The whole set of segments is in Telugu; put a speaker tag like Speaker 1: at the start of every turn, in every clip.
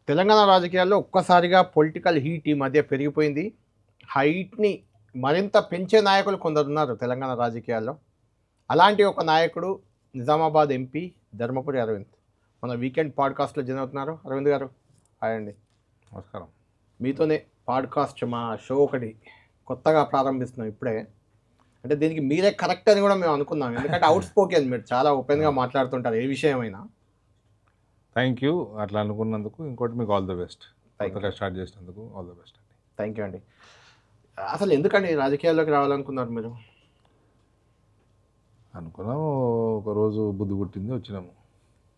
Speaker 1: తెలంగాణ రాజకీయాల్లో ఒక్కసారిగా పొలిటికల్ హీట్ ఈ మధ్య పెరిగిపోయింది. హైట్‌ని మరింత పెంచే నాయకులు కొందరున్నారు తెలంగాణ రాజకీయాల్లో. అలాంటి ఒక నాయకుడు నిజామాబాద్ ఎంపీ ధర్మపురి అరవింద్. మన వీకెండ్ పాడ్‌కాస్ట్‌లో జాయిన్ అవుతున్నారు. అరవింద్ గారు హాయ్ అండి.
Speaker 2: నమస్కారం.
Speaker 1: మీతోనే పాడ్‌కాస్ట్ మా షో ఒకటి కొత్తగా ప్రారంభిస్తున్నాం ఇప్పుడే. అంటే దీనికి మీరే కరెక్ట్ అని కూడా మేము అనుకున్నాం. ఎందుకంటే అవుట్ స్పోకెన్, మీరు చాలా ఓపెన్‌గా మాట్లాడుతుంటారు ఏ విషయమైనా.
Speaker 2: థ్యాంక్ యూ అట్లా అనుకున్నందుకు. ఇంకోటి మీకు ఆల్ ద బెస్ట్.
Speaker 1: థ్యాంక్
Speaker 2: కొత్తగా స్టార్ట్ చేసినందుకు ఆల్ ద బెస్ట్ అండి.
Speaker 1: థ్యాంక్ యూ అండి. అసలు ఎందుకండి రాజకీయాల్లోకి రావాలనుకున్నారు మీరు?
Speaker 2: అనుకున్నాము, ఒకరోజు బుద్ధి పుట్టింది, వచ్చినాము.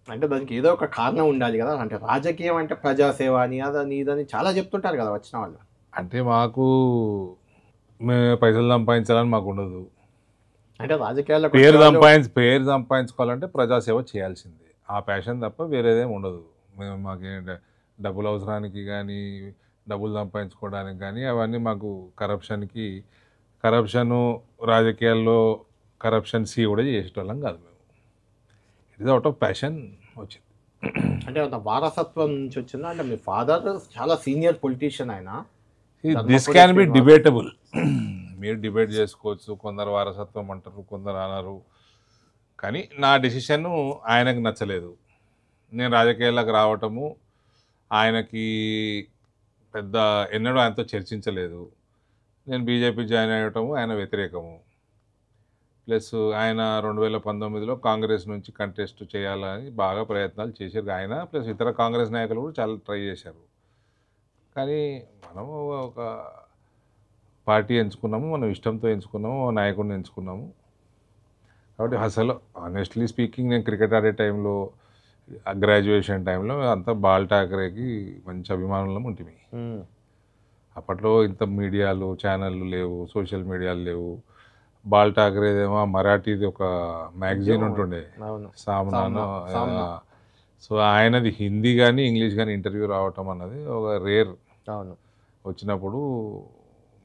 Speaker 1: అంటే దానికి ఏదో ఒక కారణం ఉండాలి కదా. అంటే రాజకీయం అంటే ప్రజాసేవ అని అదని ఇదని చాలా చెప్తుంటారు కదా వచ్చిన వాళ్ళు.
Speaker 2: అంటే మాకు మేము పైసలు సంపాదించాలని మాకు ఉండదు.
Speaker 1: అంటే రాజకీయాల్లో
Speaker 2: పేరు సంపాదించుకోవాలంటే ప్రజాసేవ చేయాల్సిందే. ఆ ప్యాషన్ తప్ప వేరేదేం ఉండదు. మేము మాకు డబ్బులు అవసరానికి కానీ డబ్బులు సంపాదించుకోవడానికి కానీ అవన్నీ మాకు కరప్షను రాజకీయాల్లో కరప్షన్ కూడా చేసేటోళ్ళం కాదు. మేము it is out of passion వచ్చింది.
Speaker 1: అంటే అంత వారసత్వం నుంచి వచ్చిందా? అంటే మీ ఫాదర్ చాలా సీనియర్ పొలిటీషియన్ ఆయన.
Speaker 2: This can be debatable. మీరు డిబేట్ చేసుకోవచ్చు, కొందరు వారసత్వం అంటారు, కొందరు అనరు. కానీ నా డెసిషన్ ఆయనకు నచ్చలేదు. నేను రాజకీయాలకు రావటము ఆయనకి పెద్ద ఎన్నడూ ఆయనతో చర్చించలేదు. నేను బీజేపీ జాయిన్ అయ్యటము ఆయన వ్యతిరేకము. ప్లస్ ఆయన 2019లో కాంగ్రెస్ నుంచి కంటెస్ట్ చేయాలని బాగా ప్రయత్నాలు చేశారు ఆయన. ప్లస్ ఇతర కాంగ్రెస్ నాయకులు కూడా చాలా ట్రై చేశారు. కానీ మనము ఒక పార్టీ ఎంచుకున్నాము, మనం ఇష్టంతో ఎంచుకున్నాము, నాయకుడిని ఎంచుకున్నాము. కాబట్టి అసలు ఆనెస్ట్లీ స్పీకింగ్ నేను క్రికెట్ ఆడే టైంలో, గ్రాడ్యుయేషన్ టైంలో అంతా బాల్ ఠాకరేకి మంచి అభిమానులం ఉంటుంది. అప్పట్లో ఇంత మీడియాలు ఛానళ్ళు లేవు, సోషల్ మీడియాలు లేవు. బాల్ ఠాకరేదేమో మరాఠీది ఒక మ్యాగజైన్ ఉంటుండే, సామ్నా. సో ఆయనది హిందీ కానీ ఇంగ్లీష్ కానీ ఇంటర్వ్యూ రావటం అన్నది ఒక రేర్. వచ్చినప్పుడు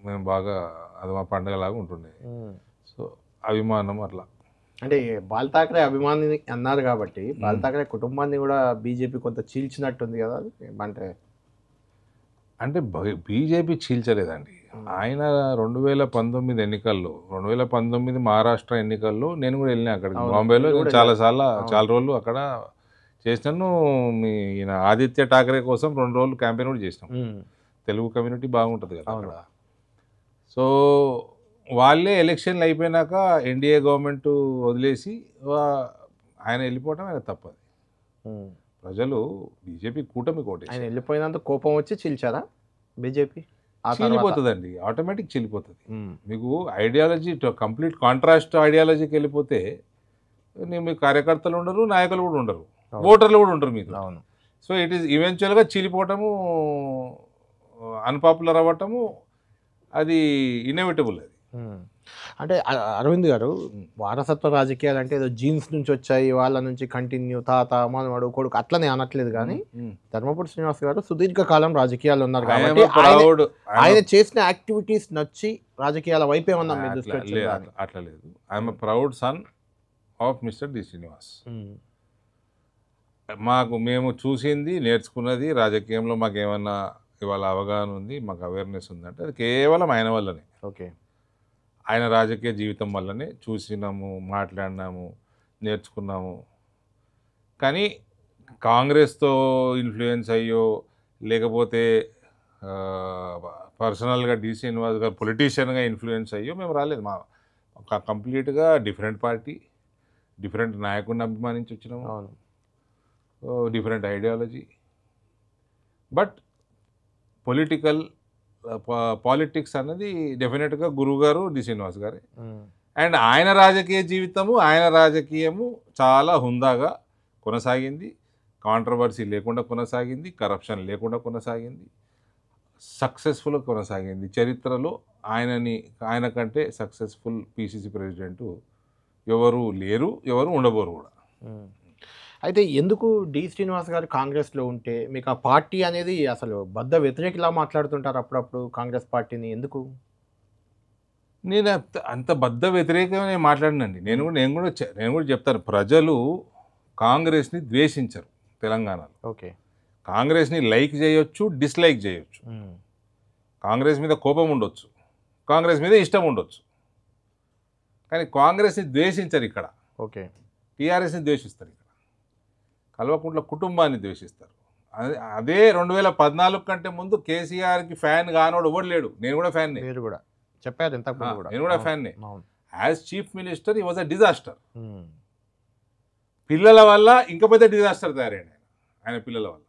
Speaker 2: మేము బాగా అది మా పండుగలాగా ఉంటుండే. సో అభిమానం అట్లా.
Speaker 1: అంటే బాల్ ఠాకరే అభిమాని అన్నారు కాబట్టి బాల్ ఠాకరే కుటుంబాన్ని కూడా బీజేపీ కొంత చీల్చినట్టుంది కదా.
Speaker 2: అంటే బీజేపీ చీల్చలేదండి. ఆయన 2019 ఎన్నికల్లో, 2019 మహారాష్ట్ర ఎన్నికల్లో నేను కూడా వెళ్ళినా అక్కడికి, బాంబేలో. చాలా రోజులు అక్కడ చేసినాను. ఈయన ఆదిత్య ఠాకరే కోసం 2 రోజులు క్యాంపెయిన్ కూడా చేసినాం. తెలుగు కమ్యూనిటీ బాగుంటుంది కదా అక్కడ. సో వాళ్ళే ఎలక్షన్లు అయిపోయినాక ఎన్డీఏ గవర్నమెంట్ వదిలేసి ఆయన వెళ్ళిపోవటం ఆయన తప్పది. ప్రజలు బీజేపీ కూటమి కోటి
Speaker 1: ఆయన వెళ్ళిపోయినంత కోపం వచ్చి చీల్చారా బీజేపీ?
Speaker 2: చీలిపోతుందండి, ఆటోమేటిక్ చీలిపోతుంది. మీకు ఐడియాలజీ కంప్లీట్ కాంట్రాస్ట్ ఐడియాలజీకి వెళ్ళిపోతే మీ కార్యకర్తలు ఉండరు, నాయకులు కూడా ఉండరు, ఓటర్లు కూడా ఉండరు మీకు. సో ఇట్ ఈస్ ఈవెన్చువల్గా చీలిపోవటము, అన్పాపులర్ అవ్వటము, అది ఇన్నెవిటబుల్. అది
Speaker 1: అంటే అరవింద్ గారు, వారసత్వ రాజకీయాలు అంటే ఏదో జీన్స్ నుంచి వచ్చాయి, వాళ్ళ నుంచి కంటిన్యూ, తాత మనవడు కొడుకు అట్లనే అనట్లేదు. కానీ ధర్మపురి శ్రీనివాస్ గారు సుదీర్ఘకాలం రాజకీయాలు ఉన్నారు కాబట్టి ఆయన చేసిన యాక్టివిటీస్ నచ్చి రాజకీయాల వైపే ఉన్నాం.
Speaker 2: అట్లా లేదు. I'm proud son of mister D Srinivas. మేము చూసింది, నేర్చుకున్నది రాజకీయంలో మాకు ఏమన్నా ఇవాళ అవగాహన ఉంది, మాకు అవేర్నెస్ ఉందంటే అది కేవలం ఆయన వల్లనే.
Speaker 1: ఓకే,
Speaker 2: ఆయన రాజకీయ జీవితం వల్లనే చూసినాము, మాట్లాడినాము, నేర్చుకున్నాము. కానీ కాంగ్రెస్తో ఇన్ఫ్లుయెన్స్ అయ్యో, లేకపోతే పర్సనల్గా డి శ్రీనివాస్ గారు పొలిటీషియన్గా ఇన్ఫ్లుయెన్స్ అయ్యో మేము రాలేదు. మా ఒక కంప్లీట్గా డిఫరెంట్ పార్టీ, డిఫరెంట్ నాయకుడిని అభిమానించి వచ్చినాము, డిఫరెంట్ ఐడియాలజీ. బట్ పాలిటిక్స్ అన్నది డెఫినెట్గా గురువుగారు డి శ్రీనివాస్ గారే. అండ్ ఆయన రాజకీయ జీవితము, ఆయన రాజకీయము చాలా హుందాగా కొనసాగింది, కాంట్రవర్సీ లేకుండా కొనసాగింది, కరప్షన్ లేకుండా కొనసాగింది, సక్సెస్ఫుల్గా కొనసాగింది. చరిత్రలో ఆయన కంటే సక్సెస్ఫుల్ పిసిసి ప్రెసిడెంట్ ఎవరు లేరు, ఎవరు ఉండబోరు కూడా.
Speaker 1: అయితే ఎందుకు డి శ్రీనివాస్ గారు కాంగ్రెస్లో ఉంటే మీకు ఆ పార్టీ అనేది అసలు బద్ద వ్యతిరేకిలా మాట్లాడుతుంటారు అప్పుడప్పుడు కాంగ్రెస్ పార్టీని? ఎందుకు?
Speaker 2: నేను అంత బద్ద వ్యతిరేకమే మాట్లాడినండి. నేను కూడా చెప్తాను, ప్రజలు కాంగ్రెస్ని ద్వేషించరు తెలంగాణలో.
Speaker 1: ఓకే,
Speaker 2: కాంగ్రెస్ని లైక్ చేయొచ్చు, డిస్లైక్ చేయొచ్చు. కాంగ్రెస్ మీద కోపం ఉండొచ్చు, కాంగ్రెస్ మీద ఇష్టం ఉండొచ్చు, కానీ కాంగ్రెస్ని ద్వేషించరు ఇక్కడ.
Speaker 1: ఓకే.
Speaker 2: టీఆర్ఎస్ని ద్వేషిస్తారు ఇక్కడ. కల్వకుంట్ల కుటుంబాన్ని ద్వేషిస్తారు. అదే 2014 కంటే ముందు కేసీఆర్కి ఫ్యాన్ కానోడు ఎవడు లేడు. నేను కూడా ఫ్యాన్నే.
Speaker 1: మీరు కూడా చెప్పారు ఇంతకుముందు కూడా.
Speaker 2: నేను కూడా ఫ్యాన్నే.
Speaker 1: అవును.
Speaker 2: యాజ్ చీఫ్ మినిస్టర్ ఈ వాజ్ అ డిజాస్టర్. పిల్లల వల్ల ఇంకా పెద్ద డిజాస్టర్ తయారైంది ఆయన పిల్లల వల్ల.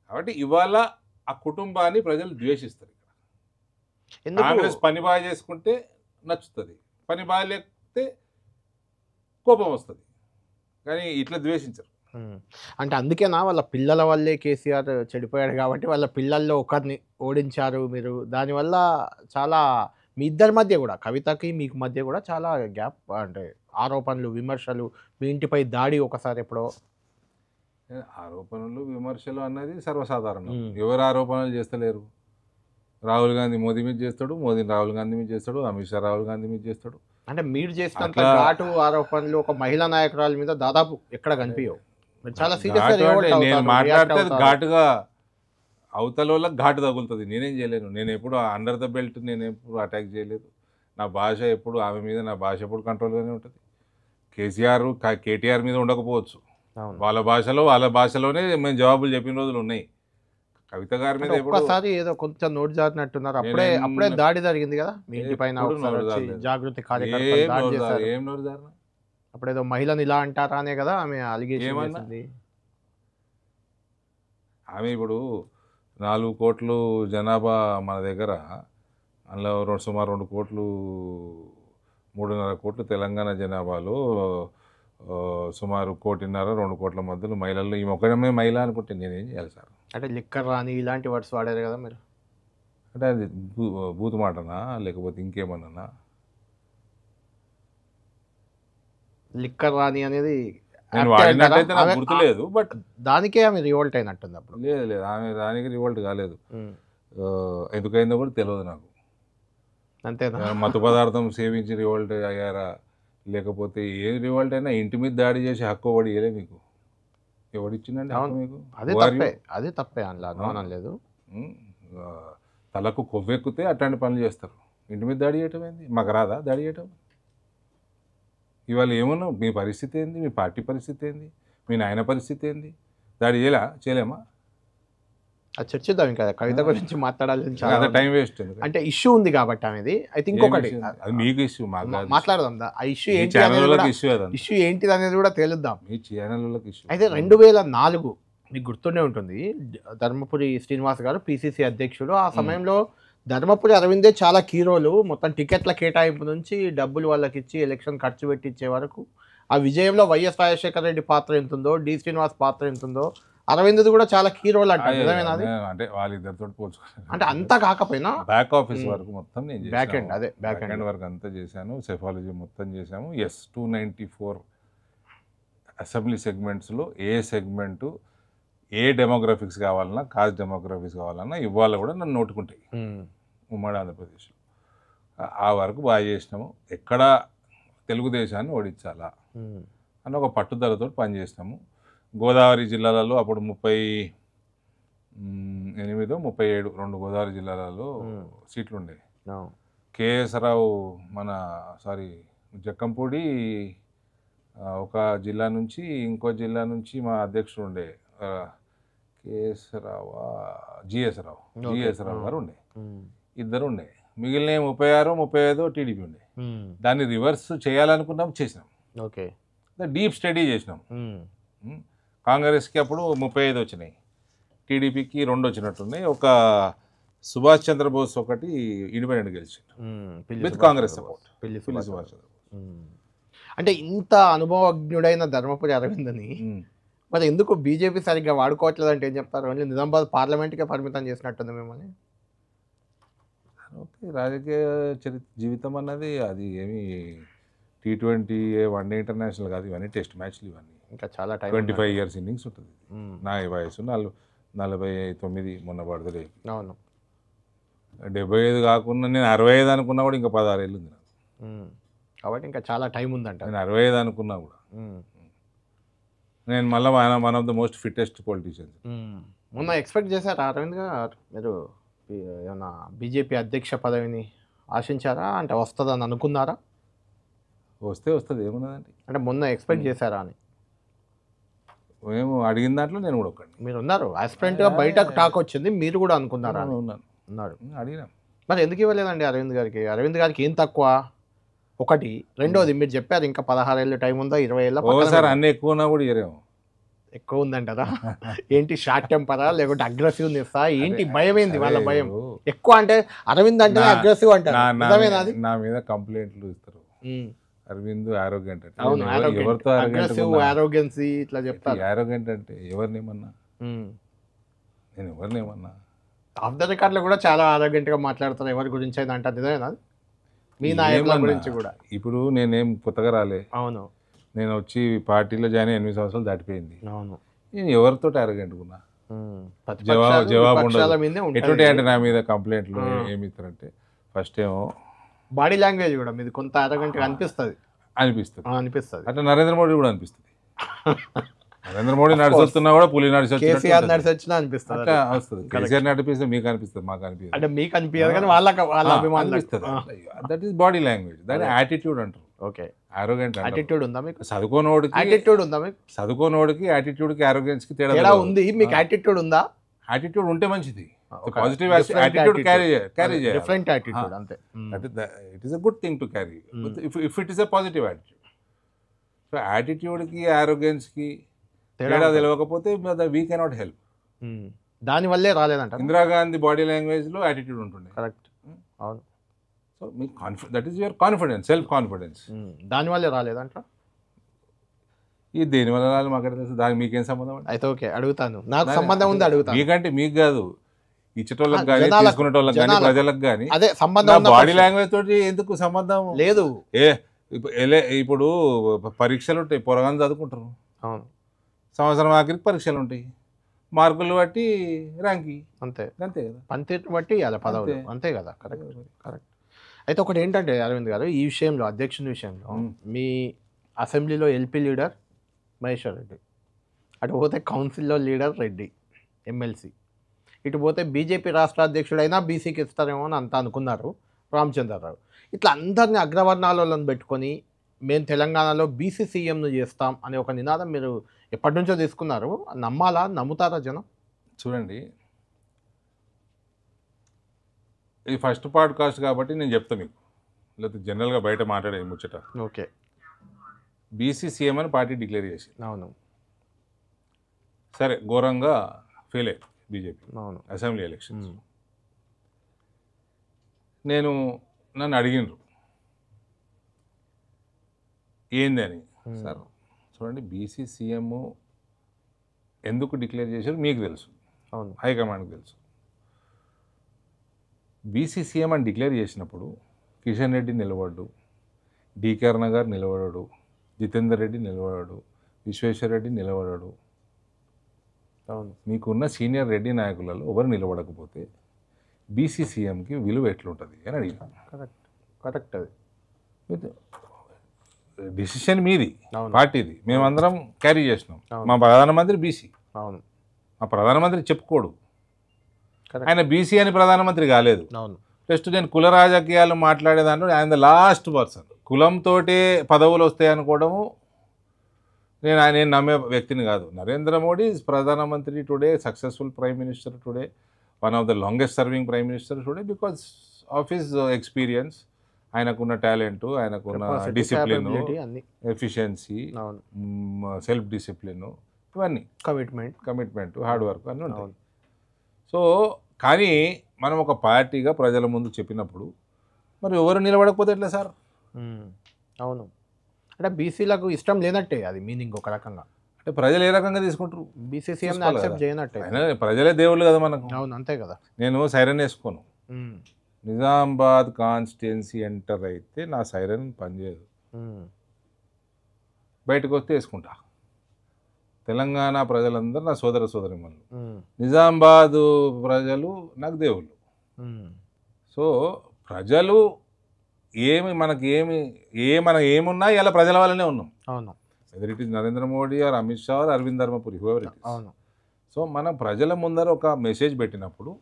Speaker 2: కాబట్టి ఇవాళ ఆ కుటుంబాన్ని ప్రజలు ద్వేషిస్తారు ఇక్కడ. కాంగ్రెస్ పని బాగా చేసుకుంటే నచ్చుతుంది, పని బాగా లేకపోతే కోపం వస్తుంది, కానీ ఇట్లా ద్వేషించరు.
Speaker 1: అంటే అందుకేనా వాళ్ళ పిల్లల వల్లే కేసీఆర్ చెడిపోయాడు కాబట్టి వాళ్ళ పిల్లల్లో ఒకరిని ఓడించారు మీరు. దానివల్ల చాలా మీ ఇద్దరి మధ్య కూడా, కవితకి మీకు మధ్య కూడా చాలా గ్యాప్, అంటే ఆరోపణలు, విమర్శలు, మీ ఇంటిపై దాడి ఒకసారి ఎప్పుడో.
Speaker 2: ఆరోపణలు విమర్శలు అన్నది సర్వసాధారణం. ఎవరు ఆరోపణలు చేస్తలేరు? రాహుల్ గాంధీ మోదీ మీద చేస్తాడు, మోదీ రాహుల్ గాంధీ మీద చేస్తాడు, అమిత్ షా రాహుల్ గాంధీ మీద చేస్తాడు.
Speaker 1: అంటే మీరు చేసినంత ఘాటు ఆరోపణలు ఒక మహిళా నాయకురాల మీద దాదాపు ఎక్కడ కనిపించవు. చాలా
Speaker 2: నేను మాట్లాడితే ఘాటుగా అవతల వాళ్ళకి ఘాటు తగులుతుంది. నేనేం చేయలేను. నేను ఎప్పుడు అండర్ ద బెల్ట్ నేను ఎప్పుడు అటాక్ చేయలేదు. నా భాష ఎప్పుడు ఆమె మీద, నా భాష ఎప్పుడు కంట్రోల్గానే ఉంటుంది. కేటీఆర్ మీద ఉండకపోవచ్చు, వాళ్ళ భాషలోనే మేము జవాబులు చెప్పిన రోజులు ఉన్నాయి. కవిత గారి మీద
Speaker 1: ఒక్కసారి ఏదో కొంచెం నోటు జారినట్టున్నారు. అప్పుడే దాడి జరిగింది కదా మీ ఇంటి పైన, జాగృతి కార్యకర్తలు.
Speaker 2: ఏం నోరు జారిన?
Speaker 1: అప్పుడేదో మహిళను ఇలా అంటారా అనే కదా ఆమె అలిగేషన్ చేసింది.
Speaker 2: ఆమె ఇప్పుడు 4 కోట్లు జనాభా మన దగ్గర, అందులో సుమారు 2 కోట్లు 3.5 కోట్లు తెలంగాణ జనాభాలో సుమారు 1.5 2 కోట్ల మధ్యలో మహిళల్లో ఈ ఒక్కడమే మహిళ అనుకుంటే నేనేం చేయాలి సార్?
Speaker 1: అంటే లిక్కర్ రాని ఇలాంటి వర్డ్స్ వాడారు కదా మీరు.
Speaker 2: అంటే అది బూతు మాటనా లేకపోతే ఇంకేమన్నా?
Speaker 1: లిక్కర్ రాని అనేది
Speaker 2: నేను వాడినట్టయితే నాకు గుర్తులేదు, బట్
Speaker 1: దానికే ఆమె రివోల్ట్ అయినట్టుంది అప్పుడు.
Speaker 2: లేదు, ఆమె దానికి రివోల్ట్ కాలేదు. ఎందుకైందో కూడా తెలియదు నాకు.
Speaker 1: అంతేనా?
Speaker 2: మత్తు పదార్థం సేవించి రివోల్ట్ అయ్యారా, లేకపోతే ఏ రివోల్ట్ అయినా ఇంటి మీద దాడి చేసి హక్కు ఎవడు ఇయ్యలే మీకు? ఎవడిచ్చిందండి మీకు?
Speaker 1: అదే తప్పే అనుమానం లేదు.
Speaker 2: తలకు కొవ్వెక్కితే అట్లాంటి పనులు చేస్తారు. ఇంటి మీద దాడి చేయటం ఏంది? మాకు రాదా దాడి చేయటం? ఇవాళ ఏమన్నా మీ పరిస్థితి ఏంది? మీ పార్టీ పరిస్థితి ఏంది? మీ నాయన పరిస్థితి ఏంది? దాడి చేయలేమా?
Speaker 1: అది చర్చిద్దాం. ఇంకా కవిత గురించి మాట్లాడాలని
Speaker 2: చాలా టైం వేస్ట్.
Speaker 1: అంటే ఇష్యూ ఉంది కాబట్టి అనేది. అయితే ఇంకొకటి
Speaker 2: మీకు ఇష్యూ
Speaker 1: మాట్లాడదాం. ఆ ఇష్యూ ఏంటిది అనేది కూడా తేలుద్దాం.
Speaker 2: మీ ఛానళ్ళకి ఇష్యూ.
Speaker 1: అయితే 2004 మీకు గుర్తుండే ఉంటుంది, ధర్మపురి శ్రీనివాస్ గారు పిసిసి అధ్యక్షుడు. ఆ సమయంలో ధర్మపురి అరవిందే చాలా కీరోలు, మొత్తం టికెట్ల కేటాయింపు నుంచి డబ్బులు వాళ్ళకి ఇచ్చి ఎలక్షన్ ఖర్చు పెట్టించే వరకు ఆ విజయంలో వైఎస్ రాజశేఖర రెడ్డి పాత్ర ఎంతుందో, డి శ్రీనివాస్ పాత్ర ఎంతుందో, అరవింద్ కూడా చాలా కీ రోల్ అంటారు.
Speaker 2: అంటే వాళ్ళిద్దరితో పోల్చుకోవాలి.
Speaker 1: అంటే అంతా కాకపోయినా
Speaker 2: బ్యాక్ ఆఫీస్ వరకు మొత్తం నేను
Speaker 1: బ్యాక్ ఎండ్, అదే బ్యాక్ ఎండ్
Speaker 2: వరకు అంతా చేశాను. సెఫాలజీ మొత్తం చేశాము. 294 అసెంబ్లీ సెగ్మెంట్స్లో ఏ సెగ్మెంటు ఏ డెమోగ్రఫిక్స్ కావాలన్నా, కాస్ట్ డెమోగ్రఫిక్స్ కావాలన్నా ఇవాళ కూడా నన్ను నోటుకుంటాయి ఉమ్మడి ఆంధ్రప్రదేశ్లో. ఆ వరకు బాగా చేసినాము. ఎక్కడ తెలుగుదేశాన్ని ఓడించాలా అని ఒక పట్టుదలతో పనిచేసినాము. గోదావరి జిల్లాలలో అప్పుడు 38 37 2 గోదావరి జిల్లాలలో సీట్లు ఉండే. కేఎస్ రావు జక్కంపూడి ఒక జిల్లా నుంచి, ఇంకో జిల్లా నుంచి మా అధ్యక్షుడు ఉండే కేఎస్ రావు, జిఎస్ రావు గారు ఉండే. ఇద్దరు ఉండే. మిగిలిన 36 35 టీడీపీ ఉండే. దాన్ని రివర్స్ చేయాలనుకున్నాం, చేసినాం.
Speaker 1: ఓకే,
Speaker 2: డీప్ స్టడీ చేసినాం. కాంగ్రెస్కి అప్పుడు 35 వచ్చినాయి, టీడీపీకి 2 వచ్చినట్టున్నాయి. ఒక సుభాష్ చంద్రబోస్ ఒకటి ఇండిపెండెంట్ గెలిచిండు విత్ కాంగ్రెస్ సపోర్ట్. సుభాష్ చంద్రబోస్.
Speaker 1: అంటే ఇంత అనుభవజ్ఞుడైన ధర్మపురి అరవిందని మరి ఎందుకు బీజేపీ సరిగ్గా వాడుకోవట్లేదు అంటే ఏం చెప్తారు? ఓన్లీ నిజామాబాద్ పార్లమెంట్కే పరిమితం చేసినట్టుంది మిమ్మల్ని.
Speaker 2: ఓకే, రాజకీయ జీవితం అన్నది అది ఏమి T20 వన్డే ఇంటర్నేషనల్ కాదు, ఇవన్నీ టెస్ట్ మ్యాచ్లు. ఇవన్నీ
Speaker 1: ఇంకా చాలా టైం,
Speaker 2: 25 years ఇన్నింగ్స్ ఉంటుంది. నా వయసు 49 మొన్న పడుతుంది.
Speaker 1: అవును,
Speaker 2: 75 కాకుండా నేను 65 అనుకున్నా కూడా ఇంకా 16 ఏళ్ళు ఉంది నాకు.
Speaker 1: కాబట్టి ఇంకా చాలా టైం ఉందంట.
Speaker 2: నేను 65 అనుకున్నా కూడా. నేను మళ్ళీ one of the most fittest politicians.
Speaker 1: మొన్న ఎక్స్పెక్ట్ చేశారా అరవింద్ గారు మీరు ఏమన్నా బీజేపీ అధ్యక్ష పదవిని ఆశించారా? అంటే వస్తుందని అనుకున్నారా?
Speaker 2: వస్తే వస్తుంది, ఏమున్నదండి.
Speaker 1: అంటే మొన్న ఎక్స్పెక్ట్ చేశారా అని
Speaker 2: మేము అడిగిన దాంట్లో నేను కూడా ఒకటి.
Speaker 1: మీరు ఉన్నారు ఆస్పిరెంట్గా, బయటకు టాక్ వచ్చింది, మీరు కూడా అనుకున్నారా?
Speaker 2: ఉన్నాను,
Speaker 1: ఉన్నారు.
Speaker 2: అడిగినాం.
Speaker 1: మరి ఎందుకు ఇవ్వలేదండి అరవింద్ గారికి? అరవింద్ గారికి ఏం తక్కువ? ఒకటి. రెండోది మీరు చెప్పారు ఇంకా 16 ఏళ్ళు టైం ఉందా, 20 ఏళ్ళ
Speaker 2: ఒకసారి అన్నీ ఎక్కువ ఉన్నా కూడా ఇరేమో.
Speaker 1: ఎక్కువ ఉందంటారా? ఏంటి షార్ట్ టెంపరా లేకుంటే అగ్రెసివ్నెస్? ఏంటి భయం? ఏంది వాళ్ళ భయం? ఎక్కువ అంటే అరవింద్ అంటే అగ్రెసివ్ అంటారు.
Speaker 2: నా మీద కంప్లైంట్లు ఇస్తారు, అరవింద్ ఆరోగ్యంట్ అంటే.
Speaker 1: అవును,
Speaker 2: ఎవరితో
Speaker 1: అగ్రెసివ్, ఆరోగెన్సీ ఇట్లా చెప్తారు.
Speaker 2: ఆరోగ్యంట్ అంటే ఎవరినేమన్నా? నేను ఎవరినేమన్నా?
Speaker 1: ఆఫ్ ద రికార్డ్ లో కూడా చాలా ఆరోగ్యంట్ గా మాట్లాడతారు ఎవరి గురించి అయినా అంటారు. నిజమేనా? మీ నాయకుల గురించి కూడా.
Speaker 2: ఇప్పుడు నేనేం కొత్తగా రాలే.
Speaker 1: అవును,
Speaker 2: నేను వచ్చి పార్టీలో జాయిన్ 8 సంవత్సరాలు దాటిపోయింది.
Speaker 1: అవును.
Speaker 2: నేను ఎవరితో ఆరోగ్యంట్ ఉన్నా? జవాబు ఉండదు. ఎటువంటి అంటే నా మీద కంప్లైంట్లు ఏమి ఇస్తారంటే, ఫస్ట్ ఏమో
Speaker 1: బాడీ లాంగ్వేజ్ కూడా మీది కొంత అరగంటగా అనిపిస్తుంది. అట్లా
Speaker 2: నరేంద్ర మోడీ కూడా అనిపిస్తుంది. నరేంద్ర మోడీ నడిచొస్తున్నా కూడా పులి
Speaker 1: కేసీఆర్ నడిచొచ్చినా అనిపిస్తుంది.
Speaker 2: అట్లా వస్తుంది. కేసీఆర్ నడిపిస్తే మీకు అనిపిస్తుంది, మాకు అనిపిస్తుంది.
Speaker 1: అంటే మీకు అనిపించదు కానీ వాళ్ళ అభిమానులు
Speaker 2: అనిపిస్తుంది. దట్ ఈస్ బాడీ లాంగ్వేజ్, దాని యాటిట్యూడ్ అంటారు.
Speaker 1: Okay,
Speaker 2: arrogant.
Speaker 1: యాటిట్యూడ్ ఉందా మీకు?
Speaker 2: చదువుకోనోడికి
Speaker 1: యాటిట్యూడ్ ఉందా మీకు?
Speaker 2: చదువుకోనోడికి యాటిట్యూడ్కి ఆరోగెన్స్కి
Speaker 1: తేడా ఉంది. మీకు యాటిట్యూడ్ ఉందా?
Speaker 2: యాటిట్యూడ్ ఉంటే మంచిది. పాజిటివ్ యాటిట్యూడ్ క్యారీ చేయాలి.
Speaker 1: డిఫరెంట్ యాటిట్యూడ్ అంతే.
Speaker 2: It is a good thing to carry if it is a positive attitude. So యాటిట్యూడ్కి ఆరోగెన్స్కి తేడా తెలియకపోతే వీ కెనాట్ హెల్ప్.
Speaker 1: దానివల్లే రాలేదంట.
Speaker 2: ఇందిరాగాంధీ బాడీ లాంగ్వేజ్లో యాటిట్యూడ్ ఉంటుండే.
Speaker 1: కరెక్ట్, అవును.
Speaker 2: సో మీ that is your confidence, self confidence.
Speaker 1: దానివల్లే రాలేదంట.
Speaker 2: ఈ దేనివల్ల రాలి మాకు తెలుసు, దానికి మీకేం సంబంధం అండి?
Speaker 1: అయితే ఓకే, అడుగుతాను. నాకు సంబంధం ఉంది, అడుగుతాను.
Speaker 2: మీకంటే మీకు కాదు, ఇచ్చేటోళ్ళకి కానీ తీసుకునేటోళ్ళకి కానీ ప్రజలకు కానీ
Speaker 1: అదే సంబంధం.
Speaker 2: బాడీ లాంగ్వేజ్ తోటి ఎందుకు సంబంధం
Speaker 1: లేదు.
Speaker 2: ఇప్పుడు పరీక్షలు ఉంటాయి, పొరగానే చదువుకుంటారు.
Speaker 1: అవును,
Speaker 2: సంవత్సరం ఆఖరికి పరీక్షలు ఉంటాయి, మార్కులు బట్టి ర్యాంకింగ్, అంతే అంతే కదా.
Speaker 1: పనితీరు బట్టి అలా పదవులు, అంతే కదా. Correct correct. అయితే ఒకటి ఏంటంటే అరవింద్ గారు, ఈ విషయంలో అధ్యక్షుని విషయంలో మీ అసెంబ్లీలో ఎల్పీ లీడర్ మహేశ్వర్ రెడ్డి, అటు పోతే కౌన్సిల్లో లీడర్ రెడ్డి ఎమ్మెల్సీ, ఇటు పోతే బీజేపీ రాష్ట్ర అధ్యక్షుడైనా బీసీకి ఇస్తారేమో అని అంతా అనుకున్నారు రామచంద్రరావు. ఇట్లా అందరినీ అగ్రవర్ణాలను పెట్టుకొని మేము తెలంగాణలో బీసీ సీఎంను చేస్తాం అనే ఒక నినాదం మీరు ఎప్పటి నుంచో తీసుకున్నారు. నమ్మాలా, నమ్ముతారా జనం?
Speaker 2: చూడండి, ఇది ఫస్ట్ పాడ్కాస్ట్ కాబట్టి నేను చెప్తాను మీకు, లేకపోతే జనరల్గా బయట మాట్లాడేది ముచ్చట.
Speaker 1: ఓకే,
Speaker 2: బీసీ సీఎం అని పార్టీ డిక్లేర్ చేసి,
Speaker 1: అవును
Speaker 2: సరే ఘోరంగా ఫెయిల్ అయ్యింది బీజేపీ.
Speaker 1: అవును,
Speaker 2: అసెంబ్లీ ఎలక్షన్స్. నన్ను అడిగినారు ఏందని. సార్ చూడండి, బీసీ సీఎం ఎందుకు డిక్లేర్ చేశారు మీకు తెలుసు,
Speaker 1: అవును,
Speaker 2: హైకమాండ్కి తెలుసు. బీసీ సీఎం అని డిక్లేర్ చేసినప్పుడు కిషన్ రెడ్డి నిలబడ్డు, డికే అరుణ గారు నిలబడాడు, జితేందర్ రెడ్డి నిలబడాడు, విశ్వేశ్వర రెడ్డి నిలబడాడు.
Speaker 1: అవును,
Speaker 2: మీకున్న సీనియర్ రెడ్డి నాయకులలో ఎవరు నిలబడకపోతే బీసీ సీఎంకి విలువ ఎట్లుంటుంది అని అడిగిన.
Speaker 1: Correct correct. అది
Speaker 2: డిసిషన్ మీది, పార్టీది, మేమందరం క్యారీ చేసినాం. మా ప్రధానమంత్రి బీసీ.
Speaker 1: అవును,
Speaker 2: మా ప్రధానమంత్రి చెప్పుకోడు, ఆయన బీసీ అని ప్రధానమంత్రి కాలేదు.
Speaker 1: అవును,
Speaker 2: జస్ట్ నేను కుల రాజకీయాలు మాట్లాడేదాంట్లో ఆయన ద లాస్ట్ పర్సన్. కులంతోటే పదవులు వస్తాయి అనుకోవడము నేను నమ్మే వ్యక్తిని కాదు. నరేంద్ర మోడీ ఈజ్ ప్రధానమంత్రి today, successful prime minister today, one of the longest serving prime minister today because of his experience. ఆయనకున్న టాలెంట్, ఆయనకున్న డిసిప్లిన్, ఎఫిషియన్సీ, సెల్ఫ్ డిసిప్లిన్, ఇవన్నీ, కమిట్మెంట్, హార్డ్ వర్క్ అన్నీ ఉంటాయి. సో కానీ మనం ఒక పార్టీగా ప్రజల ముందు చెప్పినప్పుడు మరి ఎవరు నిలబడకపోతే ఎట్లా సార్?
Speaker 1: అవును, అంటే బీసీలకు ఇష్టం లేనట్టే అది మీనింగ్ ఒక రకంగా.
Speaker 2: అంటే ప్రజలు ఏ రకంగా తీసుకుంటారు?
Speaker 1: బీసీ సీఎం యాక్సెప్ట్ చేయనట్టే.
Speaker 2: ప్రజలే దేవుళ్ళు కదా మనకు.
Speaker 1: అవును, అంతే కదా.
Speaker 2: నేను సైరన్ వేసుకోను. నిజామాబాద్ కాన్స్టిట్యున్సీ ఎంటర్ అయితే నా సైరన్ పనిచేయదు, బయటకు వస్తే వేసుకుంటా. తెలంగాణ ప్రజలందరూ నా సోదర సోదరిమణులు, నిజామాబాదు ప్రజలు నాకు దేవుళ్ళు. సో ప్రజలు మనం ఏమున్నా ఇలా ప్రజల వల్లనే ఉన్నాం.
Speaker 1: అవును,
Speaker 2: whether it is Narendra Modi or Amit Shah or Arvind Dharmapuri whoever it is.
Speaker 1: అవును.
Speaker 2: సో మనం ప్రజల ముందర ఒక మెసేజ్ పెట్టినప్పుడు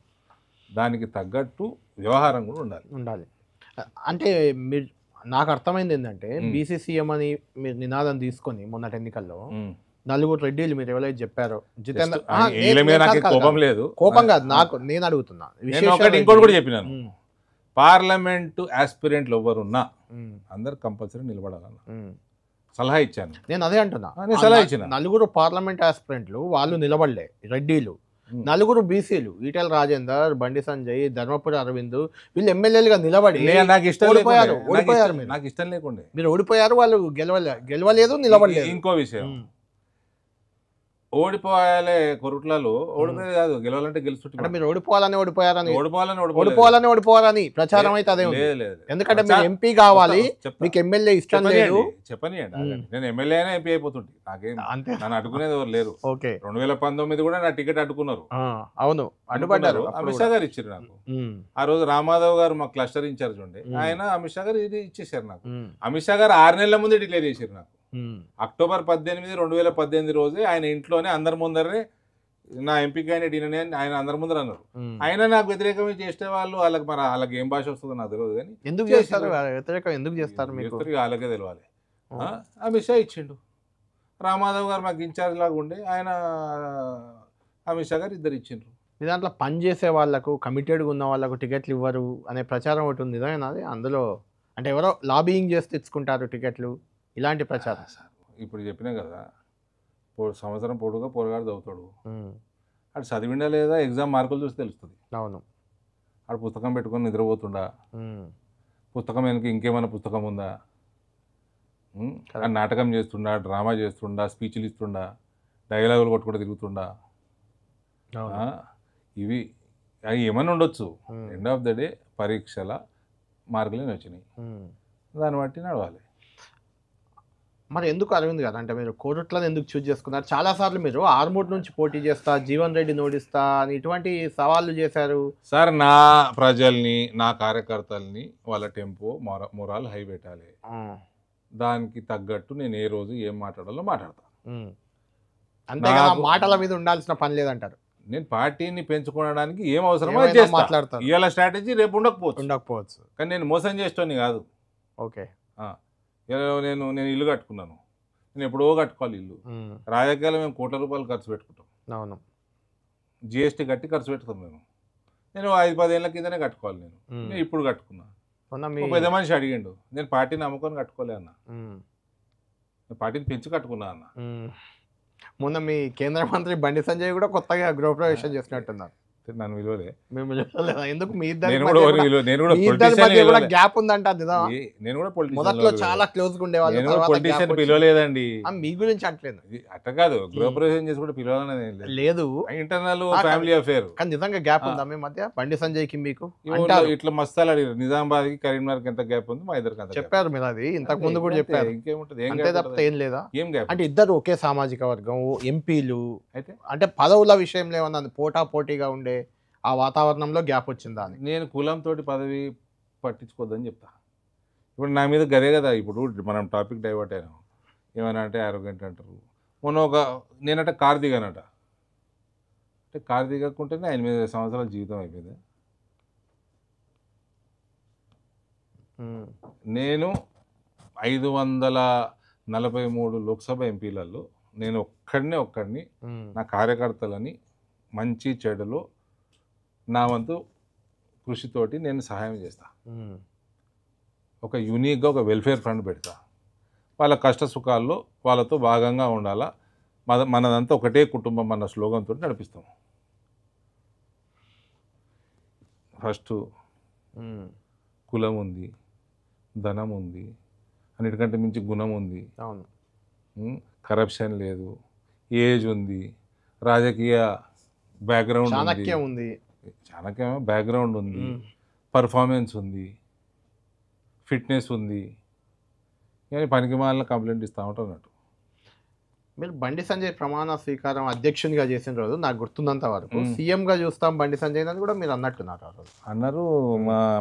Speaker 2: దానికి తగ్గట్టు వ్యవహారం కూడా
Speaker 1: ఉండాలి. అంటే మీరు నాకు అర్థమైంది ఏంటంటే బీసీసీఎం అని మీరు నినాదం తీసుకొని మొన్నటి ఎన్నికల్లో 4 రెడ్డిలు మీరు ఎవరైతే చెప్పారో
Speaker 2: కోపం లేదు,
Speaker 1: కోపం కాదు, నేను అడుగుతున్నా.
Speaker 2: ఇంకోటి కూడా చెప్పినాను, పార్లమెంటు ఆస్పిరెంట్లు ఎవరున్నా అందరు కంపల్సరీ నిలబడాలన్న సలహా ఇచ్చాను.
Speaker 1: నేను అదే అంటున్నా,
Speaker 2: సలహా ఇచ్చిన
Speaker 1: 4 పార్లమెంట్ ఆస్పిరెంట్లు వాళ్ళు నిలబడలే రెడ్డిలు, 4 బీసీలు ఈటెల రాజేందర్, బండి సంజయ్, ధర్మపురి అరవింద్ వీళ్ళు ఎమ్మెల్యేలుగా నిలబడి
Speaker 2: నాకు ఇష్టం
Speaker 1: ఓడిపోయారు.
Speaker 2: నాకు ఇష్టం లేకుండే
Speaker 1: మీరు ఓడిపోయారు, వాళ్ళు గెలవలేదు, నిలబడలేదు.
Speaker 2: ఇంకో విషయం, ఓడిపోయాలే కొరుట్లలో, ఓడిపోయేది కాదు, గెలవాలంటే గెలుస్తుంటే
Speaker 1: మీరు ఓడిపోవాలని
Speaker 2: ఓడిపోవాలని
Speaker 1: ఓడిపోవాలని ప్రచారం అయితే అదే ఉంది. ఎందుకంటే మీరు ఎంపీ కావాలి, మీకు ఎమ్మెల్యే ఇష్టం లేదు
Speaker 2: చెప్పనియండి. నేను ఎమ్మెల్యే అయినా ఎంపీ అయిపోతుంటే నాకేం
Speaker 1: అంతే,
Speaker 2: నన్ను అడ్డుకునేది ఎవరు లేరు.
Speaker 1: ఓకే,
Speaker 2: 2019 కూడా నా టికెట్ అడ్డుకున్నారు.
Speaker 1: అవును, అడ్డుపడ్డారు.
Speaker 2: అమిత్ షా గారు ఇచ్చారు నాకు. ఆ రోజు రామాధవ్ గారు మా క్లస్టర్ ఇన్ఛార్జ్ ఉండే, ఆయన అమిత్ షా గారు ఇది ఇచ్చేసారు నాకు. అమిత్ షా గారు 6 నెలల ముందే డిక్లేర్ చేశారు నాకు. అక్టోబర్ 18, 2018 రోజే ఆయన ఇంట్లోనే అందరి ముందరే నా ఎంపీ క్యాండిడేట్ ఈయననే ఆయన అందరి ముందర అన్నారు. ఆయన నాకు వ్యతిరేకమే చేసే వాళ్ళు వాళ్ళకి ఏం భాష వస్తుందో నాకు తెలియదు, కానీ
Speaker 1: ఎందుకు చేస్తారు వ్యతిరేకం, ఎందుకు చేస్తారు మీకు
Speaker 2: వాళ్ళకే తెలియాలి. అమిత్ షా ఇచ్చిండు, రామాధవ్ గారు మాకు ఇన్ఛార్జ్ లాగా ఉండే, ఆయన అమిత్ షా గారు ఇద్దరు ఇచ్చిండ్రు.
Speaker 1: మీ దాంట్లో పని చేసే వాళ్ళకు, కమిటెడ్గా ఉన్న వాళ్ళకు టికెట్లు ఇవ్వరు అనే ప్రచారం ఒకటి ఉంది, అది అందులో అంటే ఎవరో లాబింగ్ చేసి తెచ్చుకుంటారు టికెట్లు, ఇలాంటి ప్రచారం.
Speaker 2: ఇప్పుడు చెప్పినా కదా, సంవత్సరం పొడుగా పోరగాడు చదువుతాడు, అటు చదివిండా లేదా ఎగ్జామ్ మార్కులు చూసి తెలుస్తుంది.
Speaker 1: అవును,
Speaker 2: ఆడు పుస్తకం పెట్టుకొని నిద్రపోతుండా, పుస్తకం వెనక ఇంకేమైనా పుస్తకం ఉందా, నాటకం చేస్తుండా, డ్రామా చేస్తుండా, స్పీచ్లు ఇస్తుండా, డైలాగులు కొట్టుకుంటూ తిరుగుతుండా, ఇవి అవి ఏమైనా ఉండొచ్చు. ఎండ్ ఆఫ్ ద డే పరీక్షల మార్కులే వచ్చినాయి, దాన్ని బట్టి నడవాలి.
Speaker 1: మరి ఎందుకు అరవింద్ గారు అంటే మీరు కోరుట్లను ఎందుకు చూజ్ చేసుకున్నారు? చాలాసార్లు మీరు ఆర్మూర్ నుంచి పోటీ చేస్తా, జీవన్ రెడ్డి ఓడిస్తా అని ఇటువంటి సవాళ్ళు చేశారు.
Speaker 2: సార్, నా ప్రజల్ని, నా కార్యకర్తల్ని వాళ్ళ టెంపో మొరాల్ హై పెట్టాలి, దానికి తగ్గట్టు నేను ఏ రోజు ఏం మాట్లాడాలో మాట్లాడతా.
Speaker 1: అంతేగా మాటల మీద ఉండాల్సిన పని లేదంటారు.
Speaker 2: నేను పార్టీని పెంచుకోవడానికి ఏం అవసరమో మాట్లాడతాను. ఇవాళ స్ట్రాటజీ రేపు ఉండకపోవచ్చు, కానీ నేను మోసం చేసేటోని కాదు.
Speaker 1: ఓకే,
Speaker 2: నేను ఇల్లు కట్టుకున్నాను, నేను ఎప్పుడో కట్టుకోవాలి ఇల్లు. రాజకీయాలు మేము కోట్ల రూపాయలు ఖర్చు పెట్టుకుంటాం.
Speaker 1: అవును,
Speaker 2: జిఎస్టీ కట్టి ఖర్చు పెడతాం మేము. నేను 5-10 ఏళ్ళ కిందనే కట్టుకోవాలి. నేను ఇప్పుడు కట్టుకున్నా. పెద్ద మనిషి అడిగిండు, నేను పార్టీని అమ్ముకొని కట్టుకోలే అన్న, పార్టీని పెంచి కట్టుకున్నా అన్న.
Speaker 1: మొన్న మీ కేంద్ర మంత్రి బండి సంజయ్ కూడా కొత్తగా గృహప్రవేశం చేసినట్టున్నారు.
Speaker 2: నన్ను విలువలే,
Speaker 1: ఎందుకు మీ
Speaker 2: ఇద్దరు
Speaker 1: గ్యాప్ ఉందంట? మొదట్లో చాలా క్లోజ్ గా ఉండేవాళ్ళు,
Speaker 2: పొలిటీషియన్ పిలవలేదండి.
Speaker 1: మీ గురించి అంటలేదు,
Speaker 2: అట్ట కాదు, గృహప్రవేశం చేసి కూడా పిలవాలనేది
Speaker 1: లేదు,
Speaker 2: ఇంటర్నల్ ఫ్యామిలీ అఫేర్.
Speaker 1: కానీ నిజంగా గ్యాప్ ఉందా మీ మధ్య, బండి సంజయ్ కి మీకు?
Speaker 2: ఇట్లా మస్తాలు అడిగారు, నిజామాబాద్ కి కరీంనగర్ కి ఎంత గ్యాప్ ఉంది, మా ఇద్దరికి
Speaker 1: చెప్పారు మీరు. అది ఇంతకు ముందు కూడా చెప్పారు.
Speaker 2: ఇంకేముంటది,
Speaker 1: అంతే తప్ప ఏం లేదా?
Speaker 2: ఏం గ్యాప్
Speaker 1: అంటే ఇద్దరు ఒకే సామాజిక వర్గం, ఎంపీలు అయితే, అంటే పదవుల విషయంలో ఏమన్నా పోటాపోటీగా ఉండే ఆ వాతావరణంలో గ్యాప్ వచ్చిందా అని?
Speaker 2: నేను కులంతో పదవి పట్టించుకోద్దని చెప్తా. ఇప్పుడు నా మీద గదే కదా, ఇప్పుడు మనం టాపిక్ డైవర్ట్ అయినాం. ఏమైనా అంటే ఆరోగ్యంట్ అంటారు. మొన్న నేనంటే కార్ దిగానట, అంటే కార్ దిగకుంటేనే 8 సంవత్సరాల జీవితం అయిపోయింది. నేను 543 లోక్సభ ఎంపీలలో నేను ఒక్కడిని నా కార్యకర్తలని మంచి చెడులో నా వంతు కృషితోటి నేను సహాయం చేస్తా. ఒక యూనిక్గా ఒక వెల్ఫేర్ ఫండ్ పెడతా. వాళ్ళ కష్ట సుఖాల్లో వాళ్ళతో భాగంగా ఉండాలా, మనదంతా ఒకటే కుటుంబం అన్న స్లోగన్తో నడిపిస్తాం. ఫస్ట్ కులం ఉంది, ధనం ఉంది, అన్నిటికంటే మించి గుణం ఉంది, కరప్షన్ లేదు, ఏజ్ ఉంది, రాజకీయ బ్యాక్గ్రౌండ్
Speaker 1: ఉంది,
Speaker 2: చాణక్యం బ్యాక్గ్రౌండ్ ఉంది, పర్ఫార్మెన్స్ ఉంది, ఫిట్నెస్ ఉంది. కానీ పనికి మాలిన కంప్లైంట్ ఇస్తూ ఉంటారు అన్నట్టు.
Speaker 1: మీరు బండి సంజయ్ ప్రమాణ స్వీకారం అధ్యక్షునిగా చేసిన రోజు నాకు గుర్తున్నంత వరకు సీఎంగా చూస్తాం బండి సంజయ్ అని కూడా మీరు అన్నట్టున్నారు ఆ రోజు.
Speaker 2: అన్నారు.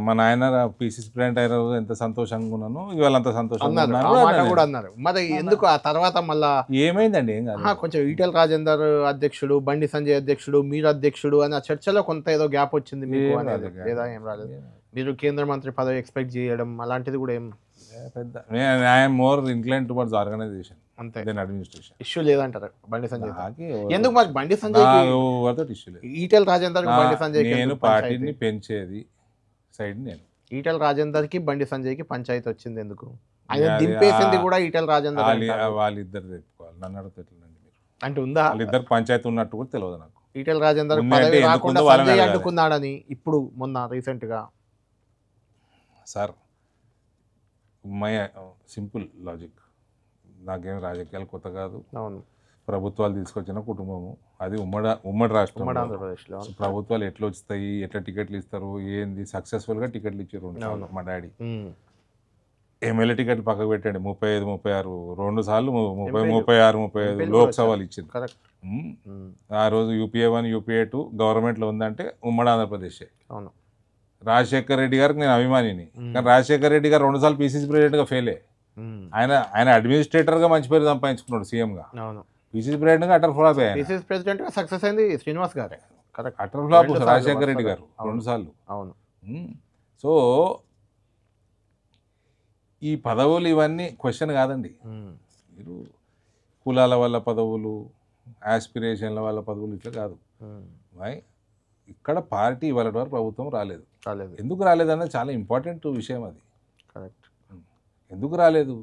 Speaker 2: మా నాయన పీసీసీ ప్రెసిడెంట్ అయిన రోజు ఎంత సంతోషంగా ఉన్నాను, ఇవాళ అంత సంతోషంగా
Speaker 1: అన్నారు, ఆ
Speaker 2: ఉన్నాను
Speaker 1: మాట
Speaker 2: అన్నారు.
Speaker 1: కూడా అన్నారు. మరి ఎందుకు ఆ తర్వాత మళ్ళా
Speaker 2: ఏమైందండి? ఏం కాదు.
Speaker 1: కొంచెం ఈటెల రాజేందర్ అధ్యక్షుడు, బండి సంజయ్ అధ్యక్షుడు, మీరు అధ్యక్షుడు అని ఆ చర్చలో కొంత ఏదో గ్యాప్ వచ్చింది మీకు
Speaker 2: ఏం
Speaker 1: అనేది
Speaker 2: రాలేదు.
Speaker 1: లేదా? ఏం రాలేదు. మీరు కేంద్ర మంత్రి పదవి ఎక్స్పెక్ట్ చేయడం అలాంటిది కూడా ఏం
Speaker 2: పెద్ద I'm more incline towards organisation
Speaker 1: అంతే
Speaker 2: దెన్ అడ్మినిస్ట్రేషన్.
Speaker 1: ఇష్యూ లేదంటారు బండి సంజయ్.
Speaker 2: నాకే
Speaker 1: ఎందుకు మరి బండి సంజయ్
Speaker 2: ఎవరితో ఇష్యూ లేదు.
Speaker 1: ఈటెల రాజేందర్ బండి సంజయ్
Speaker 2: నేను పార్టీని పెంచేది సైడ్ నేను.
Speaker 1: ఈటెల రాజేందర్ కి బండి సంజయ్ కి పంచాయతీ వచ్చింది ఎందుకు? ఆయన దింపేసింది కూడా ఈటెల రాజేందర్
Speaker 2: వాళ్ళిద్దరు చెప్పుకోవాలి, నన్ను అడిగితే ఎట్లండి మీరు
Speaker 1: అంటే ఉందా?
Speaker 2: వాళ్ళిద్దరు పంచాయతీ ఉన్నట్టు కూడా తెలియదు నాకు.
Speaker 1: ఈటెల రాజేందర్
Speaker 2: ఉందంటే
Speaker 1: పదవి
Speaker 2: ఎందుకు
Speaker 1: రాకుండా
Speaker 2: ఉందో వాళ్ళని
Speaker 1: సంజయ్
Speaker 2: అడగాలి.
Speaker 1: అడ్డుకున్నాడని ఇప్పుడు మొన్న రీసెంట్ గా
Speaker 2: సార్ మై సింపుల్ లాజిక్, నాకేం రాజకీయాలు కొత్త కాదు.
Speaker 1: అవును,
Speaker 2: ప్రభుత్వాలు తీసుకొచ్చిన కుటుంబము, అది ఉమ్మడి రాష్ట్రం.
Speaker 1: ఉమ్మడి ఆంధ్రప్రదేశ్లో
Speaker 2: ప్రభుత్వాలు ఎట్లా వస్తాయి, ఎట్లా టికెట్లు ఇస్తారు, ఏంది, సక్సెస్ఫుల్గా టికెట్లు ఇచ్చారు మా డాడీ. ఎమ్మెల్యే టికెట్లు పక్కకు పెట్టండి, 35, 36 2 సార్లు 30, 36, 35 లోక్సభలు ఇచ్చింది.
Speaker 1: కరెక్ట్.
Speaker 2: ఆ రోజు యూపీఏ 1, యూపీఏ 2 గవర్నమెంట్లో ఉందంటే ఉమ్మడి ఆంధ్రప్రదేశ్.
Speaker 1: అవును,
Speaker 2: రాజశేఖర్ రెడ్డి గారికి నేను అభిమానిని, కానీ రాజశేఖర్ రెడ్డి గారు 2 సార్లు పీసీసీ ప్రెసిడెంట్గా ఫెయిలే. ఆయన అడ్మినిస్ట్రేటర్గా మంచి పేరు సంపాదించుకున్నాడు సీఎంగా.
Speaker 1: అవును,
Speaker 2: పీసీసీ ప్రెసిడెంట్గా అటర్ ఫ్లాప్ అయ్యారు.
Speaker 1: పీసీసీ ప్రెసిడెంట్ గా సక్సెస్ అయింది శ్రీనివాస్ గారే. Correct,
Speaker 2: utter flop Rajasekhar Reddy గారు 2 సార్లు.
Speaker 1: అవును.
Speaker 2: సో ఈ పదవులు ఇవన్నీ క్వశ్చన్ కాదండి. మీరు కులాల వల్ల పదవులు, ఆస్పిరేషన్ల వల్ల పదవులు ఇట్లా కాదు. ఇక్కడ పార్టీ ఇవాళ వరకు ప్రభుత్వం రాలేదు. ఎందుకు రాలేదన్నది చాలా ఇంపార్టెంట్ విషయం. అది
Speaker 1: కరెక్ట్.
Speaker 2: ఎందుకు రాలేదు?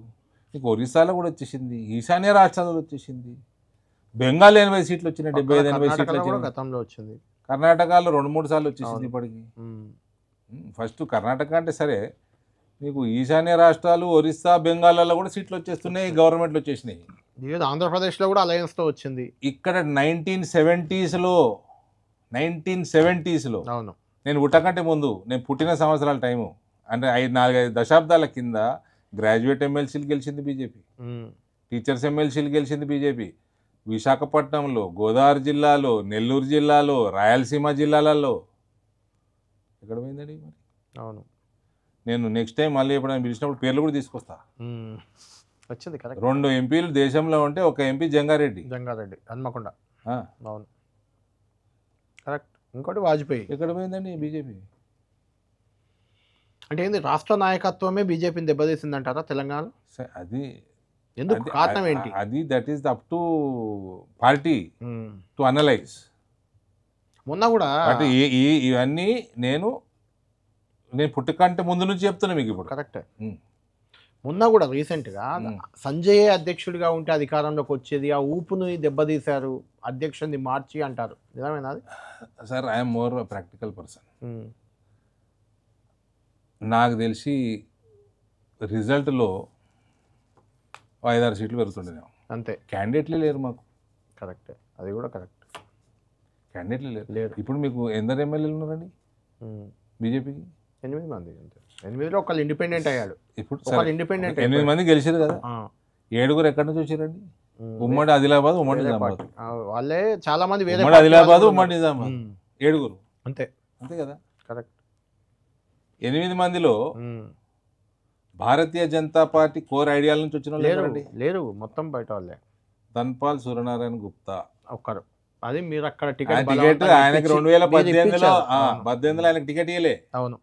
Speaker 2: మీకు ఒరిస్సాలో కూడా వచ్చేసింది, ఈశాన్య రాష్ట్రాల్లో వచ్చేసింది, బెంగాల్ 80 సీట్లు వచ్చినాయి, 75-80 సీట్లు
Speaker 1: గతంలో వచ్చింది.
Speaker 2: కర్ణాటకలో 2-3 సార్లు వచ్చేసింది ఇప్పటికి. ఫస్ట్ కర్ణాటక అంటే సరే, మీకు ఈశాన్య రాష్ట్రాలు, ఒరిస్సా, బెంగాల్లో కూడా సీట్లు వచ్చేస్తున్నాయి, గవర్నమెంట్లు వచ్చేసినాయి.
Speaker 1: ఆంధ్రప్రదేశ్లో కూడా అలయన్స్తో వచ్చింది.
Speaker 2: ఇక్కడ 1970s లో
Speaker 1: అవును,
Speaker 2: నేను పుట్టకంటే ముందు, నేను పుట్టిన సంవత్సరాల టైము అంటే 4-5 దశాబ్దాల కింద గ్రాడ్యుయేట్ ఎమ్మెల్సీలు గెలిచింది బీజేపీ, టీచర్స్ ఎమ్మెల్సీలు గెలిచింది బీజేపీ. విశాఖపట్నంలో, గోదావరి జిల్లాలో, నెల్లూరు జిల్లాలో, రాయలసీమ జిల్లాలలో ఎక్కడ పోయిందండి మరి?
Speaker 1: అవును,
Speaker 2: నేను నెక్స్ట్ టైం మళ్ళీ ఎప్పుడైనా పిలిచినప్పుడు పేర్లు కూడా తీసుకొస్తా.
Speaker 1: వచ్చింది. కరెక్ట్.
Speaker 2: 2 ఎంపీలు దేశంలో ఉంటే ఒక ఎంపీ జంగారెడ్డి
Speaker 1: హన్మకొండ. అవును, కరెక్ట్. ఇంకోటి వాజ్పేయి.
Speaker 2: ఎక్కడ పోయిందండి బీజేపీ?
Speaker 1: అంటే ఏంది, రాష్ట్ర నాయకత్వమే బీజేపీని దెబ్బతీసిందంటారా తెలంగాణలో?
Speaker 2: అది
Speaker 1: ఎందుకు, కారణం ఏంటి?
Speaker 2: అది that is up to party to analyse.
Speaker 1: మొన్న కూడా
Speaker 2: ఇవన్నీ నేను పుట్టకంటే ముందు నుంచి చెప్తున్నా మీకు ఇప్పుడు.
Speaker 1: కరెక్టే. మొన్న కూడా రీసెంట్గా సంజయ్ అధ్యక్షుడిగా ఉంటే అధికారంలోకి వచ్చేది, ఆ ఊపుని దెబ్బతీశారు, అధ్యక్షుడిని మార్చి అంటారు. నిజమేనా అది?
Speaker 2: Sir, I'm more practical person. నాకు తెలిసి రిజల్ట్లో 5-6 సీట్లు పెరుగుతుండేనేమో.
Speaker 1: అంతే.
Speaker 2: క్యాండిడేట్లే లేరు మాకు.
Speaker 1: కరెక్టే, అది కూడా కరెక్ట్.
Speaker 2: క్యాండిడేట్లే లేరు. ఇప్పుడు మీకు ఎందరు ఎమ్మెల్యేలు ఉన్నారండి బీజేపీకి?
Speaker 1: 8 మంది. అంతే. 8లో ఒకళ్ళు ఇండిపెండెంట్ అయ్యాడు.
Speaker 2: ఇప్పుడు
Speaker 1: ఇండిపెండెంట్
Speaker 2: 8 మంది గెలిచారు కదా. 7 ఎక్కడి నుంచి వచ్చారండి? ఉమ్మడి ఆదిలాబాద్, ఉమ్మడి నిజామాబాద్.
Speaker 1: వాళ్ళే చాలా మంది వేరే,
Speaker 2: ఉమ్మడి ఆదిలాబాద్, ఉమ్మడి నిజామాబాద్ 7. అంతే కదా.
Speaker 1: కరెక్ట్.
Speaker 2: 8 మందిలో భారతీయ జనతా పార్టీ కోర్ ఐడియాల నుంచి వచ్చిన
Speaker 1: లేరు, మొత్తం బయట వాళ్ళే.
Speaker 2: ధన్పాల్ సూర్యనారాయణ గుప్తా
Speaker 1: ఒక్కరు. అది మీరు అక్కడ టికెట్
Speaker 2: ఆయనకి 2018లో ఆయనకి టికెట్ ఇవ్వలే.
Speaker 1: అవును,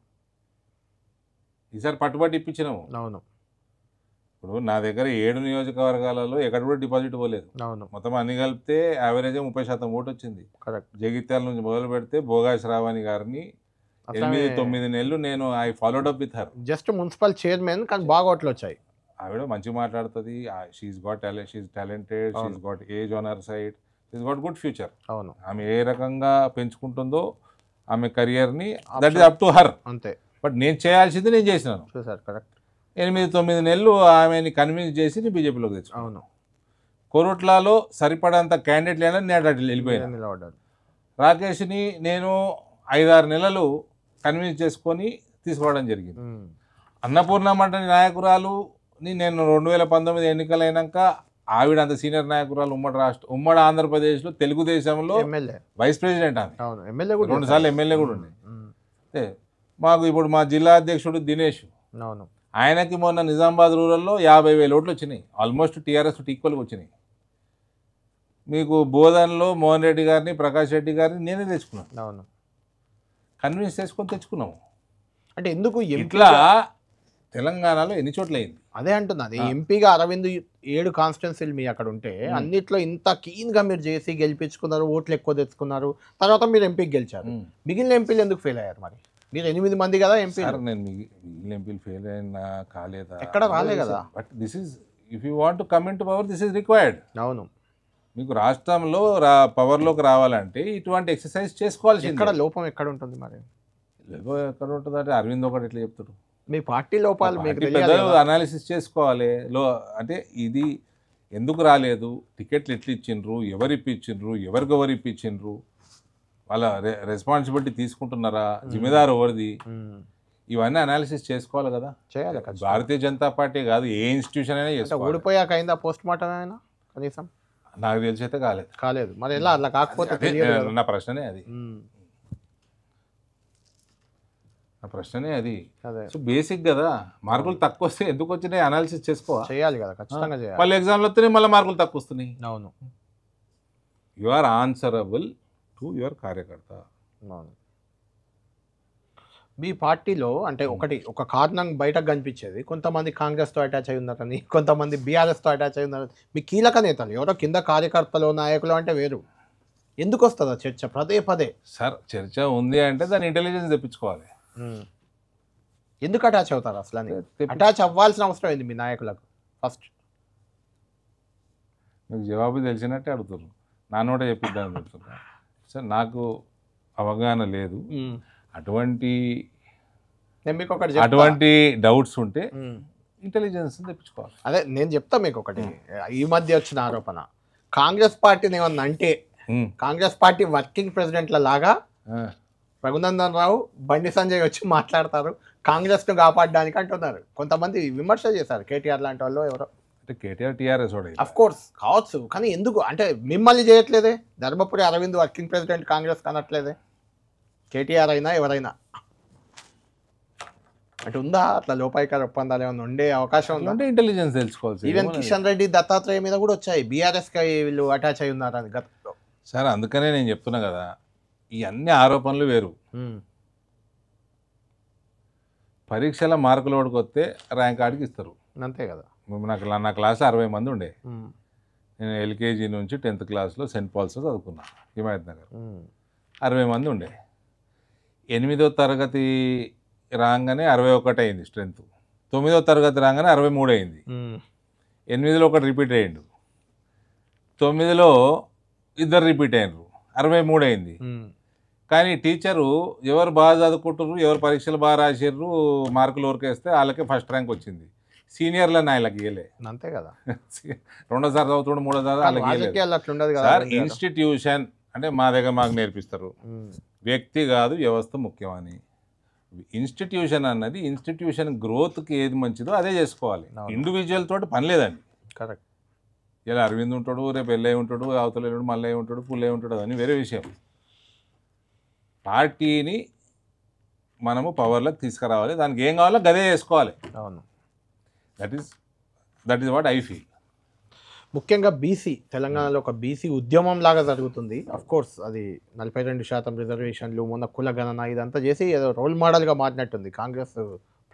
Speaker 2: ఈసారి పట్టుబట్టి ఇప్పించినాము.
Speaker 1: అవును.
Speaker 2: ఇప్పుడు నా దగ్గర 7 నియోజకవర్గాలలో ఎక్కడ కూడా డిపాజిట్ పోలేదు.
Speaker 1: అవును,
Speaker 2: మొత్తం అన్ని కలిపితే యావరేజ్ 30% ఓటు వచ్చింది.
Speaker 1: కరెక్ట్.
Speaker 2: జగిత్యాల నుంచి మొదలు పెడితే బోగా శ్రావణి గారిని 8-9 నెలలు నేను I followed up with her.
Speaker 1: Just municipal chairman, కానీ బాగా ఓట్లు వచ్చాయి.
Speaker 2: ఆవిడ మంచిగా మాట్లాడుతుంది. She is got talent, she is talented, she is got age on her side, she is got good future.
Speaker 1: అవును.
Speaker 2: ఆమె ఏ రకంగా పెంచుకుంటుందో ఆమె కెరియర్ని, that is up to her.
Speaker 1: అంతే.
Speaker 2: బట్ నేను చేయాల్సింది నేను చేసినాను.
Speaker 1: కరెక్ట్.
Speaker 2: 8-9 నెలలు ఆమెని కన్విన్స్ చేసి నేను బీజేపీలోకి తెచ్చు.
Speaker 1: అవును.
Speaker 2: కోరుట్లలో సరిపడంత క్యాండిడేట్ లేదని నేను వెళ్ళిపోయాను. రాకేష్ని నేను 5-6 నెలలు కన్విన్స్ చేసుకొని తీసుకోవడం జరిగింది. అన్నపూర్ణ మండలి నాయకురాలుని నేను 2019 ఎన్నికలైనాక ఆవిడ అంత సీనియర్ నాయకురాలు ఉమ్మడి ఆంధ్రప్రదేశ్లో తెలుగుదేశంలో
Speaker 1: ఎమ్మెల్యే
Speaker 2: వైస్ ప్రెసిడెంట్ ఆమె.
Speaker 1: అవును ఎమ్మెల్యే కూడా
Speaker 2: 2 సార్లు ఎమ్మెల్యే కూడా ఉండే. మాకు ఇప్పుడు మా జిల్లా అధ్యక్షుడు దినేష్,
Speaker 1: అవును
Speaker 2: ఆయనకి మొన్న నిజామాబాద్ రూరల్లో 50,000 ఓట్లు వచ్చినాయి. ఆల్మోస్ట్ టీఆర్ఎస్ ఈక్వల్గా వచ్చినాయి. మీకు బోధనలో మోహన్ రెడ్డి గారిని, ప్రకాష్ రెడ్డి గారిని నేనే తెచ్చుకున్నాను.
Speaker 1: అవును
Speaker 2: కన్విన్స్ చేసుకొని తెచ్చుకున్నాము.
Speaker 1: అంటే ఎందుకు
Speaker 2: ఇట్లా తెలంగాణలో ఎన్ని చోట్ల అయింది.
Speaker 1: అదే అంటున్నది ఎంపీగా అరవింద్ 7 కాన్స్టిట్యున్సీలు మీ అక్కడ ఉంటే అన్నిట్లో ఇంత కీన్గా మీరు చేసి గెలిపించుకున్నారు, ఓట్లు ఎక్కువ తెచ్చుకున్నారు, తర్వాత మీరు ఎంపీకి గెలిచారు. మిగిలిన ఎంపీలు ఎందుకు ఫెయిల్ అయ్యారు? మరి మీరు 8 మంది కదా ఎంపీ.
Speaker 2: నేను మిగిలిన ఎంపీలు ఫెయిల్ అయినా కాలేదా?
Speaker 1: ఎక్కడ రాలే కదా.
Speaker 2: But this is if you want to come in to power, this is required.
Speaker 1: అవును
Speaker 2: మీకు రాష్ట్రంలో పవర్లోకి రావాలంటే ఇటువంటి ఎక్సర్సైజ్ చేసుకోవాల్సి.
Speaker 1: ఎక్కడ లోపం ఎక్కడ ఉంటుంది? మరి
Speaker 2: ఎక్కడ ఉంటుంది అంటే అరవింద్ ఒకటి ఎట్లా చెప్తాడు?
Speaker 1: మీ పార్టీ లోపాలు మీకు
Speaker 2: అనాలిసిస్ చేసుకోవాలి. అంటే ఇది ఎందుకు రాలేదు, టికెట్లు ఎట్లా ఇచ్చిండ్రు, ఎవరు ఇప్పించిండ్రు, ఎవరు ఇప్పించిండ్రు, వాళ్ళ రెస్పాన్సిబిలిటీ తీసుకుంటున్నారా, జిమ్మేదారు ఎవరిది, ఇవన్నీ అనాలిసిస్ చేసుకోవాలి కదా.
Speaker 1: చేయాలి.
Speaker 2: భారతీయ జనతా పార్టీ కాదు, ఏ ఇన్స్టిట్యూషన్ అయినా చేసుకోవాలి.
Speaker 1: ఓడిపోయాక అయిందా పోస్ట్ మార్టం అయినా? కనీసం
Speaker 2: నాకు తెలిసి అయితే కాలేదు.
Speaker 1: మరి ఎలా అలా కాకపోతే
Speaker 2: నా ప్రశ్ననే అది. సో బేసిక్ కదా, మార్కులు తక్కువ వస్తే ఎందుకు వచ్చినాయి అనాలిసిస్
Speaker 1: చేయాలి కదా, ఖచ్చితంగా చేయాలి.
Speaker 2: మళ్ళీ ఎగ్జామ్లో వస్తేనే మళ్ళీ మార్కులు తక్కువ వస్తున్నాయి.
Speaker 1: అవును,
Speaker 2: you are answerable to your కార్యకర్త.
Speaker 1: అవును. మీ పార్టీలో అంటే ఒక కారణం బయటకు కనిపించేది, కొంతమంది కాంగ్రెస్తో అటాచ్ అయి ఉన్నారని, కొంతమంది బీఆర్ఎస్తో అటాచ్ అయి ఉన్నారని. మీ కీలక నేతలు ఎవరో కింద కార్యకర్తలు, నాయకులు అంటే వేరు. ఎందుకు వస్తుందా చర్చ పదే?
Speaker 2: సార్ చర్చ ఉంది అంటే దాని ఇంటెలిజెన్స్ తెప్పించుకోవాలి.
Speaker 1: ఎందుకు అటాచ్ అవుతారు అసలు? అని అటాచ్ అవ్వాల్సిన అవసరం ఏంది మీ నాయకులకు? ఫస్ట్
Speaker 2: మీకు జవాబు తెలిసినట్టే అడుగుతారు, నా నోట చెప్పిద్దామని చెప్తున్నా. సార్ నాకు అవగాహన లేదు. అటువంటి డౌట్స్ ఉంటే ఇంటెలిజెన్స్ తెప్పించుకోవాలి.
Speaker 1: అదే నేను చెప్తా మీకు ఒకటి. ఈ మధ్య వచ్చిన ఆరోపణ, కాంగ్రెస్ పార్టీని ఏమన్నా అంటే కాంగ్రెస్ పార్టీ వర్కింగ్ ప్రెసిడెంట్ల లాగా రఘునందన్ రావు, బండి సంజయ్ వచ్చి మాట్లాడతారు కాంగ్రెస్ను కాపాడడానికి అంటున్నారు. కొంతమంది విమర్శ చేశారు, కేటీఆర్ లాంటి వాళ్ళు ఎవరో.
Speaker 2: అంటే కేటీఆర్ టీఆర్ఎస్
Speaker 1: అఫ్ కోర్స్ కావచ్చు, కానీ ఎందుకు అంటే మిమ్మల్ని చేయట్లేదే? ధర్మపురి అరవింద్ వర్కింగ్ ప్రెసిడెంట్ కాంగ్రెస్ కనట్లేదే? కేటీఆర్ అయినా ఎవరైనా అంటే ఉందా అట్లా లోపాయికార ఒప్పందాలు ఏమైనా ఉండే అవకాశం ఉందా?
Speaker 2: అంటే ఇంటెలిజెన్స్ తెలుసుకోవాలి.
Speaker 1: ఈవెన్ కిషన్ రెడ్డి, దత్తాత్రేయ మీద కూడా వచ్చాయి బీఆర్ఎస్కి వీళ్ళు అటాచ్ అయి ఉన్నారని గతంలో.
Speaker 2: సార్ అందుకనే నేను చెప్తున్నా కదా, ఈ అన్ని ఆరోపణలు వేరు. పరీక్షల మార్కులు ఓడికొస్తే ర్యాంక్ ఆడికి ఇస్తారు,
Speaker 1: అంతే కదా.
Speaker 2: నా క్లాస్ 60 మంది ఉండే. నేను ఎల్కేజీ నుంచి 10th క్లాస్లో సెయింట్ పాల్స్లో చదువుకున్నా, హిమాయత్ నగర్. 60 మంది ఉండే. 8వ తరగతి రాగానే 61 అయింది స్ట్రెంత్. 9వ తరగతి రాగానే 63 అయింది. 8లో ఒకటి రిపీట్ అయ్యిండు. 9లో 2 రిపీట్ అయినరు, 63 అయింది. కానీ టీచరు ఎవరు బాగా చదువుకుంటారు, ఎవరు పరీక్షలు బాగా రాసారు, మార్కులు ఓరికేస్తే వాళ్ళకే ఫస్ట్ ర్యాంక్ వచ్చింది. సీనియర్లని వాళ్ళకి ఇవ్వలే,
Speaker 1: అంతే కదా.
Speaker 2: 2వ సారి చదువుతుండే 3వ సారి వాళ్ళకి. సార్ ఇన్స్టిట్యూషన్ అంటే మా దగ్గర మాకు నేర్పిస్తారు, వ్యక్తి కాదు వ్యవస్థ ముఖ్యమని. ఇన్స్టిట్యూషన్ అన్నది ఇన్స్టిట్యూషన్ గ్రోత్కి ఏది మంచిదో అదే చేసుకోవాలి. ఇండివిజువల్ తోటి పని లేదండి.
Speaker 1: కరెక్ట్.
Speaker 2: ఇలా అరవింద్ ఉంటాడు, రేపు ఎల్లయ్య ఉంటాడు, అవతల మల్లయ్య ఉంటాడు, పుల్లయ్య ఉంటాడు, అని వేరే విషయం. పార్టీని మనము పవర్లోకి తీసుకురావాలి, దానికి ఏం కావాలో గదే చేసుకోవాలి.
Speaker 1: అవును,
Speaker 2: that is what I feel.
Speaker 1: ముఖ్యంగా బీసీ తెలంగాణలో ఒక బీసీ ఉద్యమం లాగా జరుగుతుంది. అఫ్ కోర్స్ అది 42% రిజర్వేషన్లు, మొన్న కుల గణన, ఇదంతా చేసి ఏదో రోల్ మోడల్గా మారినట్టుంది కాంగ్రెస్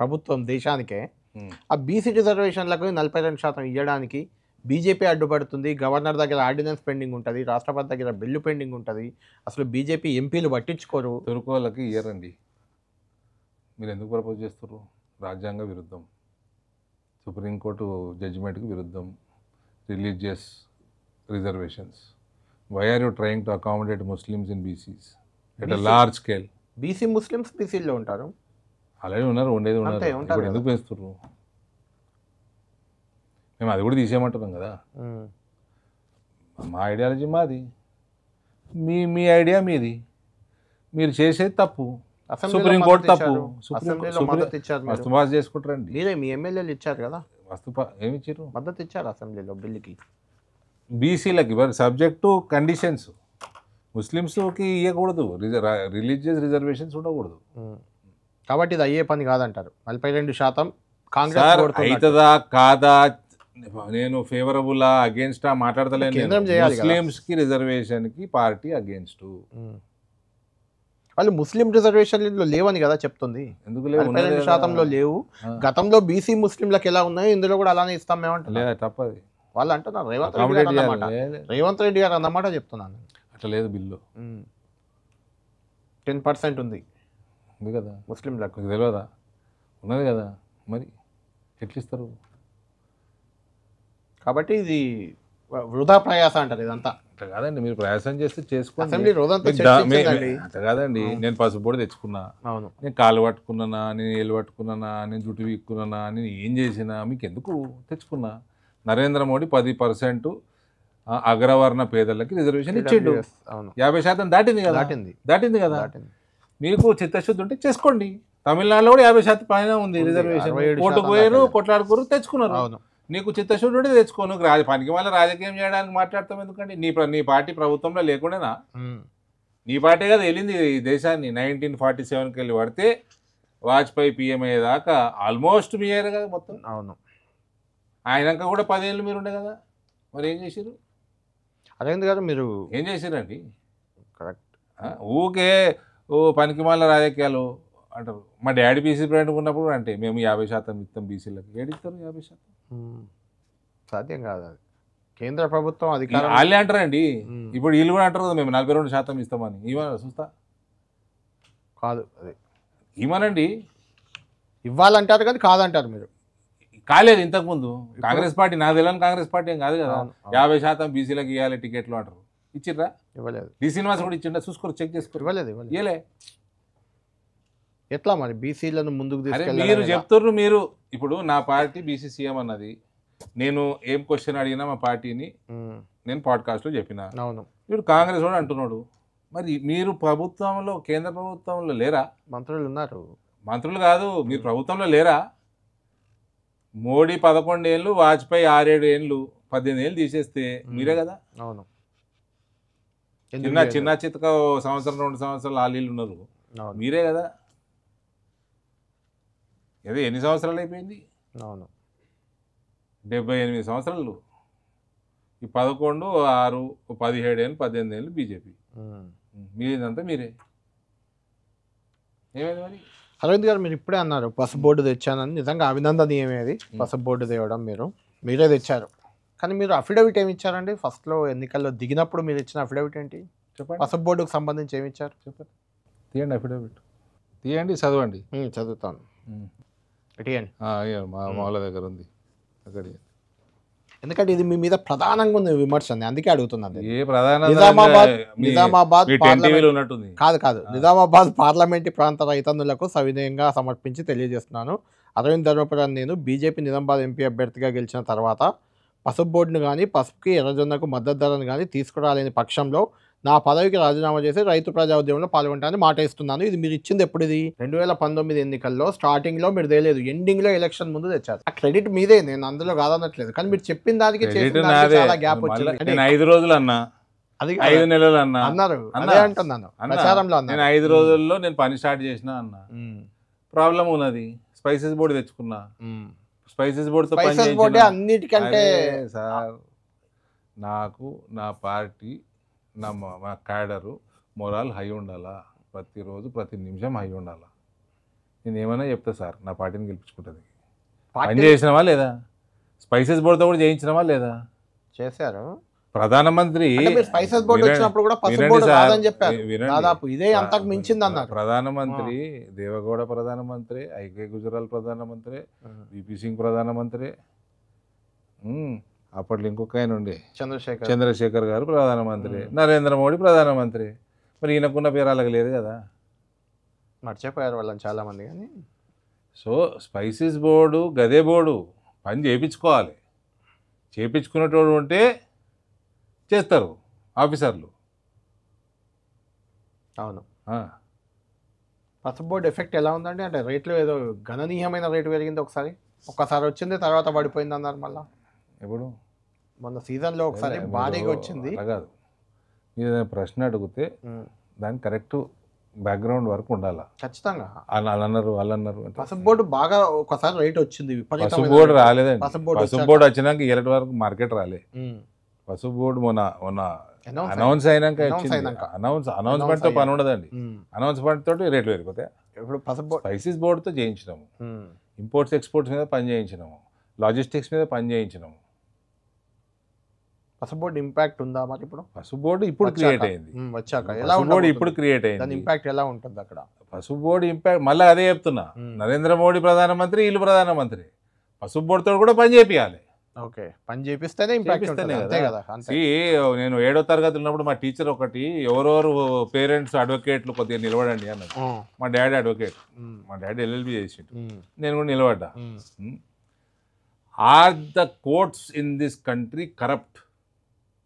Speaker 1: ప్రభుత్వం దేశానికే. ఆ బీసీ రిజర్వేషన్లకు 42% ఇవ్వడానికి బీజేపీ అడ్డుపడుతుంది. గవర్నర్ దగ్గర ఆర్డినెన్స్ పెండింగ్ ఉంటుంది, రాష్ట్రపతి దగ్గర బిల్లు పెండింగ్ ఉంటుంది. అసలు బీజేపీ ఎంపీలు పట్టించుకోరు.
Speaker 2: తురుకు వాళ్ళకి ఇయ్యరండి. మీరు ఎందుకు ప్రపోజ్ చేస్తారు? రాజ్యాంగ విరుద్ధం, సుప్రీంకోర్టు జడ్జిమెంట్కి విరుద్ధం. Religious reservations. Why are you trying to accommodate Muslims in BCs at a large scale?
Speaker 1: BC Muslims బీసీలో ఉంటారు,
Speaker 2: అలాగే ఉన్నారు, ఉండేది ఉన్నారు. ఇప్పుడు ఎందుకు పెంచుతున్నారు? మేము అది కూడా తీసేయమంటున్నాం కదా. మా ఐడియాలజీ మాది, మీ ఐడియా మీది. మీరు చేసేది తప్పు, సుప్రీంకోర్టు తప్పు. మస్తు పాస్ చేసుకుంటారండి.
Speaker 1: మీరే మీ ఎమ్మెల్యేలు ఇచ్చారు కదా,
Speaker 2: మస్తు ఏమి ఇచ్చారు?
Speaker 1: మద్దతు ఇచ్చారు అసెంబ్లీలో బిల్లుకి.
Speaker 2: బీసీలకి సబ్జెక్టు కండిషన్స్ ముస్లిమ్స్కి ఇవ్వకూడదు, రిలీజియస్ రిజర్వేషన్స్ ఉండకూడదు.
Speaker 1: కాబట్టి ఇది అయ్యే పని కాదంటారు. 42% కాంగ్రెస్
Speaker 2: సార్
Speaker 1: కోరుతున్నట్టు.
Speaker 2: అవుతుందా కాదా, నేను ఫేవరబుల్లా అగేన్స్టా మాట్లాడతలేను.
Speaker 1: కేంద్రం చేయాలి కదా.
Speaker 2: ముస్లిమ్స్కి రిజర్వేషన్కి పార్టీ అగేన్స్ట్.
Speaker 1: వాళ్ళు ముస్లిం రిజర్వేషన్లు లేవని కదా చెప్తుంది.
Speaker 2: ఎందుకు లేవు?
Speaker 1: 42%లో లేవు. గతంలో బీసీ ముస్లింలకు ఎలా ఉన్నాయో ఇందులో కూడా అలానే ఇస్తాం మేమంటున్నాం.
Speaker 2: లేదా తప్పది.
Speaker 1: వాళ్ళు అంటున్నారు రేవంత్ రెడ్డి గారు అన్నమాట చెప్తున్నాను.
Speaker 2: అట్లా లేదు బిల్లు.
Speaker 1: 10% ఉంది
Speaker 2: కదా
Speaker 1: ముస్లింలకు.
Speaker 2: తెలియదా? ఉన్నది కదా, మరి ఎట్లా ఇస్తారు?
Speaker 1: కాబట్టి ఇది వృధా ప్రయాస అంటారు ఇదంతా.
Speaker 2: అట్లా కాదండి, మీరు ప్రయాసం చేస్తే చేసుకోండి.
Speaker 1: అసెంబ్లీ రోజంతా
Speaker 2: అట్లా కాదండి, నేను పసుపు పొడి తెచ్చుకున్నా,
Speaker 1: అవును,
Speaker 2: నేను కాలు పట్టుకున్నానా, నేను ఏళ్ళు పట్టుకున్నానా, నేను జుట్టు వీక్కున్నానా, నేను ఏం చేసినా మీకు ఎందుకు తెచ్చుకున్నా? నరేంద్ర మోడీ 10% అగ్రవర్ణ పేదలకి రిజర్వేషన్ ఇచ్చిండు. 50% దాటింది కదా, దాటింది కదా. మీకు చిత్తశుద్ధి ఉంటే చేసుకోండి. తమిళనాడులో కూడా 50% పైన ఉంది రిజర్వేషన్. కోర్టుకు పోయారు, కొట్లాడుకోరు, తెచ్చుకున్నారు. నీకు చిత్తశుద్ధి ఉంటే తెచ్చుకోను. పనికి మళ్ళీ రాజకీయం చేయడానికి మాట్లాడతాం ఎందుకండి? నీ పార్టీ ప్రభుత్వంలో లేకుండానా? నీ పార్టీ కదా వెళ్ళింది ఈ దేశాన్ని. 1947కి వెళ్ళి పడితే వాజ్పేయి పిఎం అయ్యేదాకా ఆల్మోస్ట్ మీ అయ్యారు కదా మొత్తం.
Speaker 1: అవును,
Speaker 2: ఆయనక కూడా 10 ఏళ్ళు మీరు ఉండే కదా. మరి ఏం చేశారు?
Speaker 1: అరవింద్ గారు మీరు
Speaker 2: ఏం చేశారండి?
Speaker 1: కరెక్ట్.
Speaker 2: ఊకే పనికి మళ్ళీ రాజకీయాలు అంటారు. మా డాడీ బీసీ ప్రెసిడెంట్ ఉన్నప్పుడు అంటే మేము 50% ఇస్తాం బీసీలకు. ఏడిస్తారు 50%?
Speaker 1: సాధ్యం కాదు. అది కేంద్ర ప్రభుత్వం అధికారం.
Speaker 2: వాళ్ళే అంటారండి. ఇప్పుడు వీళ్ళు కూడా అంటారు కదా మేము 42% ఇస్తామని. ఇవ్వాలి చూస్తా
Speaker 1: కాదు, అది
Speaker 2: ఇవ్వనండి.
Speaker 1: ఇవ్వాలంటారు కానీ కాదంటారు మీరు.
Speaker 2: కాలేదు ఇంతకుముందు కాంగ్రెస్ పార్టీ. నాకు తెలియని కాంగ్రెస్ పార్టీ ఏం కాదు కదా. 50% బీసీలకు ఇవ్వాలి టికెట్లు అంటారు. ఇచ్చిర్రా?
Speaker 1: ఇవ్వలేదు.
Speaker 2: డి శ్రీనివాస్ కూడా ఇచ్చిండా? చూసుకోరు, చెక్ చేసుకోరు.
Speaker 1: ఇవ్వలేదు.
Speaker 2: ఇవ్వలే.
Speaker 1: ఎట్లా మరి బీసీలను ముందుకు తీసుకెళ్ళి?
Speaker 2: మీరు చెప్తుర్రు. మీరు ఇప్పుడు నా పార్టీ బీసీ సీఎం అన్నది. నేను ఏం క్వశ్చన్ అడిగినా మా పార్టీని నేను పాడ్కాస్ట్లో చెప్పిన.
Speaker 1: అవును,
Speaker 2: ఇప్పుడు కాంగ్రెస్ కూడా అంటున్నాడు. మరి మీరు ప్రభుత్వంలో, కేంద్ర ప్రభుత్వంలో లేరా?
Speaker 1: మంత్రులు ఉన్నారు.
Speaker 2: మంత్రులు కాదు, మీరు ప్రభుత్వంలో లేరా? మోడీ 11 ఏళ్ళు, వాజ్పేయి 6-7 ఏళ్ళు, 18 ఏళ్ళు తీసేస్తే మీరే కదా.
Speaker 1: అవును,
Speaker 2: చిన్న చితక సంవత్సరం 2 సంవత్సరాలు ఆలీళ్ళు ఉన్నారు. మీరే కదా. ఏదో ఎన్ని సంవత్సరాలు అయిపోయింది?
Speaker 1: అవును,
Speaker 2: 78 సంవత్సరాలు. ఈ 11, 6, 17 ఏళ్ళు, 18 ఏళ్ళు బీజేపీ. మీదంతా మీరే. ఏమైంది మరి?
Speaker 1: అరవింద్ గారు మీరు ఇప్పుడే అన్నారు పసుపు బోర్డు తెచ్చానని. నిజంగా అభినందనీయమేది పసుపు బోర్డు తేవడం. మీరే తెచ్చారు. కానీ మీరు అఫిడవిట్ ఏమి ఇచ్చారండి? ఫస్ట్లో ఎన్నికల్లో దిగినప్పుడు మీరు ఇచ్చిన అఫిడవిట్ ఏంటి?
Speaker 2: చెప్పండి.
Speaker 1: పసుపు బోర్డుకు సంబంధించి ఏమి ఇచ్చారు చెప్పండి.
Speaker 2: తీయండి అఫిడవిట్, తీయండి, చదవండి.
Speaker 1: చదువుతాను.
Speaker 2: మా వాళ్ళ దగ్గర ఉంది అక్కడ.
Speaker 1: ఎందుకంటే ఇది మీ మీద ప్రధానంగా ఉంది విమర్శ, అందుకే అడుగుతున్నాను.
Speaker 2: ఏ ప్రధాన
Speaker 1: నిజామాబాద్
Speaker 2: ఉన్నట్టుంది.
Speaker 1: కాదు, నిజామాబాద్ పార్లమెంటు ప్రాంత రైతన్నులకు సవినయంగా సమర్పించి తెలియజేస్తున్నాను. అరవింద్ ధర్మపురాన్ని నేను బీజేపీ నిజామాబాద్ ఎంపీ అభ్యర్థిగా గెలిచిన తర్వాత పసుపు బోర్డును కానీ, పసుపుకి ఎర్రజొన్నకు మద్దతు ధరను కానీ తీసుకురాలేని పక్షంలో నా పదవికి రాజీనామా చేసి రైతు ప్రజా ఉద్యమంలో పాల్గొంటానని మాట ఇస్తున్నాను. ఇది మీరు ఇచ్చింది ఎప్పుడు? ఇది 2019 ఎన్నికల్లో స్టార్టింగ్లో మీరు తేలేదు, ఎండింగ్లో ఎలక్షన్ ముందు తెచ్చారు. ఆ క్రెడిట్ మీదే, నేను అందులో కాదనట్లేదు. కానీ మీరు చెప్పిన దానికి చాలా గ్యాప్ వచ్చింది.
Speaker 2: 5 రోజులు అన్నా, అది 5 నెలలు అన్నా
Speaker 1: అన్నారు. అదే అంటున్నాను, ప్రచారంలో
Speaker 2: నేను 5 రోజుల్లో నేను పని స్టార్ట్ చేసిన అన్నా. ప్రాబ్లం ఉన్నది. స్పైసెస్ బోర్డు తెచ్చుకున్నా. స్పైసెస్ బోర్డుతో
Speaker 1: అన్నిటికంటే
Speaker 2: సార్ నాకు నా పార్టీ, మా క్యాడరు మొరాల్ హై ఉండాలా. ప్రతిరోజు ప్రతి నిమిషం హై ఉండాలా. నేను ఏమైనా చెప్తా సార్, నా పార్టీని గెలిపించుకుంటుంది. పని చేసినవా లేదా? స్పైసెస్ బోర్డుతో కూడా చేయించినవా లేదా?
Speaker 1: చేశారు.
Speaker 2: ప్రధానమంత్రి
Speaker 1: స్పైసెస్ బోర్డు వచ్చినప్పుడు కూడా పసుపు బోర్డు రాదని చెప్పారు. దాదాపు ఇదే అంతకు మించింది అన్నారు.
Speaker 2: ప్రధానమంత్రి దేవగౌడ ప్రధానమంత్రి, ఐకే గుజరాల్ ప్రధానమంత్రి, విపి సింగ్ ప్రధానమంత్రి, అప్పట్లో ఇంకొక ఆయన ఉండే చంద్రశేఖర్ గారు ప్రధానమంత్రి, నరేంద్ర మోడీ ప్రధానమంత్రి. మరి ఈయనకున్న పేరు అలాగ లేదు కదా.
Speaker 1: మర్చిపోయారు వాళ్ళని చాలామంది. కానీ
Speaker 2: సో స్పైసెస్ బోర్డు గదే బోర్డు పని చేయించుకోవాలి. చేయించుకునేటోడు ఉంటే చేస్తారు ఆఫీసర్లు.
Speaker 1: అవును. పసుపు బోర్డు ఎఫెక్ట్ ఎలా ఉందండి? అంటే రేట్లు ఏదో గణనీయమైన రేటు పెరిగింది. ఒక్కసారి వచ్చింది, తర్వాత పడిపోయింది అన్నారు. మళ్ళీ
Speaker 2: ఎప్పుడు
Speaker 1: మొన్న సీజన్లో ఒకసారి భారీగా వచ్చింది.
Speaker 2: అలా కాదు, మీరు ఏదైనా ప్రశ్న అడిగితే దానికి కరెక్ట్ బ్యాక్గ్రౌండ్ వరకు ఉండాలి.
Speaker 1: ఖచ్చితంగా
Speaker 2: వాళ్ళన్నారు
Speaker 1: పసుపు బోర్డు బాగా ఒకసారి రేట్ వచ్చింది,
Speaker 2: పసుపు బోర్డు రాలేదండి. పసుపు బోర్డు వచ్చినాక ఇలాంటి వరకు మార్కెట్ రాలే. పసుపు బోర్డు మొన్న అనౌన్స్ అయినాక అనౌన్స్మెంట్ తో పని ఉండదండి. అనౌన్స్మెంట్ తోటి రేట్లు పెరిగిపోతాయి.
Speaker 1: ఇప్పుడు పసుపు
Speaker 2: స్పైసీస్ బోర్డుతో చేయించినాము, ఇంపోర్ట్స్ ఎక్స్పోర్ట్స్ మీద పని చేయించినాము, లాజిస్టిక్స్ మీద పని చేయించినాము.
Speaker 1: పసుపు బోర్డు ఇంపాక్ట్ ఉందా మరి ఇప్పుడు?
Speaker 2: పసుపు బోర్డు ఇప్పుడు క్రియేట్ అయింది,
Speaker 1: వచ్చాక ఎలా
Speaker 2: బోర్డు ఇప్పుడు క్రియేట్ అయింది.
Speaker 1: దాని ఇంపాక్ట్ ఎలా ఉంటుంది అక్కడ?
Speaker 2: పసుపు బోర్డు ఇంపాక్ట్ మళ్ళీ అదే చెప్తున్నా, నరేంద్ర మోడీ ప్రధానమంత్రి, వీళ్ళు ప్రధానమంత్రి, పసుపు బోర్డుతో కూడా పని చేపియాలి.
Speaker 1: ఓకే, పని చేపిస్తేనే ఇంపాక్ట్ కదా.
Speaker 2: నేను 7వ తరగతి ఉన్నప్పుడు మా టీచర్ ఒకటి ఎవరెవరు పేరెంట్స్ అడ్వకేట్లు కొద్దిగా నిలబడండి అన్నది. మా డాడీ అడ్వకేట్, మా డాడీ ఎల్ఎల్బి చేసిండు, నేను కూడా నిలబడ్డా. Are the courts in this country corrupt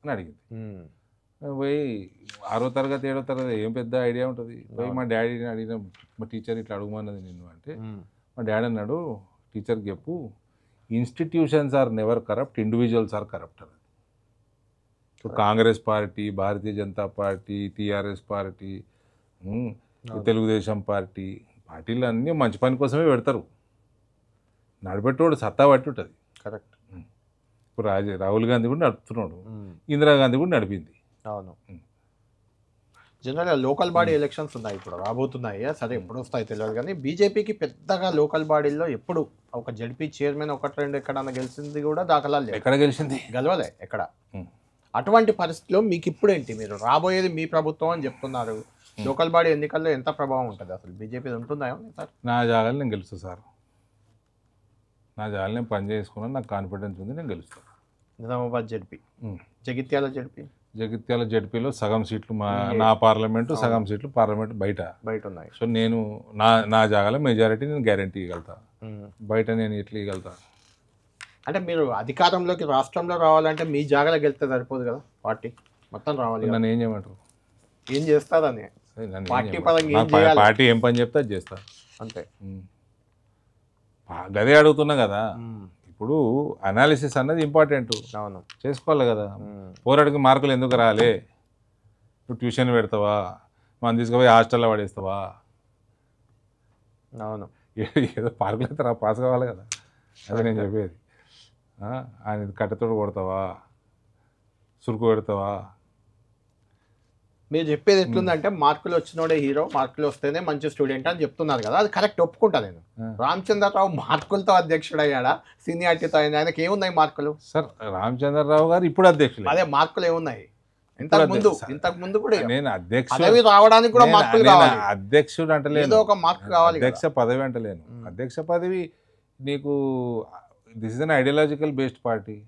Speaker 2: అని అడిగింది. పోయి 6వ తరగతి 7వ తరగతి ఏం పెద్ద ఐడియా ఉంటుంది. పోయి మా డాడీని అడిగిన, మా టీచర్ ఇట్లా అడుగుమన్నది నిన్ను అంటే, మా డాడీ అన్నాడు, టీచర్కి చెప్పు, institutions are never corrupt, individuals are corrupt అన్నది. ఇప్పుడు Congress party, Bharatiya Janata party, TRS party, Telugu Desam పార్టీలు అన్నీ మంచి పని కోసమే పెడతారు. నడిపెట్టోడు సత్తా పట్టి ఉంటుంది.
Speaker 1: కరెక్ట్.
Speaker 2: ఇప్పుడు రాహుల్ గాంధీ కూడా నడుపుతున్నాడు, ఇందిరాగాంధీ కూడా నడిపింది.
Speaker 1: అవును. జనరల్గా లోకల్ బాడీ ఎలక్షన్స్ ఉన్నాయి, ఇప్పుడు రాబోతున్నాయి. సరే ఎప్పుడు వస్తాయి తెలియదు, కానీ బీజేపీకి పెద్దగా లోకల్ బాడీల్లో ఎప్పుడు ఒక జడ్పీ చైర్మన్ 1-2 ఎక్కడన్నా గెలిచింది కూడా దాఖలాలు లేవు.
Speaker 2: ఎక్కడ గెలిచింది?
Speaker 1: గెలవలే ఎక్కడ. అటువంటి పరిస్థితిలో మీకు ఇప్పుడు ఏంటి? మీరు రాబోయేది మీ ప్రభుత్వం అని చెప్తున్నారు. లోకల్ బాడీ ఎన్నికల్లో ఎంత ప్రభావం ఉంటుంది అసలు? బీజేపీ ఉంటుందా సార్?
Speaker 2: నా జాగాలు నేను గెలుస్తాను సార్, నా జాగాలు నేను పని చేసుకున్నాను, నాకు కాన్ఫిడెన్స్ ఉంది, నేను గెలుస్తాను.
Speaker 1: నిజామాబాద్ జడ్పీ, జగిత్యాల
Speaker 2: జడ్పీలో సగం సీట్లు నా పార్లమెంటు, సగం సీట్లు పార్లమెంటు బయట ఉన్నాయి. సో నేను నా జాగాలో మెజారిటీ నేను గ్యారంటీ ఇవ్వగలుగుతా, బయట నేను ఎట్లా ఇవ్వగలుగుతా?
Speaker 1: అంటే మీరు అధికారంలోకి రాష్ట్రంలో రావాలంటే మీ జాగాలో గెలిస్తే సరిపోదు కదా, పార్టీ మొత్తం రావాలి.
Speaker 2: నన్ను ఏం చేయమంటారు?
Speaker 1: ఏం చేస్తారని పార్టీ పరంగా
Speaker 2: పార్టీ ఏం పని చెప్తే అది చేస్తా
Speaker 1: అంతే.
Speaker 2: గదే అడుగుతున్నా కదా. ఇప్పుడు అనాలిసిస్ అన్నది ఇంపార్టెంట్,
Speaker 1: అవును,
Speaker 2: చేసుకోవాలి కదా. పోరాడికి మార్కులు ఎందుకు రాలే? నువ్వు ట్యూషన్ పెడతావా, మనం తీసుకుపోయి హాస్టల్లో పడేస్తావా?
Speaker 1: అవును,
Speaker 2: ఏదో పార్కులు అయితే పాస్ కావాలి కదా, అదే నేను చెప్పేది. ఆయన కట్టెతోడు కొడతావా, సురుకు పెడతావా?
Speaker 1: మీరు చెప్పేది ఎట్లుందంటే మార్కులు వచ్చినోడే హీరో, మార్కులు వస్తేనే మంచి స్టూడెంట్ అని చెప్తున్నారు కదా, అది కరెక్ట్, ఒప్పుకుంటా నేను. రామచంద్రరావు మార్కులతో అధ్యక్షుడు అయ్యాడా, సీనియారిటీతో అయింది? ఆయనకి ఏమున్నాయి మార్కులు?
Speaker 2: సార్ రామచంద్రరావు గారు ఇప్పుడు అధ్యక్షుడు.
Speaker 1: అదే మార్కులు ఏమున్నాయి? ఇంతకు ముందు కూడా
Speaker 2: నేను
Speaker 1: పదవి రావడానికి కూడా మార్కులు కావాలి.
Speaker 2: అధ్యక్షుడు అంటలేను,
Speaker 1: ఏదో ఒక మార్కు కావాలి.
Speaker 2: అధ్యక్ష పదవి అంటలేను. అధ్యక్ష పదవి నీకు, this is an ideological based party,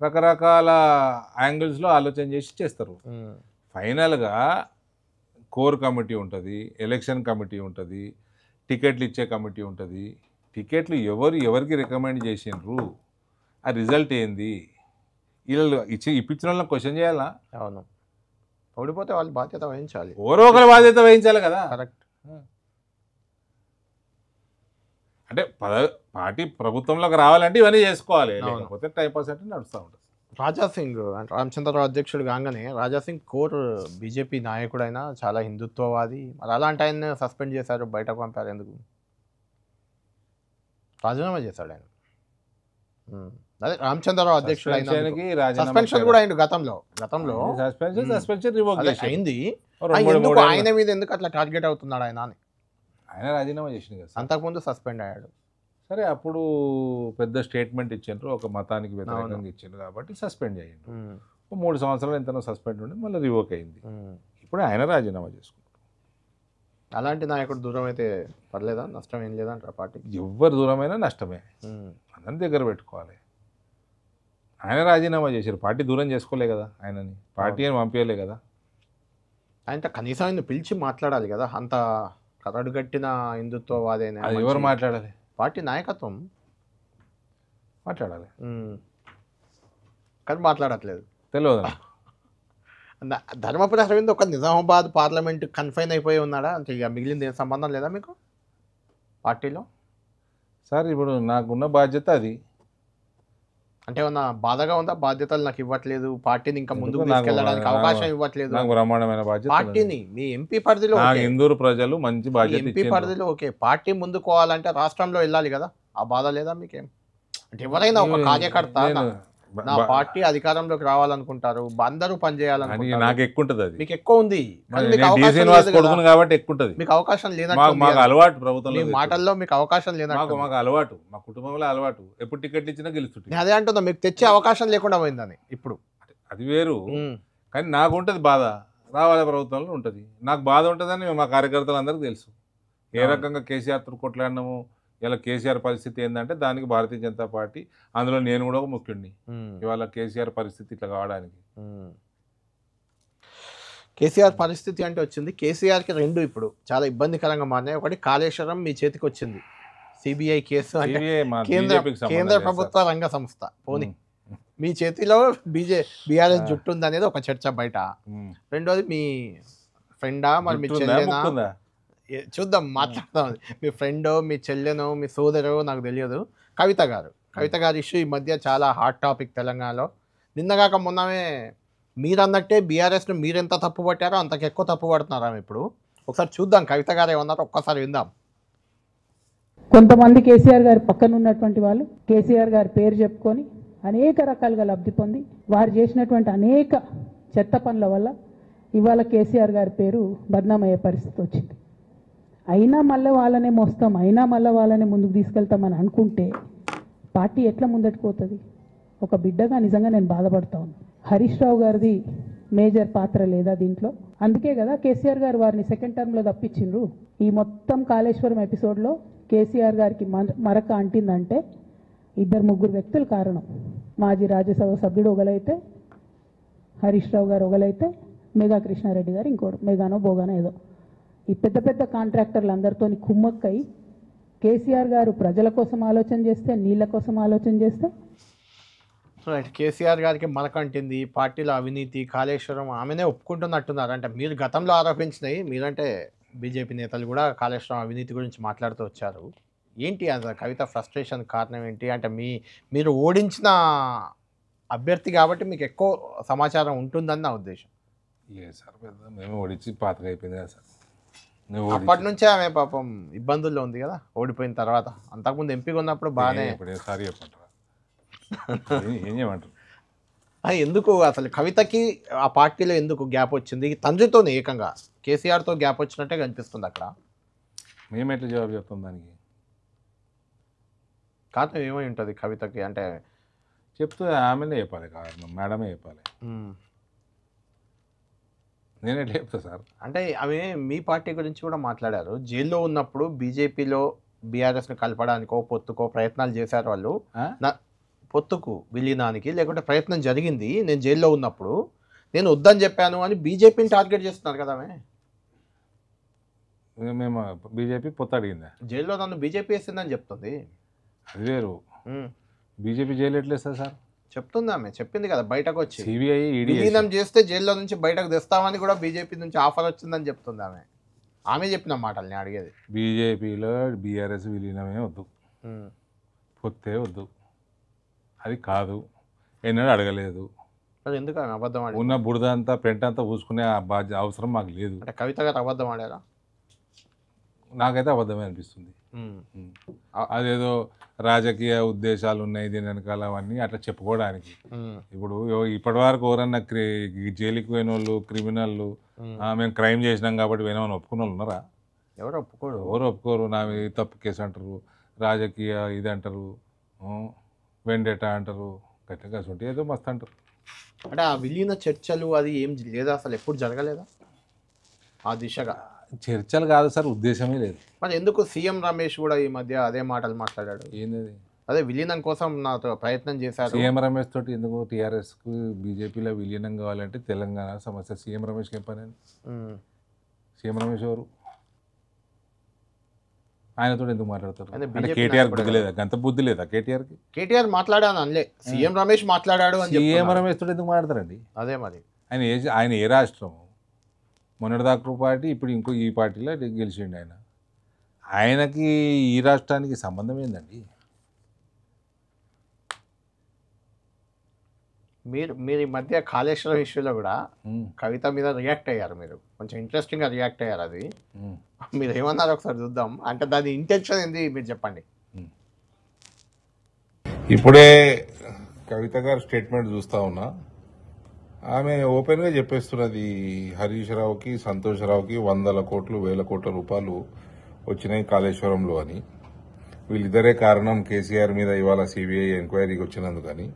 Speaker 2: రకరకాల యాంగిల్స్లో ఆలోచన చేసి చేస్తారు. ఫైనల్గా కోర్ కమిటీ ఉంటుంది, ఎలక్షన్ కమిటీ ఉంటుంది, టికెట్లు ఇచ్చే కమిటీ ఉంటుంది. టికెట్లు ఎవరికి రికమెండ్ చేసిండ్రు, ఆ రిజల్ట్ ఏంది, వీళ్ళు ఇప్పించిన వాళ్ళని క్వశ్చన్ చేయాలా?
Speaker 1: అవును, ఓడిపోతే వాళ్ళు బాధ్యత వహించాలి,
Speaker 2: ఎవరో ఒకరి బాధ్యత వహించాలి కదా. కరెక్ట్. అంటే పార్టీ ప్రభుత్వంలోకి రావాలంటే ఇవన్నీ చేసుకోవాలి, లేకపోతే టైంపాస్ అంటే నడుస్తూ ఉంటుంది.
Speaker 1: రాజాసింగ్ అంటే రామచంద్రరావు అధ్యక్షుడు కాగానే రాజాసింగ్ కోర్ బీజేపీ నాయకుడైనా చాలా హిందుత్వవాది, మరి అలాంటి ఆయన సస్పెండ్ చేశారు, బయటకు పంపారు. ఎందుకు? రాజీనామా చేశాడు ఆయన. అదే రామచంద్రరావు అధ్యక్షుడు సస్పెన్షన్ కూడా అయింది గతంలో అయింది. ఆయన మీద ఎందుకు అట్లా టార్గెట్ అవుతున్నాడు ఆయన అని
Speaker 2: ఆయన రాజీనామా చేసింది కదా,
Speaker 1: అంతకుముందు సస్పెండ్ అయ్యాడు.
Speaker 2: సరే అప్పుడు పెద్ద స్టేట్మెంట్ ఇచ్చిండ్రు, ఒక మతానికి వ్యతిరేకంగా ఇచ్చిండ్రు కాబట్టి సస్పెండ్ అయ్యిండు. 3 సంవత్సరాలు ఎంతనో సస్పెండ్ ఉండి మళ్ళీ రివోక్ అయింది. ఇప్పుడు ఆయన రాజీనామా చేసుకుంటారు.
Speaker 1: అలాంటి నాయకుడు దూరం అయితే పర్లేదా, నష్టం ఏం లేదంటారా పార్టీకి?
Speaker 2: ఎవరు దూరమైనా నష్టమే, అందరి దగ్గర పెట్టుకోవాలి. ఆయన రాజీనామా చేశారు, పార్టీ దూరం చేసుకోలే కదా ఆయనని, పార్టీ అని పంపించలే కదా.
Speaker 1: ఆయన కనీసం ఆయన పిలిచి మాట్లాడాలి కదా, అంత కరడుగట్టిన హిందుత్వవాదైనా.
Speaker 2: ఎవరు మాట్లాడాలి?
Speaker 1: పార్టీ నాయకత్వం
Speaker 2: మాట్లాడాలి,
Speaker 1: కానీ మాట్లాడట్లేదు.
Speaker 2: తెలియదు.
Speaker 1: ధర్మపురి అరవింద్ ఒక నిజామాబాద్ పార్లమెంట్ కన్ఫైన్ అయిపోయి ఉన్నాడా? అంటే ఇక మిగిలింది ఏం సంబంధం లేదా మీకు పార్టీలో?
Speaker 2: సార్ ఇప్పుడు నాకున్న బాధ్యత అది,
Speaker 1: అంటే ఏమన్నా బాధగా ఉందా? బాధ్యతలు నాకు ఇవ్వట్లేదు, పార్టీని ఇంకా ముందుకు
Speaker 2: ఎందుకు నాకు
Speaker 1: తీసుకెళ్ళడానికి అవకాశం ఇవ్వట్లేదు.
Speaker 2: నాకు బ్రహ్మాండమైన బాధ్యత ఉన్నది.
Speaker 1: పార్టీని మీ ఎంపీ పరిధిలో
Speaker 2: నాకు
Speaker 1: ఓకే,
Speaker 2: ఇందూరు ప్రజలు మంచి
Speaker 1: మీ
Speaker 2: బాధ్యత
Speaker 1: ఎంపీ
Speaker 2: ఇచ్చిండ్రు.
Speaker 1: పరిధిలో ఓకే, పార్టీ ముందుకు పోవాలంటే రాష్ట్రంలో వెళ్ళాలి కదా, ఆ బాధ లేదా మీకేం? అంటే ఎవరైనా ఒక కార్యకర్త
Speaker 2: నేను
Speaker 1: నా పార్టీ అధికారంలోకి రావాలనుకుంటారు, అందరూ
Speaker 2: అని
Speaker 1: పనిచేయాలనుకుంటారు,
Speaker 2: నాకు ఎక్కువ ఉంటుంది అది.
Speaker 1: మీకు ఎక్కువ ఉంది కానీ
Speaker 2: నేను
Speaker 1: మీకు
Speaker 2: డి
Speaker 1: అవకాశం
Speaker 2: శ్రీనివాస్
Speaker 1: లేదు కదా.
Speaker 2: కొడుకును కాబట్టి ఎక్కువ ఉంటుంది.
Speaker 1: మీకు అవకాశం
Speaker 2: మాకు
Speaker 1: లేనట్టు
Speaker 2: అలవాటు
Speaker 1: మీ
Speaker 2: ప్రభుత్వంలో
Speaker 1: మాటల్లో మీకు అవకాశం
Speaker 2: మాకు
Speaker 1: లేనట్టు.
Speaker 2: మాకు అలవాటు, మా కుటుంబంలో అలవాటు. ఎప్పుడు టికెట్ ఇచ్చినా గెలుస్తుంటే
Speaker 1: నేను అదే అంటున్నా, మీకు తెచ్చే అవకాశం లేకుండా పోయిందని ఇప్పుడు.
Speaker 2: అది వేరు.
Speaker 1: ఉమ్.
Speaker 2: కానీ నాకు ఉంటుంది బాధ, రావాలి ప్రభుత్వంలో ఉంటుంది. నాకు బాధ ఉంటుందని మా కార్యకర్తలు అందరికీ తెలుసు. ఏ
Speaker 1: అవును.
Speaker 2: రకంగా కేసీఆర్తో కొట్లాడినాము, ఇలా కేసీఆర్ పరిస్థితి ఏంటంటే దానికి భారతీయ జనతా పార్టీ, అందులో నేను కూడా ఒక ముఖ్యుడిని.
Speaker 1: ఉమ్.
Speaker 2: ఇవాళ కేసీఆర్ పరిస్థితి ఇట్లా కావడానికి
Speaker 1: ఉమ్. కేసీఆర్ పరిస్థితి అంటే వచ్చింది. కేసీఆర్కి రెండు ఇప్పుడు చాలా ఇబ్బందికరంగా మారినాయి. ఒకటి కాళేశ్వరం మీ చేతికి వచ్చింది, సిబిఐ కేసు అంటే
Speaker 2: CBI మా
Speaker 1: కేంద్ర
Speaker 2: బీజేపీకి సంబంధం
Speaker 1: కేంద్ర
Speaker 2: లేదు సార్.
Speaker 1: ప్రభుత్వ రంగ సంస్థ పోనీ మీ చేతిలో బీఆర్ఎస్ జుట్టు ఉంది అనేది ఒక చర్చ బయట.
Speaker 2: ఉమ్.
Speaker 1: రెండోది మీ ఫ్రెండా మరి మీ
Speaker 2: జుట్టుందా,
Speaker 1: చెల్లెనా
Speaker 2: ముక్కుందా?
Speaker 1: చూద్దాం మాట్లాడదాం. మీ ఫ్రెండో మీ చెల్లెనో మీ సోదరో నాకు తెలియదు, కవిత గారి ఇష్యూ ఈ మధ్య చాలా హాట్ టాపిక్ తెలంగాణలో. నిన్నగాక మొన్నమే మీరు అన్నట్టే బీఆర్ఎస్ను మీరెంత తప్పు పట్టారో అంతకు ఎక్కువ తప్పు పడుతున్నారా ఇప్పుడు. ఒకసారి చూద్దాం కవిత గారు ఏమన్నారో ఒక్కసారి విందాం.
Speaker 3: కొంతమంది కేసీఆర్ గారి పక్కన ఉన్నటువంటి వాళ్ళు కేసీఆర్ గారి పేరు చెప్పుకొని అనేక రకాలుగా లబ్ధి పొంది వారు చేసినటువంటి అనేక చెత్త పనుల వల్ల ఇవాళ కేసీఆర్ గారి పేరు బద్నామయ్యే పరిస్థితి వచ్చింది. అయినా మళ్ళీ వాళ్ళనే మోస్తాం, అయినా మళ్ళీ వాళ్ళనే ముందుకు తీసుకెళ్తామని అనుకుంటే పార్టీ ఎట్లా ముందటికి పోతుంది? ఒక బిడ్డగా నిజంగా నేను బాధపడతా ఉన్నాను. హరీష్ రావు గారిది మేజర్ పాత్ర లేదా దీంట్లో? అందుకే కదా కేసీఆర్ గారు వారిని సెకండ్ టర్మ్లో తప్పించిండ్రు. ఈ మొత్తం కాళేశ్వరం ఎపిసోడ్లో కేసీఆర్ గారికి మరక అంటిందంటే ఇద్దరు ముగ్గురు వ్యక్తులు కారణం. మాజీ రాజ్యసభ సభ్యుడు ఒకలైతే, హరీష్ రావు గారు ఒకలైతే, మేఘా కృష్ణారెడ్డి గారు ఇంకోడు, మేఘానో బోగానో ఏదో. ఈ పెద్ద పెద్ద కాంట్రాక్టర్లు అందరితో కుమ్మక్కై కేసీఆర్ గారు ప్రజల కోసం ఆలోచన చేస్తే, నీళ్ళ కోసం ఆలోచన చేస్తే
Speaker 1: రైట్, కేసీఆర్ గారికి మనకంటింది, పార్టీలో అవినీతి, కాళేశ్వరం ఆమెనే ఒప్పుకుంటున్నట్టున్నారు. అంటే మీరు గతంలో ఆరోపించినాయి, మీరంటే బీజేపీ నేతలు కూడా కాళేశ్వరం అవినీతి గురించి మాట్లాడుతూ వచ్చారు. ఏంటి అది కవిత ఫ్రస్ట్రేషన్ కారణం ఏంటి? అంటే మీరు ఓడించిన అభ్యర్థి కాబట్టి మీకు ఎక్కువ సమాచారం ఉంటుందని నా ఉద్దేశం.
Speaker 2: ఏ సార్ పెద్ద మేము ఓడించి పాతగా అయిపోయింది కదా సార్.
Speaker 1: అప్పటి నుంచే ఆమె పాపం ఇబ్బందుల్లో ఉంది కదా ఓడిపోయిన తర్వాత. అంతకుముందు ఎంపీగా ఉన్నప్పుడు బాగానే.
Speaker 2: సారీ చెప్పంటారా? ఏం చేయమంటారు?
Speaker 1: ఎందుకు అసలు కవితకి ఆ పార్టీలో ఎందుకు గ్యాప్ వచ్చింది? తండ్రితోనే ఏకంగా కేసీఆర్తో గ్యాప్ వచ్చినట్టే కనిపిస్తుంది అక్కడ.
Speaker 2: మేము ఎట్లా జవాబు చెప్తాం దానికి?
Speaker 1: కారణం ఏమై ఉంటుంది కవితకి? అంటే
Speaker 2: చెప్తే ఆమెనే చెప్పాలి, కారణం మేడమే చెప్పాలి. నేను ఎట్లా చెప్తా సార్?
Speaker 1: అంటే ఆమె మీ పార్టీ గురించి కూడా మాట్లాడారు. జైల్లో ఉన్నప్పుడు బీజేపీలో బీఆర్ఎస్ని కలపడానికో పొత్తుకో ప్రయత్నాలు చేశారు వాళ్ళు. పొత్తుకు విలీనానికి లేకుంటే ప్రయత్నం జరిగింది నేను జైల్లో ఉన్నప్పుడు, నేను వద్దని చెప్పాను అని బీజేపీని టార్గెట్ చేస్తున్నారు కదా ఆమె.
Speaker 2: మేము బీజేపీ పొత్తు అడిగిందా?
Speaker 1: జైల్లో నన్ను బీజేపీ వేసిందని చెప్తుంది.
Speaker 2: అది వేరు. బీజేపీ జైలు ఎట్లేస్తుంది సార్?
Speaker 1: చెప్తుంది ఆమె, చెప్పింది కదా బయటకు వచ్చి.
Speaker 2: సిబిఐ ఈడీ
Speaker 1: విలీనం చేస్తే జైల్లో నుంచి బయటకు తెస్తామని కూడా బీజేపీ నుంచి ఆఫర్ వచ్చిందని చెప్తుంది ఆమె చెప్పిన మాటలు నేను అడిగేది.
Speaker 2: బీజేపీలో బీఆర్ఎస్ విలీనమే వద్దు, పొత్తే వద్దు, అది కాదు, ఎన్నడూ అడగలేదు.
Speaker 1: ఎందుకు ఆమె అబద్ధం ఆడి?
Speaker 2: ఉన్న బురద అంతా పెంట అంతా పూసుకునే అవసరం మాకు లేదు.
Speaker 1: అంటే కవిత గారు అబద్ధం ఆడారా?
Speaker 2: నాకైతే అబద్ధమే అనిపిస్తుంది. అదేదో రాజకీయ ఉద్దేశాలు ఉన్నాయి దీని వెనకాల అవన్నీ అట్లా చెప్పుకోవడానికి. ఇప్పుడు ఇప్పటి వరకు ఎవరన్నా జైలుకి పోయిన వాళ్ళు, క్రిమినల్లు, మేము క్రైమ్ చేసినాం కాబట్టి పోయినామని ఒప్పుకున్న వాళ్ళు ఉన్నారా?
Speaker 1: ఎవరు ఒప్పుకోరు.
Speaker 2: ఎవరు ఒప్పుకోరు. నా తప్పు కేసు అంటారు, రాజకీయ ఇది అంటారు, వెండేటా అంటారు, గట్టిగా ఉంటే ఏదో మస్తు అంటారు.
Speaker 1: అంటే ఆ విలీన చర్చలు అది ఏం లేదా, అసలు ఎప్పుడు జరగలేదా ఆ దిశగా?
Speaker 2: చర్చలు కాదు సార్, ఉద్దేశమే లేదు.
Speaker 1: మరి ఎందుకు సీఎం రమేష్ కూడా ఈ మధ్య అదే మాటలు మాట్లాడాడు?
Speaker 2: ఏంది
Speaker 1: అదే విలీనం కోసం నాతో ప్రయత్నం చేశారు.
Speaker 2: సీఎం రమేష్ తోటి ఎందుకు? టీఆర్ఎస్కు బీజేపీలో విలీనం కావాలంటే తెలంగాణ సమస్య. సీఎం రమేష్కి ఏం పని అని? సీఎం రమేష్ ఎవరు? ఆయనతో ఎందుకు మాట్లాడతారు? అంటే కేటీఆర్ బుద్ధి లేదా? గంత బుద్ధి లేదా కేటీఆర్కి?
Speaker 1: కేటీఆర్ మాట్లాడాను అనలే, సీఎం రమేష్ మాట్లాడాడు అని.
Speaker 2: సీఎం రమేష్ తోటి ఎందుకు మాట్లాడతారండి?
Speaker 1: అదే మరి
Speaker 2: ఆయన ఏ రాష్ట్రం? మొన్నటిదాకా పార్టీ, ఇప్పుడు ఈ పార్టీలో గెలిచిండు ఆయన. ఆయనకి ఈ రాష్ట్రానికి సంబంధం ఏందండి?
Speaker 1: మీరు ఈ మధ్య కాళేశ్వరం ఇష్యూలో కూడా కవిత మీద రియాక్ట్ అయ్యారు, మీరు కొంచెం ఇంట్రెస్టింగ్గా రియాక్ట్ అయ్యారు. అది మీరు ఏమన్నారు ఒకసారి చూద్దాం. అంటే దాని ఇంటెన్షన్ ఏంది మీరు చెప్పండి.
Speaker 2: ఇప్పుడే కవిత గారు స్టేట్మెంట్ చూస్తా ఉన్నా. ఆమె ఓపెన్ గా చెప్పేస్తున్నది హరీష్ రావుకి సంతోష్ రావుకి 100 కోట్లు 1000 కోట్ల రూపాయలు వచ్చినాయి కాళేశ్వరంలో అని. వీళ్ళిద్దరే కారణం కేసీఆర్ మీద ఇవాళ సిబిఐ ఎంక్వైరీకి వచ్చినందుకని.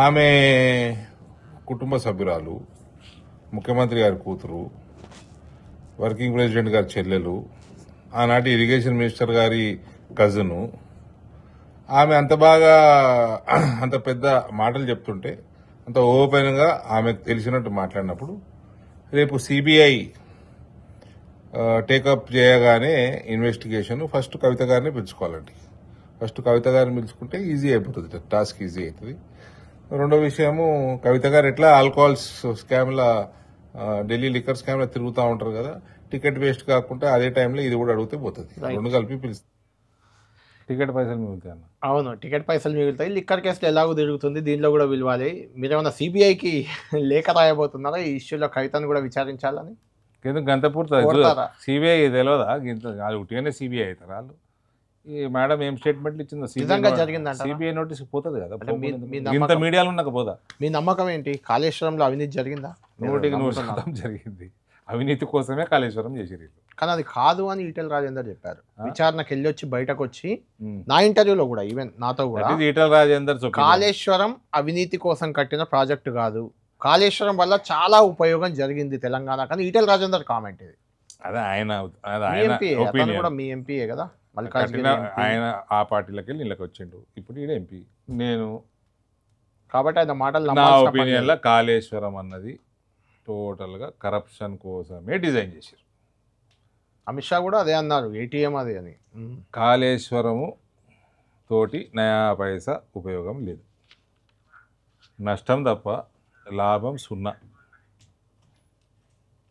Speaker 2: ఆమె కుటుంబ సభ్యురాలు, ముఖ్యమంత్రి గారి కూతురు, వర్కింగ్ ప్రెసిడెంట్ గారి చెల్లెలు, ఆనాటి ఇరిగేషన్ మినిస్టర్ గారి కజను. ఆమె అంత బాగా అంత పెద్ద మాటలు చెప్తుంటే, అంత ఓపెన్ గా ఆమెకు తెలిసినట్టు మాట్లాడినప్పుడు రేపు సిబిఐ టేకప్ చేయగానే ఇన్వెస్టిగేషన్ ఫస్ట్ కవిత గారిని పిలుచుకోవాలండి. ఫస్ట్ కవిత గారిని పిలుచుకుంటే ఈజీ అయిపోతుంది, టాస్క్ ఈజీ అవుతుంది. రెండో విషయము, కవిత గారు ఎట్లా ఆల్కహాల్ స్కామ్ల ఢిల్లీ లిక్కర్ స్కామ్లో తిరుగుతూ ఉంటారు కదా, టికెట్ వేస్ట్ కాకుండా అదే టైంలో ఇది కూడా అడిగితే పోతుంది. రెండు కలిపి పిలుస్తుంది. టికెట్ పైసలు మిగులుతాయి.
Speaker 1: అవును, టికెట్ పైసలు మిగులుతాయి. లిక్కర్ కేసులు ఎలాగో తిరుగుతుంది, దీనిలో కూడా విలువాలి. మీరేమన్నా సిబిఐకి లేఖ రాయబోతున్నారా ఈ ఇష్యూలో కవితను కూడా విచారించాలని?
Speaker 2: ఎందుకు గంత పూర్తి సిబిఐ తెలియదా? అది ఉట్టిగానే సిబిఐ అవుతారు వాళ్ళు. ఈ మేడం ఏం స్టేట్మెంట్లు ఇచ్చిందో సిబిఐ నోటీస్ పోతుంది కదా, ఇంత మీడియాలో ఉండకపోదా?
Speaker 1: మీ నమ్మకం ఏంటి? కాళేశ్వరంలో అవినీతి జరిగిందా?
Speaker 2: 100% జరిగింది. అవినీతి కోసమే కాళేశ్వరం చేసిరు.
Speaker 1: కానీ అది కాదు అని ఈటెల రాజేందర్ చెప్పారు. విచారణకు వెళ్ళి వచ్చి బయటకు వచ్చి నా ఇంటర్వ్యూలో కూడా, ఈవెన్ నాతో కూడా,
Speaker 2: ఈటెల రాజేందర్
Speaker 1: కాళేశ్వరం అవినీతి కోసం కట్టిన ప్రాజెక్టు కాదు, కాళేశ్వరం వల్ల చాలా ఉపయోగం జరిగింది తెలంగాణ, కానీ ఈటెల రాజేందర్ కామెంట్ ఇది.
Speaker 2: అదే ఆయన
Speaker 1: కూడా మీ ఎంపీయే కదా,
Speaker 2: ఆయన ఆ పార్టీలోకి వెళ్ళి ఇళ్ళకి వచ్చిండు. ఇప్పుడు ఈడ ఎంపీ నేను
Speaker 1: కాబట్టి ఆయన మాటలు
Speaker 2: నా ఒపీనియన్లో కాళేశ్వరం అన్నది టోటల్గా కరప్షన్ కోసమే డిజైన్ చేశారు.
Speaker 1: అమిత్ షా కూడా అదే అన్నారు, ఏటీఎం అది అని.
Speaker 2: కాళేశ్వరము తోటి నయా పైసా ఉపయోగం లేదు, నష్టం తప్ప లాభం 0.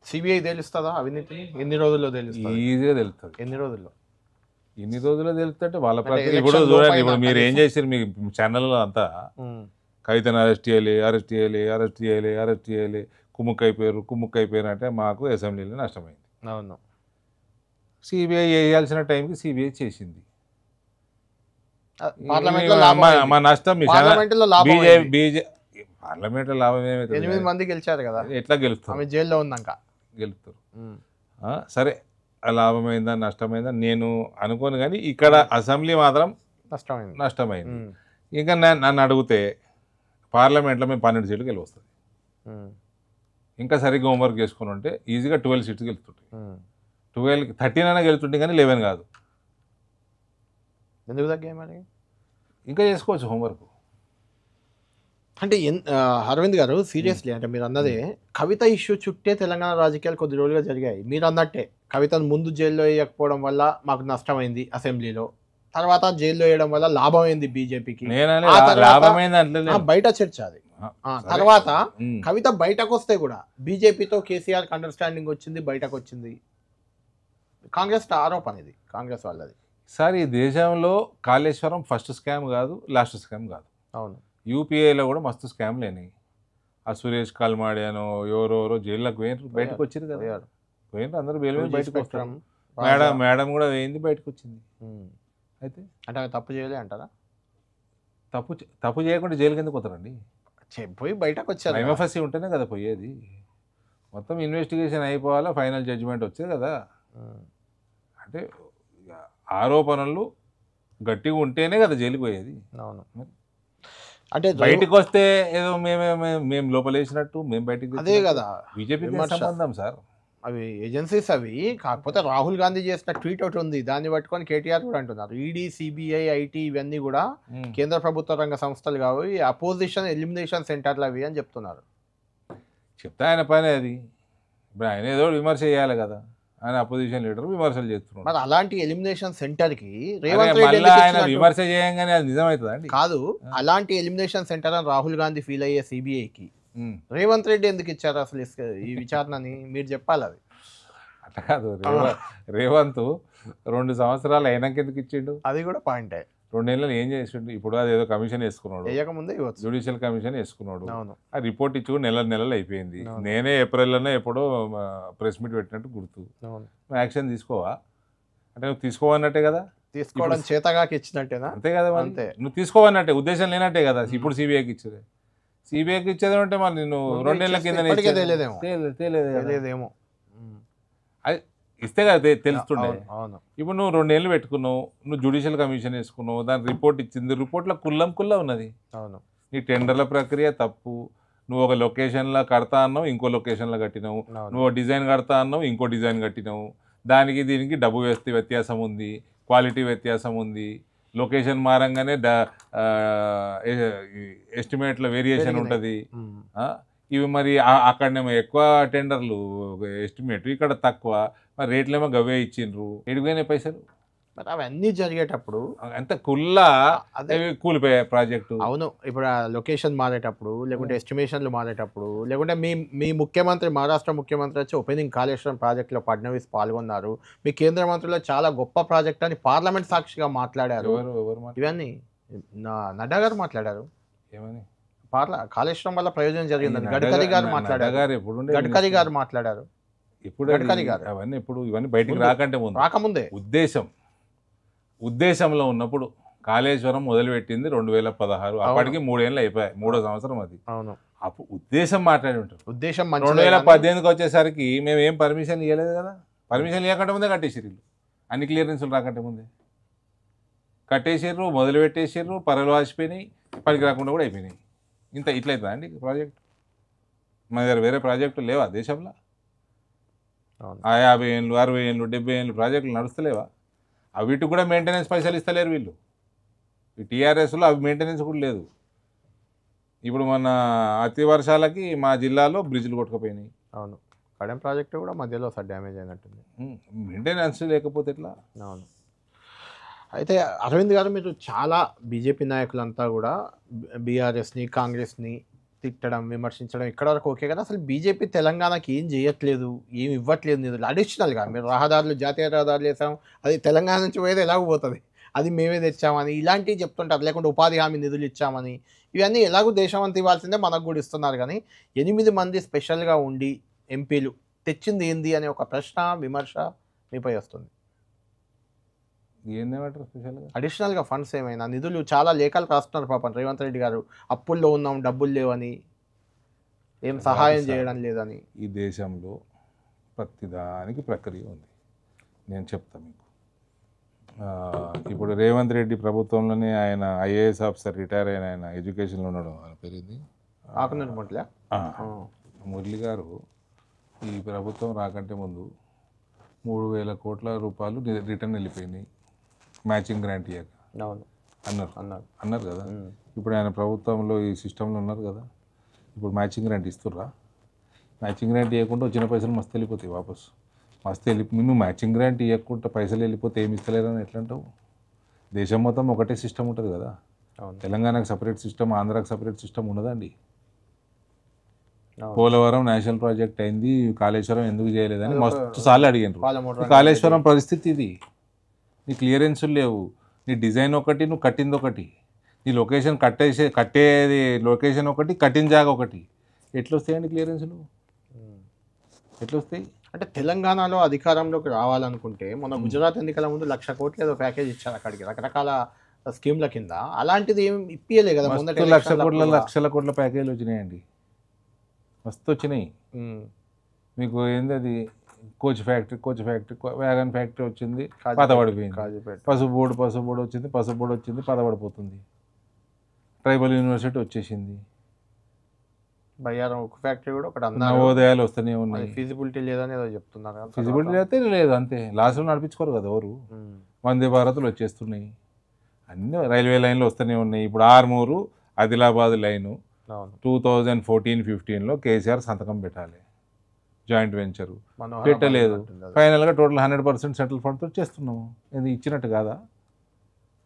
Speaker 1: సిబిఐ తెలుస్తుందా అవినీతి? ఎన్ని రోజుల్లో తెలుస్తుంది?
Speaker 2: ఈజీగా తెలుస్తుంది.
Speaker 1: ఎన్ని రోజుల్లో?
Speaker 2: ఎన్ని రోజుల్లో తెలుస్తుంటే వాళ్ళ ప్రకారం. ఇప్పుడు చూడండి, ఇప్పుడు మీరు ఏం చేశారు మీ ఛానల్లో అంతా, కవితను అరెస్ట్ చేయాలి, కుమ్ముక్కైపోయారు అంటే మాకు అసెంబ్లీలో నష్టమైంది.
Speaker 1: అవును,
Speaker 2: సిబిఐ చేయాల్సిన టైంకి సిబిఐ చేసింది.
Speaker 1: మా
Speaker 2: నష్టం
Speaker 1: పార్లమెంట్లో
Speaker 2: లాభం ఏమైతే
Speaker 1: 8 మంది గెలిచారు కదా,
Speaker 2: ఎట్లా గెలుస్తారు?
Speaker 1: జైల్లో ఉన్నాక
Speaker 2: గెలుస్తారు. సరే, లాభమైందా నష్టమైందా నేను అనుకోను, కానీ ఇక్కడ అసెంబ్లీ మాత్రం నష్టమైంది. ఇంకా నన్ను అడిగితే పార్లమెంట్లో మేము 12 సీట్లు గెలుస్తుంది. ఇంకా సరిగ్గా హోంవర్క్ చేసుకుని ఉంటే ఈజీగా 12 సీట్లు గెలుతుంటాయి. 12కి 13 అయినా గెలుతుంటే కానీ 11 కాదు.
Speaker 1: ఎందుకు తగ్గాయి మరి?
Speaker 2: ఇంకా చేసుకోవచ్చు హోంవర్క్.
Speaker 1: అంటే అరవింద్ గారు సీరియస్లీ, అంటే మీరు అన్నదే కవిత ఇష్యూ చుట్టే తెలంగాణ రాజకీయాలు కొద్ది రోజులుగా జరిగాయి. మీరు అన్నట్టే కవితను ముందు జైల్లో వేయకపోవడం వల్ల మాకు నష్టమైంది అసెంబ్లీలో, తర్వాత జైల్లో వేయడం వల్ల లాభమైంది బీజేపీకి, బయట చర్చ అది. తర్వాత కవిత బయటకు వస్తే కూడా బీజేపీతో కేసీఆర్కి అండర్స్టాండింగ్ వచ్చింది, బయటకు వచ్చింది. కాంగ్రెస్ ఆరోపణ ఇది, కాంగ్రెస్ వాళ్ళది.
Speaker 2: సార్, ఈ దేశంలో కాళేశ్వరం ఫస్ట్ స్కామ్ కాదు, లాస్ట్ స్కామ్ కాదు.
Speaker 1: అవును,
Speaker 2: యూపీఐలో కూడా మస్తు స్కామ్లు అయినాయి. ఆ సురేష్ కల్మాడియానో ఎవరెవరో జైల్లోకి పోయినారు, బయటకు వచ్చారు కదా, పోయినారు అందరూ బెయిల్ మీద బయటకు వస్తారు. మేడం కూడా వేయింది, బయటకు వచ్చింది. అయితే
Speaker 1: అంటే తప్పు చేయలే అంటారా?
Speaker 2: తప్పు చేయకుండా జైలుకి ఎందుకు పోతారండి?
Speaker 1: పోయి బయటకు వచ్చారు.
Speaker 2: ఎంఎఫ్ఎస్సీ ఉంటేనే కదా పోయేది. మొత్తం ఇన్వెస్టిగేషన్ అయిపోవాలా, ఫైనల్ జడ్జిమెంట్ వచ్చేది కదా. అంటే ఆరోపణలు గట్టిగా ఉంటేనే కదా జైలుకి పోయేది.
Speaker 1: అవును, అంటే
Speaker 2: బయటకు వస్తే ఏదో మేము లోపలేసినట్టు మేము బయటకు,
Speaker 1: అదే కదా
Speaker 2: బీజేపీకి సంబంధం సార్.
Speaker 1: అవి ఏజెన్సీస్ అవి. కాకపోతే రాహుల్ గాంధీ చేసిన ట్వీట్ ఒకటి ఉంది, దాన్ని పట్టుకొని కేటీఆర్ కూడా అంటున్నారు ఈడీ, సిబిఐ, ఐటీ ఇవన్నీ కూడా కేంద్ర ప్రభుత్వ రంగ సంస్థలు కావు, అపోజిషన్ ఎలిమినేషన్ సెంటర్లు అవి అని చెప్తున్నారు.
Speaker 2: చెప్తే ఆయన పని అది. ఇప్పుడు ఆయన ఏదో విమర్శ చేయాలి కదా, ఆయన అపోజిషన్ లీడర్ విమర్శలు చేస్తున్నారు.
Speaker 1: మరి అలాంటి ఎలిమినేషన్ సెంటర్ కి
Speaker 2: ఆయన విమర్శ చేయంగానే అది నిజమవుతుందండి?
Speaker 1: కాదు, అలాంటి ఎలిమినేషన్ సెంటర్ అని రాహుల్ గాంధీ ఫీల్ అయ్యే సిబిఐకి రేవంత్ రెడ్డి ఎందుకు ఇచ్చారు అసలు ఈ విచారణని? మీరు చెప్పాలి అది.
Speaker 2: అట్లా కాదు, రేవంత్ 2 సంవత్సరాలు అయినాక ఎందుకు ఇచ్చిండు?
Speaker 1: అది కూడా పాయింటే.
Speaker 2: 2 నెలలు ఏం చేసిండు? ఇప్పుడు అదేదో కమిషన్ వేసుకున్నాడు,
Speaker 1: వేయకముందే ఇవ్వచ్చు.
Speaker 2: జ్యుడిషియల్ కమిషన్ వేసుకున్నాడు.
Speaker 1: అవును.
Speaker 2: ఆ రిపోర్ట్ ఇచ్చి నెలలు అయిపోయింది.
Speaker 1: అవును.
Speaker 2: నేనే ఏప్రిల్లోనే ఎప్పుడో ప్రెస్ మీట్ పెట్టినట్టు గుర్తు.
Speaker 1: అవును.
Speaker 2: నువ్వు యాక్షన్ తీసుకోవా? అంటే నువ్వు తీసుకోవన్నట్టే కదా,
Speaker 1: తీసుకోవడం చేతగాకి ఇచ్చినట్టేనా?
Speaker 2: అంతే కదా మరి.
Speaker 1: అంతే.
Speaker 2: నువ్వు తీసుకోవన్నట్టే, ఉద్దేశం లేనట్టే కదా. ఇప్పుడు సిబిఐకి ఇచ్చేది, సిబిఐకి ఇచ్చేది అంటే మరి నేను 2 నెలల కింద
Speaker 1: తెలియదేమో.
Speaker 2: తెలియదేమో. అది ఇస్తే కదా తెలుస్తుండే.
Speaker 1: అవును.
Speaker 2: ఇప్పుడు నువ్వు 2 నెలలు పెట్టుకున్నావు, నువ్వు జ్యుడిషియల్ కమిషన్ వేసుకున్నావు, దాని రిపోర్ట్ ఇచ్చింది, రిపోర్ట్లో కుల్లా ఉన్నది.
Speaker 1: అవును.
Speaker 2: నీ టెండర్ల ప్రక్రియ తప్పు, నువ్వు ఒక లొకేషన్లో కడతా అన్నావు, ఇంకో లొకేషన్లో కట్టినావు, నువ్వు డిజైన్ కడతా అన్నావు, ఇంకో డిజైన్ కట్టినావు, దానికి దీనికి డబ్బు వ్యత్యాసం ఉంది, క్వాలిటీ వ్యత్యాసం ఉంది, లొకేషన్ మారంగానే ఎస్టిమేట్లో వేరియేషన్ ఉంటుంది. ఇవి మరి అక్కడనేమో ఎక్కువ టెండర్లు ఎస్టిమేట్, ఇక్కడ తక్కువ, మరి రేట్లేమో గవే ఇచ్చిండ్రు, ఎడిపోయినాయి పైసలు.
Speaker 1: మరి అవన్నీ జరిగేటప్పుడు
Speaker 2: అంత కూలిపోయే ప్రాజెక్టు.
Speaker 1: అవును. ఇప్పుడు ఆ లొకేషన్ మారేటప్పుడు, లేకుంటే ఎస్టిమేషన్లు మారేటప్పుడు, లేకుంటే మీ ముఖ్యమంత్రి, మహారాష్ట్ర ముఖ్యమంత్రి వచ్చి ఓపెనింగ్ కాళేశ్వరం ప్రాజెక్టులో ఫడ్నవీస్ పాల్గొన్నారు. మీ కేంద్ర మంత్రులు చాలా గొప్ప ప్రాజెక్ట్ అని పార్లమెంట్ సాక్షిగా మాట్లాడారు. ఇవన్నీ నడ్డా గారు మాట్లాడారు.
Speaker 2: ఏమని?
Speaker 1: కాళేశ్వరం వల్ల ప్రయోజనం జరిగిందని గడ్కరీ గారు మాట్లాడారు.
Speaker 2: అవన్నీ ఇప్పుడు ఇవన్నీ బయటికి రాకముందే ఉద్దేశంలో ఉన్నప్పుడు కాళేశ్వరం మొదలుపెట్టింది 2016. అప్పటికి 3 ఏళ్ళు అయిపోయాయి, 3వ సంవత్సరం అది.
Speaker 1: అవును.
Speaker 2: అప్పుడు ఉద్దేశం మాట్లాడి ఉంటారు.
Speaker 1: ఉద్దేశం
Speaker 2: 2018కి వచ్చేసరికి మేము ఏం పర్మిషన్ ఇవ్వలేదు కదా. పర్మిషన్ ఇవ్వకంటే ముందే కట్టేసిర్రు, అన్ని క్లియరెన్సులు రాకంటే ముందే కట్టేసిర్రు, మొదలుపెట్టేసిర్రు, పరలు వాసిపోయినాయి, పనికి రాకుండా కూడా అయిపోయినాయి. ఇట్లయితుందా అండి ప్రాజెక్ట్? మన దగ్గర వేరే ప్రాజెక్టులు లేవా దేశంలో? 50 ఏళ్ళు, 60 ఏళ్ళు, 70 ఏళ్ళు ప్రాజెక్టులు నడుస్తలేవా? వీటికి కూడా మెయింటెనెన్స్ పైసలు ఇస్తలేరు వీళ్ళు. ఈ టీఆర్ఎస్లో అవి మెయింటెనెన్స్ కూడా లేదు. ఇప్పుడు మన అతి వర్షాలకి మా జిల్లాలో బ్రిడ్జ్లు కొట్టుకుపోయినాయి.
Speaker 1: అవును. కడెం ప్రాజెక్టు కూడా మధ్యలో డ్యామేజ్ అయినట్టుంది.
Speaker 2: మెయింటెనెన్స్ లేకపోతే ఎట్లా?
Speaker 1: అవును. అయితే అరవింద్ గారు, మీరు చాలా బీజేపీ నాయకులంతా కూడా బీఆర్ఎస్ని, కాంగ్రెస్ని తిట్టడం, విమర్శించడం ఇక్కడ వరకు ఓకే కదా. అసలు బీజేపీ తెలంగాణకి ఏం చేయట్లేదు, ఏమి ఇవ్వట్లేదు నిధులు. అడిషనల్గా మీరు రహదారులు, జాతీయ రహదారులు వేసాం, అది తెలంగాణ నుంచి పోయేది ఎలాగో పోతుంది, అది మేమే తెచ్చామని ఇలాంటివి చెప్తుంటారు. లేకుంటే ఉపాధి హామీ నిధులు ఇచ్చామని, ఇవన్నీ ఎలాగో దేశం అంతా ఇవ్వాల్సిందే, మనకు కూడా ఇస్తున్నారు. కానీ 8 మంది స్పెషల్గా ఉండి ఎంపీలు తెచ్చింది ఏంది అనే ఒక ప్రశ్న, విమర్శ మీపై వస్తుంది.
Speaker 2: ఏందేమంటారు స్పెషల్గా?
Speaker 1: అడిషనల్గా ఫండ్స్ ఏమైనా నిధులు, చాలా లేఖలు రాస్తున్నారు పాపం రేవంత్ రెడ్డి గారు, అప్పుల్లో ఉన్నాం, డబ్బులు లేవని, ఏం సహాయం చేయడం లేదని.
Speaker 2: ఈ దేశంలో ప్రతిదానికి ప్రక్రియ ఉంది, నేను చెప్తాను మీకు. ఇప్పుడు రేవంత్ రెడ్డి ప్రభుత్వంలోనే ఆయన ఐఏఎస్ ఆఫీసర్ రిటైర్ అయిన ఆయన ఎడ్యుకేషన్లో ఉన్నాడు, ఆయన పేరుంది మురళి గారు. ఈ ప్రభుత్వం రాకంటే ముందు 3,000 కోట్ల రూపాయలు రిటర్న్ వెళ్ళిపోయినాయి, మ్యాచింగ్ గ్రాంట్ ఇయ్యాక అన్నారు కదా. ఇప్పుడు ఆయన ప్రభుత్వంలో ఈ సిస్టంలో ఉన్నారు కదా, ఇప్పుడు మ్యాచింగ్ గ్రాంట్ ఇస్తుర్రా? మ్యాచింగ్ గ్రాంట్ ఇవ్వకుండా వచ్చిన పైసలు మస్తు వెళ్ళిపోతాయి వాపస్. నువ్వు మ్యాచింగ్ గ్రాంట్ ఇవ్వకుండా పైసలు వెళ్ళిపోతే ఏమి ఇస్తలేరని ఎట్లా అంటావు? దేశం మొత్తం ఒకటే సిస్టమ్ ఉంటుంది కదా. తెలంగాణకు సపరేట్ సిస్టమ్, ఆంధ్రాకి సపరేట్ సిస్టమ్ ఉండదండి. పోలవరం నేషనల్ ప్రాజెక్ట్ అయింది, కాళేశ్వరం ఎందుకు చేయలేదని మస్తు సార్లు అడిగినారు. కాళేశ్వరం పరిస్థితి ఇది. నీ క్లియరెన్సులు లేవు, నీ డిజైన్ ఒకటి, నువ్వు కట్టింది ఒకటి, నీ లొకేషన్ కట్టేది లొకేషన్ ఒకటి, కట్టిన జాగా ఒకటి. ఎట్లా వస్తాయండి క్లియరెన్సులు? ఎట్లా వస్తాయి?
Speaker 1: అంటే తెలంగాణలో అధికారంలోకి రావాలనుకుంటే మన గుజరాత్ ఎన్నికల ముందు 1,00,000 కోట్లు ఏదో ప్యాకేజ్ ఇచ్చారు అక్కడికి, రకరకాల స్కీమ్ల కింద. అలాంటిది ఏమి ఇప్పియలే కదా.
Speaker 2: 1,00,000 కోట్ల ప్యాకేజీలు వచ్చినాయండి, మస్తు వచ్చినాయి. మీకు ఏంది అది కోచ్ ఫ్యాక్టరీ, వ్యాగన్ ఫ్యాక్టరీ వచ్చింది, పదపడిపోయింది. పసుబోర్డు వచ్చింది, పదపడిపోతుంది. ట్రైబల్ యూనివర్సిటీ వచ్చేసింది.
Speaker 1: బయ్యారం ఉక్కు ఫ్యాక్టరీ కూడా ఒకటి,
Speaker 2: నవోదయాలు వస్తూనే ఉన్నాయి.
Speaker 1: ఫిజిబిలిటీ లేదని ఏదో చెప్తున్నారు.
Speaker 2: ఫిజిబిలిటీ అయితే లేదు, అంతే. లాస్ట్లో నడిపించుకోరు కదా ఎవరు. వందే భారత్లు వచ్చేస్తున్నాయి, అన్నీ రైల్వే లైన్లు వస్తూనే ఉన్నాయి. ఇప్పుడు ఆర్మూరు ఆదిలాబాద్ లైను 2014-15లో కేసీఆర్ సంతకం పెట్టాలి, జాయింట్ వెంచరు పెట్టలేదు. ఫైనల్గా టోటల్ 100% సెంట్రల్ ఫండ్తో చేస్తున్నాము. ఇది ఇచ్చినట్టు కాదా?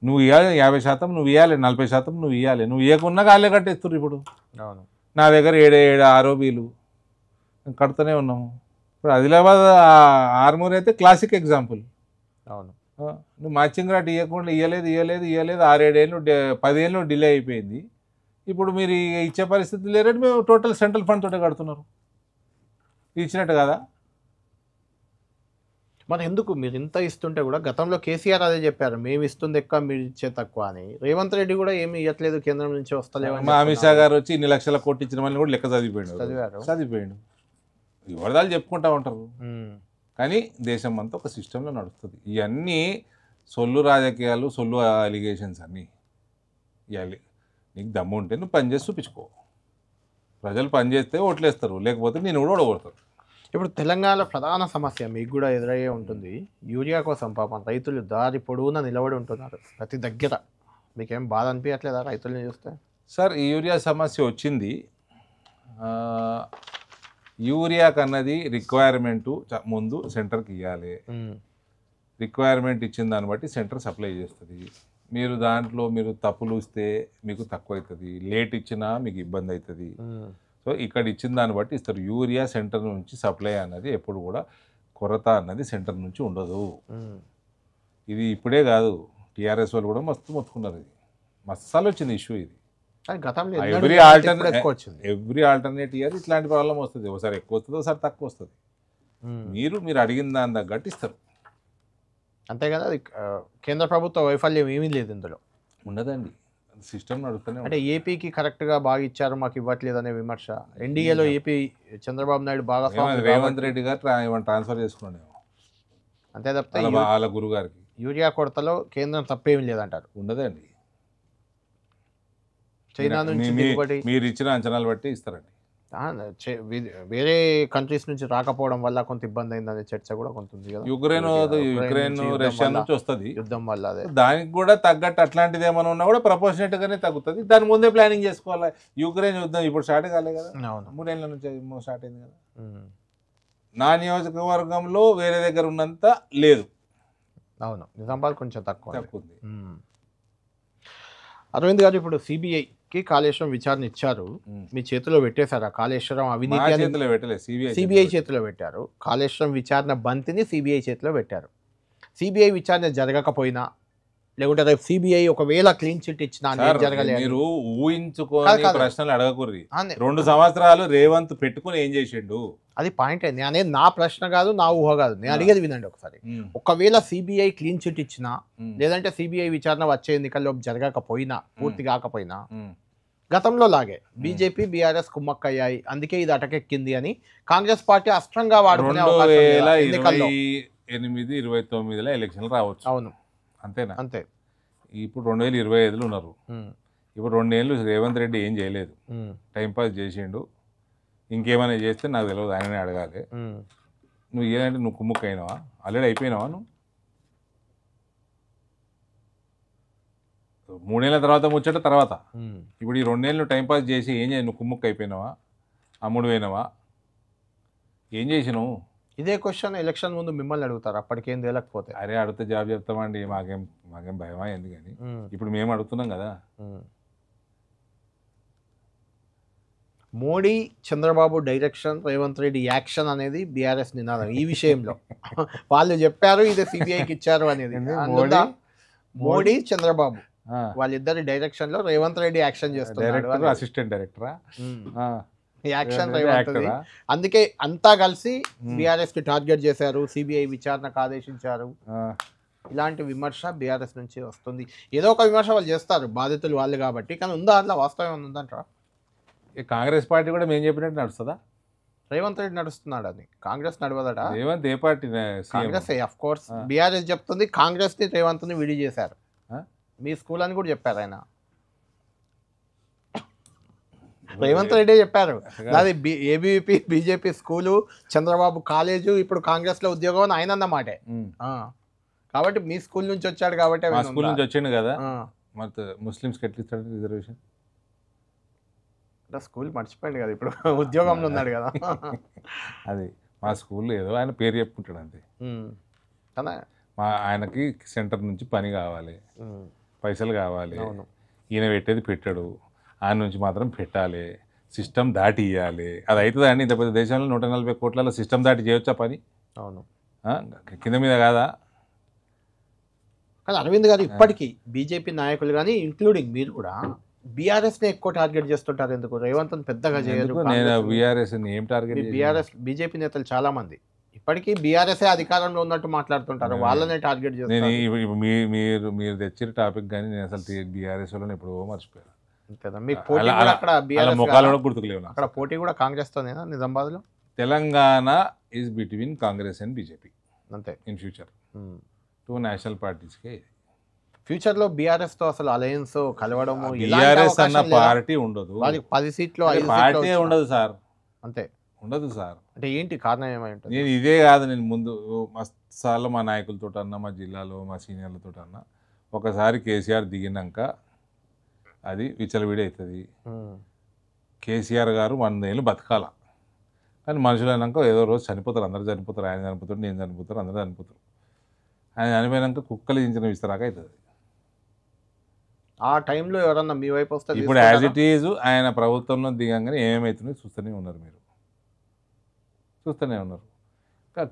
Speaker 2: నువ్వు ఇవ్వాలి 50%, నువ్వు ఇవ్వాలి 40%, నువ్వు ఇవ్వాలి. నువ్వు ఇవ్వకున్నా కాళ్ళే కట్టేస్తున్నారు. ఇప్పుడు నా దగ్గర 7 ఆర్ఓబీలు కడుతూనే ఉన్నాము. ఇప్పుడు ఆదిలాబాద్ ఆర్మూర్ అయితే క్లాసిక్ ఎగ్జాంపుల్. నువ్వు మ్యాచింగ్ రాట్ ఇవ్వకుండా ఇవ్వలేదు 6-7 ఏళ్ళు 10 ఏళ్ళు డిలే అయిపోయింది. ఇప్పుడు మీరు ఇచ్చే పరిస్థితి లేరంటే మేము టోటల్ సెంట్రల్ ఫండ్ తోటే కడుతున్నారు, ఇచ్చినట్టు కదా.
Speaker 1: మరి ఎందుకు మీరు ఇంత ఇస్తుంటే కూడా గతంలో కేసీఆర్ అదే చెప్పారు, మేము ఇస్తుంది ఎక్కువ మీరు ఇచ్చే తక్కువ అని. రేవంత్ రెడ్డి కూడా ఏమి ఇవ్వట్లేదు, కేంద్రం నుంచి వస్తలేవు.
Speaker 2: మా అమిత్ షా గారు వచ్చి ఇన్ని లక్షల కోట్లు ఇచ్చిన వాళ్ళని కూడా లెక్క చదివిపోయాడు. వివరదాలు చెప్పుకుంటా ఉంటారు, కానీ దేశం అంతా ఒక సిస్టంలో నడుస్తుంది. ఇవన్నీ సొల్లు రాజకీయాలు, సొల్లు అలిగేషన్స్ అన్నీ. ఇవ్వాలి, నీకు దమ్ము ఉంటే నువ్వు పని చేసి చూపించుకో. ప్రజలు పని చేస్తే ఓట్లేస్తారు, లేకపోతే నేను కూడా ఓడగొడతారు.
Speaker 1: ఇప్పుడు తెలంగాణ ప్రధాన సమస్య మీకు కూడా ఎదురయ్యే ఉంటుంది, యూరియా కోసం పాపం రైతులు దారి పొడవునా నిలబడి ఉంటున్నారు ప్రతి దగ్గర. మీకేం బాధ అనిపించట్లేదా రైతుల్ని చూస్తే?
Speaker 2: సార్, ఈ యూరియా సమస్య వచ్చింది. యూరియా కన్నది రిక్వైర్మెంటు ముందు సెంటర్కి ఇవ్వాలి. రిక్వైర్మెంట్ ఇచ్చిన దాన్ని బట్టి సెంటర్ సప్లై చేస్తుంది. మీరు దాంట్లో మీరు తప్పులు ఇస్తే మీకు తక్కువ అవుతుంది, లేట్ ఇచ్చినా మీకు ఇబ్బంది అవుతుంది. సో ఇక్కడ ఇచ్చిన దాన్ని బట్టి ఇస్తారు. యూరియా సెంటర్ నుంచి సప్లై అన్నది ఎప్పుడు కూడా కొరత అన్నది సెంటర్ నుంచి ఉండదు. ఇది ఇప్పుడే కాదు, టీఆర్ఎస్ వాళ్ళు కూడా మస్తు మొత్తుకున్నారు. ఇది మస్తాలు వచ్చింది ఇష్యూ. ఇది ఎవ్రీ ఆల్టర్నేట్ ఇయర్ ఇట్లాంటి ప్రాబ్లం వస్తుంది. ఒకసారి ఎక్కువ వస్తుంది, ఒకసారి తక్కువ వస్తుంది. మీరు అడిగిన దాని తగ్గట్టు ఇస్తారు,
Speaker 1: అంతే కదా. అది కేంద్ర ప్రభుత్వ వైఫల్యం ఏమీ లేదు ఇందులో,
Speaker 2: ఉండదండి. సిస్టమ్ నడుస్తూనే
Speaker 1: అంటే ఏపీకి కరెక్ట్గా బాగా ఇచ్చారు, మాకు ఇవ్వట్లేదు అనే విమర్శ. ఎన్డీఏలో ఏపీ చంద్రబాబు నాయుడు బాగా
Speaker 2: రేవంత్ రెడ్డి గారు ట్రాన్స్ఫర్ చేసుకున్నాడు
Speaker 1: అంతే తప్పితే
Speaker 2: వాళ్ళ గురువు గారికి.
Speaker 1: యూరియా కొరతలో కేంద్రం తప్పేమీ లేదంటారు.
Speaker 2: ఉండదండి,
Speaker 1: చైనా నుంచి
Speaker 2: మీరు ఇచ్చిన అంచనాలు బట్టి ఇస్తారండి.
Speaker 1: వేరే కంట్రీస్ నుంచి రాకపోవడం వల్ల కొంత ఇబ్బంది అయిందనే చర్చ కూడా కొంత ఉంది కదా.
Speaker 2: యుక్రెయిన్ రష్యా నుంచి వస్తుంది
Speaker 1: యుద్ధం వల్ల. అదే
Speaker 2: దానికి కూడా తగ్గట్టు అట్లాంటిది ఏమైనా ఉన్నా కూడా ప్రపోర్షనేట్ గానే తగ్గుతుంది. దాని ముందే ప్లానింగ్ చేసుకోవాలి. యుక్రెయిన్ యుద్ధం ఇప్పుడు స్టార్ట్ కాలే కదా, 3 ఏళ్ళ నుంచి స్టార్ట్ అయింది కదా. నా నియోజకవర్గంలో వేరే దగ్గర ఉన్నంత లేదు.
Speaker 1: అవును, నిజామాబాద్ కొంచెం తక్కువ
Speaker 2: ఉంది.
Speaker 1: అరవింద్ గారు, ఇప్పుడు సిబిఐకి కాళేశ్వరం విచారణ ఇచ్చారు, మీ చేతిలో పెట్టేశారు. కాళేశ్వరం అవినీతి సిబిఐ చేతిలో పెట్టారు. కాళేశ్వరం విచారణ బంతిని సిబిఐ చేతిలో పెట్టారు. సిబిఐ విచారణ జరగకపోయినా, లేకుంటే రేపు సిబిఐ ఒకవేళ క్లీన్ చిట్ ఇచ్చినా జరగలేదు.
Speaker 2: మీరు ఊహించుకోని ప్రశ్నలు అడగకూర్రి. 2 సంవత్సరాలు రేవంత్ పెట్టుకుని ఏం చేసిండు,
Speaker 1: అది పాయింట్. అనేది నా ప్రశ్న కాదు, నా ఊహ కాదు, నేను అడిగేది వినండి ఒకసారి. ఒకవేళ సిబిఐ క్లీన్ చిట్ ఇచ్చినా, లేదంటే సిబిఐ విచారణ వచ్చే ఎన్నికల్లో జరగకపోయినా, పూర్తి కాకపోయినా, గతంలో లాగే బీజేపీ బీఆర్ఎస్ కుమ్మక్కయ్యాయి, అందుకే ఇది అటకెక్కింది అని కాంగ్రెస్ పార్టీ అస్త్రంగా వాడుకునే అవకాశం
Speaker 2: 2028-29లో ఎలక్షన్లు రావచ్చు.
Speaker 1: అవును,
Speaker 2: అంతేనా?
Speaker 1: అంతే.
Speaker 2: ఇప్పుడు 2025లో ఉన్నారు. ఇప్పుడు 2 ఏళ్ళు రేవంత్ రెడ్డి ఏం చేయలేదు, టైంపాస్ చేసిండు. ఇంకేమైనా చేస్తే నాకు తెలియదు, ఆయననే అడగాలి. నువ్వు ఏదంటే నువ్వు కుమ్ముక్ అయినావా, ఆల్రెడీ అయిపోయినావా? నువ్వు 3 ఏళ్ళ తర్వాత ముచ్చట తర్వాత, ఇప్పుడు ఈ 2 ఏళ్ళు టైంపాస్ చేసి ఏం చేయాలి? నువ్వు కుమ్ముక్ అయిపోయినావా, అమ్ముడు పోయినావా, ఏం చేసినావు?
Speaker 1: ఇదే క్వశ్చన్ ఎలక్షన్ ముందు మిమ్మల్ని అడుగుతారు, అప్పటికేం తేలకపోతే.
Speaker 2: అరే అడిగితే జాబ్ చెప్తామండి, మాకేం భయమా ఎందుకని. ఇప్పుడు మేము అడుగుతున్నాం కదా.
Speaker 1: మోడీ చంద్రబాబు డైరెక్షన్, రేవంత్ రెడ్డి యాక్షన్ అనేది బీఆర్ఎస్ నినాదం ఈ విషయంలో. వాళ్ళు చెప్పారు ఇది సిబిఐకి ఇచ్చారు అనేది. మోడీ చంద్రబాబు వాళ్ళిద్దరి డైరెక్షన్ లో రేవంత్ రెడ్డి యాక్షన్ చేస్తున్నారు.
Speaker 2: అసిస్టెంట్ డైరెక్టరా
Speaker 1: యాక్షన్ రేవంత్. అందుకే అంతా కలిసి బీఆర్ఎస్ కి టార్గెట్ చేశారు, సిబిఐ విచారణకు ఆదేశించారు. ఇలాంటి విమర్శ బీఆర్ఎస్ నుంచి వస్తుంది. ఏదో ఒక విమర్శ వాళ్ళు చేస్తారు, బాధితులు వాళ్ళు కాబట్టి. కానీ ఉందా అట్లా వాస్తవం ఉందంటారా?
Speaker 2: కాంగ్రెస్ పార్టీ కూడా మేము చెప్పినట్టు నడుస్తుందా?
Speaker 1: రేవంత్ రెడ్డి నడుస్తున్నాడు అని, కాంగ్రెస్ నడవదట.
Speaker 2: రేవంత్ ఏ పార్టీ?
Speaker 1: కాంగ్రెస్. ఆఫ్ కోర్స్ బీఆర్ఎస్ చెప్తుంది కాంగ్రెస్ ని రేవంత్ ని విడి చేశారు. మీ స్కూల్ అని కూడా చెప్పారు ఆయన. రేవంత్ రెడ్డి చెప్పారు అది ABVP BJP school, Chandrababu college, ఇప్పుడు కాంగ్రెస్ లో ఉద్యోగం అని ఆయన అన్నమాటే. కాబట్టి మీ స్కూల్ నుంచి వచ్చాడు కాబట్టి.
Speaker 2: స్కూల్ నుంచి వచ్చిండు కదా, మరి ముస్లిమ్స్కి ఎట్లా ఇస్తాడు రిజర్వేషన్?
Speaker 1: స్కూల్ మర్చిపోయింది కదా, ఇప్పుడు ఉద్యోగంలో ఉన్నాడు కదా.
Speaker 2: అది మా స్కూల్లో ఏదో ఆయన పేరు చెప్పుకుంటాడు అంతే. ఆయనకి సెంటర్ నుంచి పని కావాలి, పైసలు కావాలి, ఈయన పెట్టేది పెట్టాడు, ఆయన నుంచి మాత్రం పెట్టాలి, సిస్టమ్ దాటి ఇవ్వాలి. అది అవుతుందా అండి? ఇంత పెద్ద దేశంలో 140 కోట్లలో సిస్టమ్ దాటి చేయొచ్చా పని?
Speaker 1: అవును,
Speaker 2: కింద మీద కాదా?
Speaker 1: కానీ అరవింద్ గారు ఇప్పటికీ బీజేపీ నాయకులు కానీ ఇంక్లూడింగ్ మీరు కూడా బీఆర్ఎస్ని ఎక్కువ టార్గెట్ చేస్తుంటారు ఎందుకు? రేవంత్ పెద్దగా చేయరు.
Speaker 2: నేను బీఆర్ఎస్ ఏం టార్గెట్
Speaker 1: బీఆర్ఎస్ బీజేపీ నేతలు చాలా మంది ఇప్పటికీ బీఆర్ఎస్ఏ అధికారంలో ఉన్నట్టు మాట్లాడుతుంటారు, వాళ్ళనే టార్గెట్
Speaker 2: నేను
Speaker 1: చేస్తారు.
Speaker 2: మీరు తెచ్చిన టాపిక్ కానీ నేను అసలు బీఆర్ఎస్ వాళ్ళని ఎప్పుడో మర్చిపోయాను
Speaker 1: కదా. మీకు పోటీ కూడా అక్కడ బీఆర్ఎస్
Speaker 2: ముఖాలు కూడా గుర్తుకులేవు.
Speaker 1: అక్కడ పోటీ కూడా కాంగ్రెస్ తోనేనా నిజామాబాద్లో?
Speaker 2: Telangana is between Congress and BJP
Speaker 1: అంతే.
Speaker 2: ఇన్ ఫ్యూచర్ 2 నేషనల్ పార్టీస్కే.
Speaker 1: ఫ్యూచర్ లో బీఆర్ఎస్ తో అసలు అలయన్స్ కలవడము,
Speaker 2: బీఆర్ఎస్ అన్న పార్టీ ఉండదు,
Speaker 1: వాళ్ళకి 10 సీట్లు
Speaker 2: పార్టీ ఉండదు సార్.
Speaker 1: అంతే
Speaker 2: ఉండదు సార్.
Speaker 1: అంటే ఏంటి కారణం ఏమై ఉంటుంది?
Speaker 2: నేను ఇదే కాదు, నేను ముందు మస్తాల్లో మా నాయకులతో అన్నా, మా జిల్లాలో మా సీనియర్లతో అన్నా, ఒకసారి కేసీఆర్ దిగినాక అది విచ్చలవిడి అవుతుంది. కేసీఆర్ గారు 100 ఏళ్ళు బతకాల, కానీ మనుషులు అయినాక ఏదో రోజు చనిపోతారు, అందరూ చనిపోతారు. ఆయన చనిపోతారు, నేను చనిపోతారు, అందరూ చనిపోతారు. ఆయన చనిపోయినాక కుక్కలు దించిన విస్తరాక అవుతుంది.
Speaker 1: ఆ టైంలో ఎవరన్నా మీ వైపు వస్తే
Speaker 2: ఇప్పుడు యాజ్ ఇట్ ఈజ్ ఆయన ప్రభుత్వంలో దిగంగానే ఏమేమవుతున్నాయో చూస్తూనే ఉన్నారు, మీరు చూస్తూనే ఉన్నారు.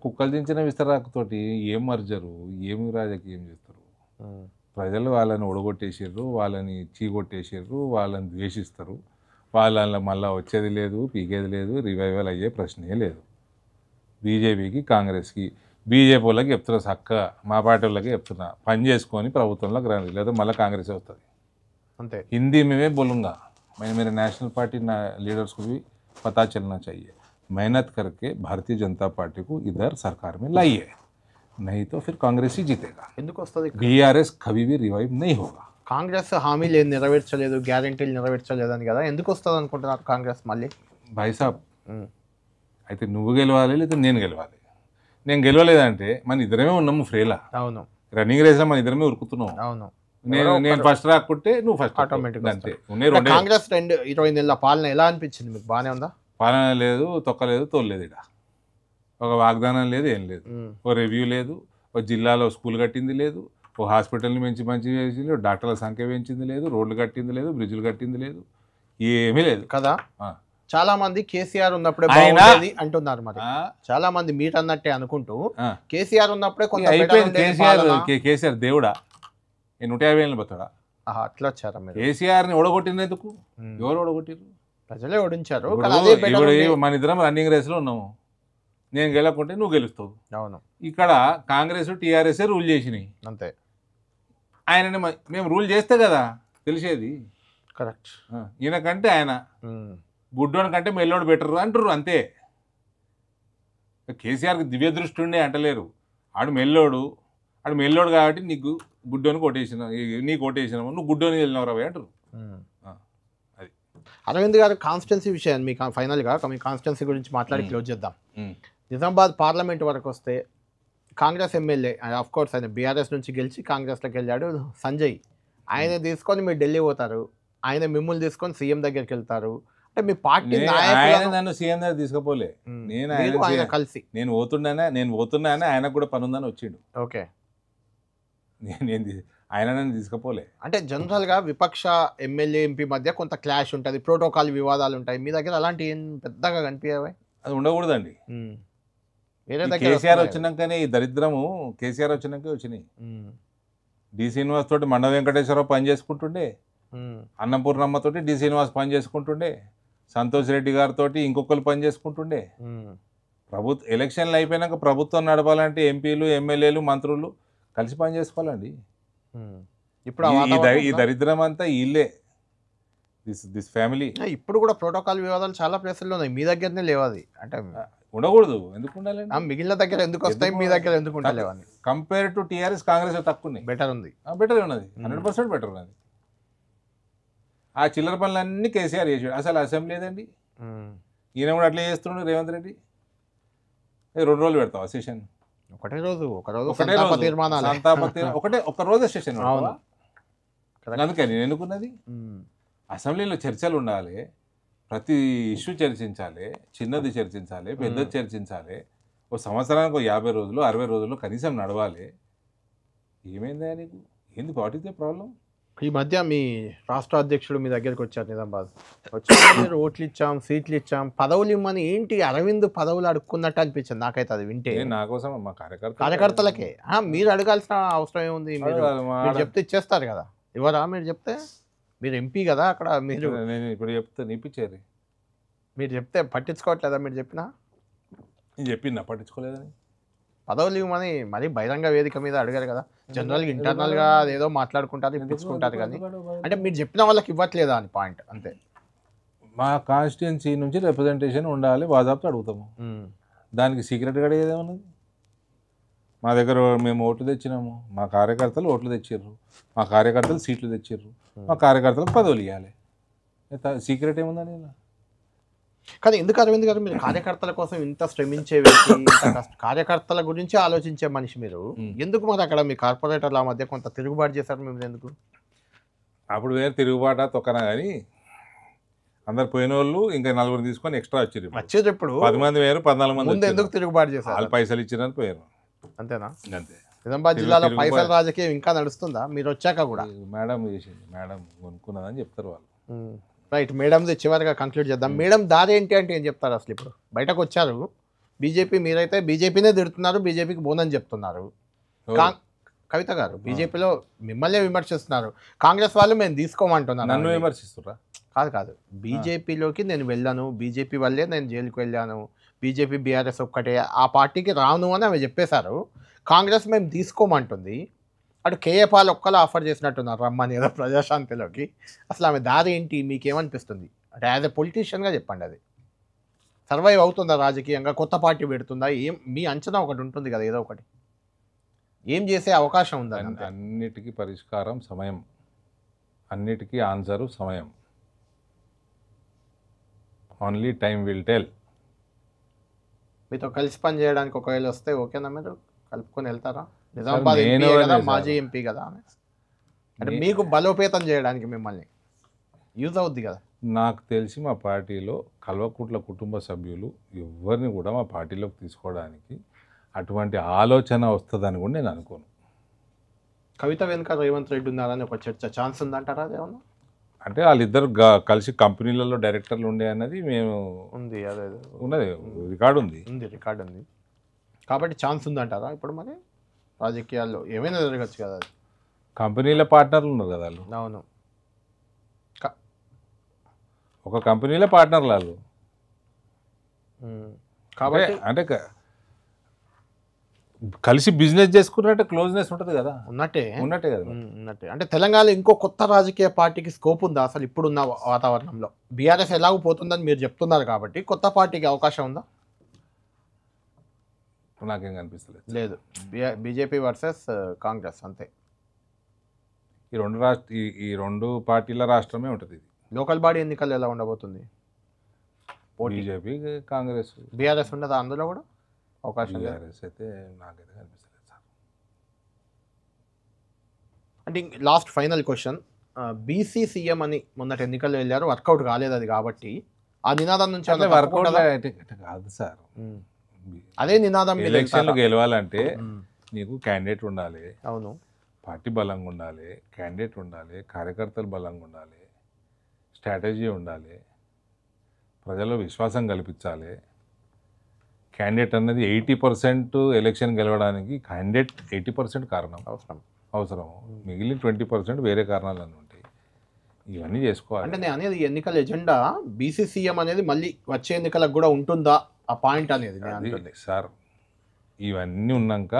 Speaker 2: కుక్కలు దించిన విస్తరాకతోటి ఏం మర్జరు, ఏమి రాజకీయం చేస్తారు? ప్రజలు వాళ్ళని ఒడగొట్టేసారు, వాళ్ళని చీగొట్టేసారు, వాళ్ళని ద్వేషిస్తారు. వాళ్ళ మళ్ళీ వచ్చేది లేదు, పీకేది లేదు, రివైవల్ అయ్యే ప్రశ్నే లేదు. బీజేపీకి కాంగ్రెస్కి, బీజేపీ వాళ్ళకి చెప్తున్నా, చక్క మా పార్టీ వాళ్ళకి చెప్తున్నా, పని చేసుకొని ప్రభుత్వంలోకి రండి, లేదా మళ్ళీ కాంగ్రెస్ వస్తుంది.
Speaker 1: అంతే.
Speaker 2: हिंदी में मैं बोलूँगा, मैंने मेरे नेशनल पार्टी लीडर्स को भी पता चलना चाहिए, मेहनत करके भारतीय जनता पार्टी को इधर सरकार में लाइए, नहीं तो फिर कांग्रेस ही जीतेगा.
Speaker 1: ఎందుకు వస్తుంది?
Speaker 2: बीआरएस कभी भी रिवाइव नहीं होगा.
Speaker 1: కాంగ్రెస్ హామీలు ఏం నెరవేర్చలేదు, గ్యారెంటీలు నెరవేర్చలేదని కదా, ఎందుకు వస్తుంది అనుకుంటున్నారు కాంగ్రెస్ మళ్ళీ?
Speaker 2: భాయ్ సాబ్, అయితే నువ్వు గెలవాలి లేదా నేను గెలవాలి. నేను గెలవలేదంటే మన ఇద్దరమే ఉన్నాము ఫ్రీలా.
Speaker 1: అవును.
Speaker 2: రన్నింగ్ రేస్లో మన ఇద్దరమే ఉరుకుతున్నావు.
Speaker 1: అవును.
Speaker 2: నేను ఫస్ట్ రాకుంటే నువ్వు ఫస్ట్
Speaker 1: ఆటోమేటిక్
Speaker 2: అంతే.
Speaker 1: కాంగ్రెస్ 20 నెలల పాలన ఎలా అనిపించింది మీకు? బాగానే ఉందా?
Speaker 2: పాలన లేదు, తొక్కలేదు, తోలేదు. ఇక్కడ ఒక వాగ్దానం లేదు, ఏం లేదు, ఓ రివ్యూ లేదు, ఓ జిల్లాలో స్కూల్ కట్టింది లేదు, ఓ హాస్పిటల్ని మంచి చేసింది లేదు, డాక్టర్ల సంఖ్య పెంచింది లేదు, రోడ్లు కట్టింది లేదు, బ్రిడ్జ్లు కట్టింది లేదు, ఏమీ లేదు
Speaker 1: కదా. చాలా మంది కేసీఆర్ ఉన్నప్పుడే బాగుండేది అంటున్నారు. మరి చాలా మంది మీరు అన్నట్టే అనుకుంటూ కేసీఆర్ ఉన్నప్పుడే కొంత
Speaker 2: కేసీఆర్ దేవుడా 150 ఏళ్ళు బతాడా?
Speaker 1: అట్లా వచ్చారా మీరు?
Speaker 2: కేసీఆర్ని ఓడగొట్టినందుకు ఎవరు ఓడగొట్టారు?
Speaker 1: ప్రజలే ఓడించారు.
Speaker 2: ఇప్పుడు మన ఇద్దరం రన్నింగ్ రేస్లో ఉన్నాము, నేను గెలకుంటే నువ్వు గెలుస్తావు.
Speaker 1: అవును.
Speaker 2: ఇక్కడ కాంగ్రెస్ టీఆర్ఎస్ రూల్ చేసినాయి,
Speaker 1: అంతే.
Speaker 2: ఆయనని మేము రూల్ చేస్తే కదా తెలిసేది.
Speaker 1: కరెక్ట్.
Speaker 2: ఈయనకంటే ఆయన గుడ్డోని కంటే మెల్లోడు బెటర్ అంటారు, అంతే. కేసీఆర్కి దివ్య దృష్టి ఉండే అంటలేరు. ఆడు మెల్లోడు కాబట్టి నీకు గుడ్డోని కొట్టేసిన, నీకు కొట్టేసినావు, నువ్వు గుడ్డోని వెళ్ళినవరా అంటారు. అది
Speaker 1: అరవింద్ గారు కాన్స్టిట్యున్సీ విషయాన్ని మీకు ఫైనల్గా మీ కాన్స్టిట్యున్సీ గురించి మాట్లాడి క్లోజ్ చేద్దాం. నిజామాబాద్ పార్లమెంట్ వరకు వస్తే కాంగ్రెస్ ఎమ్మెల్యే, ఆఫ్ కోర్స్ ఆయన బీఆర్ఎస్ నుంచి గెలిచి కాంగ్రెస్లోకి వెళ్ళాడు, సంజయ్. ఆయన తీసుకొని మీరు ఢిల్లీ పోతారు, ఆయన మిమ్మల్ని తీసుకొని సీఎం దగ్గరికి వెళ్తారు. అంటే మీ పార్టీ
Speaker 2: నన్ను సీఎం దగ్గర తీసుకుపోలే, నేను
Speaker 1: కలిసి
Speaker 2: నేను పోతున్నానే ఆయనకు కూడా పని ఉందని వచ్చిండు.
Speaker 1: ఓకే.
Speaker 2: ఆయన నన్ను తీసుకుపోలే.
Speaker 1: అంటే జనరల్గా విపక్ష ఎమ్మెల్యే ఎంపీ మధ్య కొంత క్లాష్ ఉంటుంది, ప్రోటోకాల్ వివాదాలు ఉంటాయి. మీ దగ్గర అలాంటి ఏం పెద్దగా కనిపించవే?
Speaker 2: అది ఉండకూడదండి.
Speaker 1: వేరే దగ్గర
Speaker 2: కేసీఆర్ వచ్చినాకనే ఈ దరిద్రము, కేసీఆర్ వచ్చినాకే వచ్చినాయి. డి శ్రీనివాస్ తోటి మండ వెంకటేశ్వరరావు పని చేసుకుంటుండే, అన్నపూర్ణమ్మతోటి డి శ్రీనివాస్ పని చేసుకుంటుండే, సంతోష్ రెడ్డి గారితో ఇంకొకరు పని చేసుకుంటుండే. ఎలక్షన్లు అయిపోయినాక ప్రభుత్వం నడపాలంటే ఎంపీలు, ఎమ్మెల్యేలు, మంత్రులు కలిసి పని చేసుకోవాలండి.
Speaker 1: ఇప్పుడు
Speaker 2: ఈ దరిద్రం అంతా వీళ్ళే, దిస్ ఫ్యామిలీ.
Speaker 1: ఇప్పుడు కూడా ప్రోటోకాల్ వివాదాలు చాలా ప్లేసుల్లో ఉన్నాయి, మీ దగ్గరనే లేవు. అది అంటే
Speaker 2: ఉండకూడదు. ఎందుకు ఉండాలి?
Speaker 1: మిగిలిన దగ్గర ఎందుకు వస్తాయి, మీ దగ్గర ఎందుకు ఉండలేవు అని.
Speaker 2: కంపేర్ టు టీఆర్ఎస్ కాంగ్రెస్ తక్కువ ఉన్నాయి.
Speaker 1: బెటర్ ఉంది,
Speaker 2: బెటర్ ఉన్నది, 100% బెటర్ ఉన్నది. ఆ చిల్లర పనులన్నీ కేసీఆర్ చేసాడు. అసలు అసెంబ్లీ లేదండి, ఈయన కూడా అట్లా చేస్తున్నాడు రేవంత్ రెడ్డి. 2 రోజులు పెడతావా సెషన్?
Speaker 1: ఒకటే రోజు
Speaker 2: ఒక రోజు సెషన్. అందుకని నేను ఎన్నుకున్నది అసెంబ్లీలో చర్చలు ఉండాలి, ప్రతి ఇష్యూ చర్చించాలి, చిన్నది చర్చించాలి, పెద్దది చర్చించాలి. ఓ సంవత్సరానికి 50 రోజులు 60 రోజులు కనీసం నడవాలి. ఏమైందా నీకు? ఏంది వాట్ ఈస్ ద ప్రాబ్లం?
Speaker 1: ఈ మధ్య మీ రాష్ట్ర అధ్యక్షుడు మీ దగ్గరికి వచ్చారు నిజామాబాద్ వచ్చి మీరు ఓట్లు ఇచ్చాం సీట్లు ఇచ్చాం పదవులు ఇమ్మని ఏంటి అరవింద్ పదవులు అడుక్కున్నట్టు అనిపించింది నాకైతే అది వింటే
Speaker 2: నా కోసం మా
Speaker 1: కార్యకర్తలకే మీరు అడగాల్సిన అవసరం ఏముంది మీరు చెప్తే ఇచ్చేస్తారు కదా ఇవ్వరా మీరు చెప్తే మీరు ఎంపీ కదా అక్కడ మీరు
Speaker 2: నేను ఇప్పుడు చెప్తే నిప్పించేది
Speaker 1: మీరు చెప్తే పట్టించుకోవట్లేదా మీరు చెప్పినా
Speaker 2: నేను చెప్పింది పట్టించుకోలేదని
Speaker 1: పదవులు ఇవ్వమని మరీ బహిరంగ వేదిక మీద అడిగారు కదా జనరల్గా ఇంటర్నల్గా అదేదో మాట్లాడుకుంటారు ఇప్పించుకుంటారు కానీ అంటే మీరు చెప్పిన వాళ్ళకి ఇవ్వట్లేదా అని పాయింట్ అంతే
Speaker 2: మా కాన్స్టిట్యున్సీ నుంచి రిప్రజెంటేషన్ ఉండాలి బాజాబ్తో అడుగుతాము దానికి సీక్రెట్గా అడిగేదేమన్నది మా దగ్గర మేము ఓట్లు తెచ్చినాము మా కార్యకర్తలు ఓట్లు తెచ్చిర్రు మా కార్యకర్తలు సీట్లు తెచ్చిర్రు మా కార్యకర్తలకు పదవులు ఇవ్వాలి సీక్రెట్ ఏముందని
Speaker 1: కానీ ఎందుకు అరవింద్ గారు మీరు కార్యకర్తల కోసం ఇంత శ్రమించే వ్యక్తి కార్యకర్తల గురించి ఆలోచించే మనిషి మీరు ఎందుకు మరి అక్కడ మీ కార్పొరేటర్ల మధ్య కొంత తిరుగుబాటు చేశారు మేము ఎందుకు
Speaker 2: అప్పుడు వేరే తిరుగుబాట తొక్కనా కానీ అందరు పోయిన వాళ్ళు ఇంకా నలుగురు తీసుకొని ఎక్స్ట్రా
Speaker 1: వచ్చేది ఇప్పుడు
Speaker 2: 10 మంది వేరు 14 మంది
Speaker 1: ముందు ఎందుకు తిరుగుబాటు చేశారు
Speaker 2: వాళ్ళు పైసలు ఇచ్చిరని పోయారు
Speaker 1: అంతేనా
Speaker 2: అంతే
Speaker 1: నిజామాబాద్ జిల్లాలో పైసల రాజకీయం ఇంకా నడుస్తుందా మీరు వచ్చాక కూడా
Speaker 2: మేడం చేసింది మేడం కొనుక్కున్నదని చెప్తారు వాళ్ళు
Speaker 1: రైట్ మేడం చివరిగా కంక్లూడ్ చేద్దాం మేడం దారి ఏంటి అంటే ఏం చెప్తారు అసలు ఇప్పుడు బయటకు వచ్చారు బీజేపీ మీరైతే బీజేపీనే తిడుతున్నారు బీజేపీకి బోనని చెప్తున్నారు కవిత గారు బీజేపీలో మిమ్మల్ని విమర్శిస్తున్నారు కాంగ్రెస్ వాళ్ళు మేము తీసుకోమంటున్నాను
Speaker 2: నన్ను విమర్శిస్తున్నా
Speaker 1: కాదు బీజేపీలోకి నేను వెళ్ళాను బీజేపీ వల్లే నేను జైలుకి వెళ్ళాను బీజేపీ బీఆర్ఎస్ ఒక్కటే ఆ పార్టీకి రాను అని ఆమె చెప్పేశారు కాంగ్రెస్ మేము తీసుకోమంటుంది అటు కేఏ పాల్ ఒక్కలా ఆఫర్ చేసినట్టున్నారు రమ్మని ఏదో ప్రజాశాంతిలోకి అసలు ఆమె దారి ఏంటి మీకేమనిపిస్తుంది అంటే యాజ్ ఎ పొలిటీషియన్గా చెప్పండి అది సర్వైవ్ అవుతుందా రాజకీయంగా కొత్త పార్టీ పెడుతుందా ఏం మీ అంచనా ఒకటి ఉంటుంది కదా ఏదో ఒకటి ఏం చేసే అవకాశం ఉందా
Speaker 2: అన్నిటికీ పరిష్కారం సమయం అన్నిటికీ ఆన్సరు సమయం ఓన్లీ టైం విల్ టెల్
Speaker 1: మీతో కలిసి పని చేయడానికి ఒకవేళ వస్తే ఓకేనా మీరు కలుపుకొని వెళ్తారా నిజామాబాద్ ఎంపీ కదా మాజీ ఎంపీ కదా అంటే మీకు బలోపేతం చేయడానికి మిమ్మల్ని యూజ్ అవుద్ది కదా
Speaker 2: నాకు తెలిసి మా పార్టీలో కల్వకుట్ల కుటుంబ సభ్యులు ఎవరిని కూడా మా పార్టీలోకి తీసుకోవడానికి అటువంటి ఆలోచన వస్తుందని కూడా నేను అనుకోను
Speaker 1: కవిత వెనుక రేవంత్ రెడ్డి ఉన్నారని ఒక చర్చ ఛాన్స్ ఉందంటారా అదేమన్నా
Speaker 2: అంటే వాళ్ళిద్దరు కలిసి కంపెనీలలో డైరెక్టర్లు ఉండే అన్నది మేము
Speaker 1: ఉంది అదే
Speaker 2: ఉన్నది రికార్డు
Speaker 1: ఉంది కాబట్టి ఛాన్స్ ఉందంటారా ఇప్పుడు మరి రాజకీయాల్లో ఏమైనా జరగచ్చు కదా అది
Speaker 2: కంపెనీల పార్ట్నర్లు ఉన్నారు కదా వాళ్ళు
Speaker 1: అవును
Speaker 2: ఒక కంపెనీలో పార్ట్నర్లు వాళ్ళు
Speaker 1: కాబట్టి
Speaker 2: అంటే కలిసి బిజినెస్ చేసుకున్నట్టే క్లోజ్నెస్ ఉంటుంది కదా ఉన్నట్టే కదా
Speaker 1: ఉన్నట్టే అంటే తెలంగాణలో ఇంకో కొత్త రాజకీయ పార్టీకి స్కోప్ ఉందా అసలు ఇప్పుడున్న వాతావరణంలో బీఆర్ఎస్ ఎలాగో పోతుందని మీరు చెప్తున్నారు కాబట్టి కొత్త పార్టీకి అవకాశం ఉందా
Speaker 2: నాకేం కనిపిస్తలేదు
Speaker 1: లేదు బీజేపీ వర్సెస్ కాంగ్రెస్ అంతే
Speaker 2: ఈ రెండు పార్టీల రాష్ట్రమే ఉంటుంది ఇది
Speaker 1: లోకల్ బాడీ ఎన్నికలు ఎలా ఉండబోతుంది
Speaker 2: బీజేపీ కాంగ్రెస్
Speaker 1: బీఆర్ఎస్ ఉండదా అందులో కూడా అవకాశం
Speaker 2: బీఆర్ఎస్ అయితే నాకైతే కనిపిస్తలేదు సార్
Speaker 1: అంటే last final question BC CM అని మొన్నటి ఎన్నికల్లో వెళ్ళారు వర్కౌట్ కాలేదు అది కాబట్టి ఆ నినాదం నుంచి
Speaker 2: వర్కౌట్ కాదు సార్
Speaker 1: అదే నినాదం
Speaker 2: ఎలక్షన్లు గెలవాలంటే నీకు క్యాండిడేట్ ఉండాలి
Speaker 1: అవును
Speaker 2: పార్టీ బలంగా ఉండాలి క్యాండిడేట్ ఉండాలి కార్యకర్తలు బలంగా ఉండాలి స్ట్రాటజీ ఉండాలి ప్రజల్లో విశ్వాసం కల్పించాలి క్యాండిడేట్ అన్నది 80% ఎలక్షన్ గెలవడానికి క్యాండిడేట్ 80% కారణం అవసరం మిగిలిన 20% వేరే కారణాలు ఉంటాయి ఇవన్నీ చేసుకోవాలి
Speaker 1: అంటే నేను అనేది ఎన్నికల ఎజెండా బీసీ సీఎం అనేది మళ్ళీ వచ్చే ఎన్నికలకు కూడా ఉంటుందా ఆ పాయింట్ అనేది
Speaker 2: సార్ ఇవన్నీ ఉన్నాక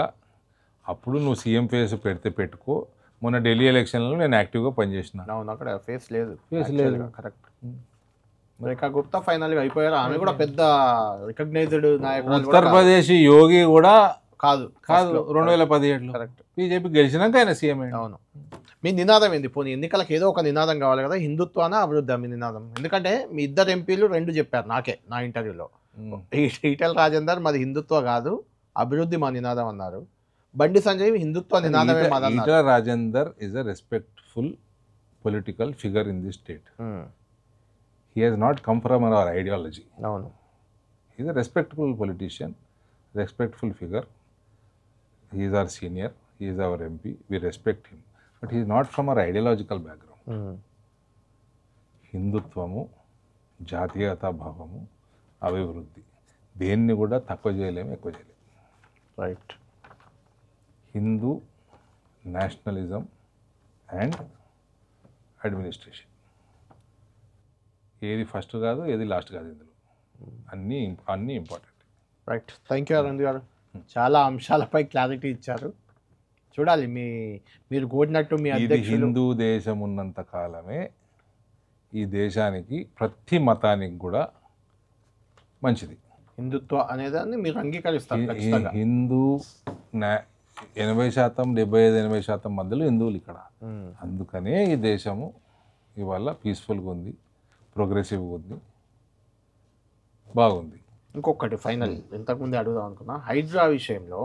Speaker 2: అప్పుడు నువ్వు సీఎం ఫేస్ పెట్టుకో మొన్న ఢిల్లీ ఎలక్షన్లో నేను యాక్టివ్గా పనిచేసిన
Speaker 1: అవును అక్కడ ఫేస్ లేదు కరెక్ట్ రేఖా గుప్తా ఫైనల్గా అయిపోయారు ఆమె కూడా పెద్ద రికగ్నైజ్డ్ నాయకుడు
Speaker 2: ఉత్తరప్రదేశ్ యోగి కూడా
Speaker 1: కాదు
Speaker 2: 2017
Speaker 1: కరెక్ట్
Speaker 2: బీజేపీ గెలిచినాక ఆయన సీఎం
Speaker 1: అవును మీ నినాదం ఏంది పోనీ ఎన్నికలకు ఏదో ఒక నినాదం కావాలి కదా హిందుత్వాన అభివృద్ధి మీ నినాదం ఎందుకంటే మీ ఇద్దరు ఎంపీలు 2 చెప్పారు నా ఇంటర్వ్యూలో ఈటెల రాజేందర్ మాది హిందుత్వ కాదు అభివృద్ధి మా నినాదం అన్నారు బండి సంజయ్ హిందుత్వ నినాదమే మాదన్నారు
Speaker 2: Etela Rajender is a respectful political figure in the state he has not come from our ideology
Speaker 1: అవును
Speaker 2: he is a respectful politician respectful figure he is our senior he is our MP we respect him but is not from our ideological background. హిందుత్వము, జాతీయతా భావము, అభివృద్ధి దేన్ని కూడా తక్కువ చేయలేము, ఎక్కువ చేయలేము.
Speaker 1: Right.
Speaker 2: Hindu nationalism and administration ఏది ఫస్ట్ కాదు, ఏది లాస్ట్ కాదు, ఇందులో అన్నీ important.
Speaker 1: Right. Thank you Arvind గారు, చాలా అంశాలపై క్లారిటీ ఇచ్చారు. చూడాలి మీరు కోరినట్టు మీ
Speaker 2: ఇది హిందూ దేశం ఉన్నంత కాలమే ఈ దేశానికి ప్రతి మతానికి కూడా మంచిది.
Speaker 1: హిందుత్వ అనేదాన్ని మీరు అంగీకరిస్తారు ఖచ్చితంగా.
Speaker 2: హిందూ 80%, 75-80% మధ్యలో హిందువులు ఇక్కడ. అందుకనే ఈ దేశము ఇవాళ పీస్ఫుల్గా ఉంది, ప్రోగ్రెసివ్గా ఉంది, బాగుంది.
Speaker 1: ఇంకొకటి ఫైనల్, ఇంతకుముందే అడుగుదాం అనుకున్నా, హైడ్రా విషయంలో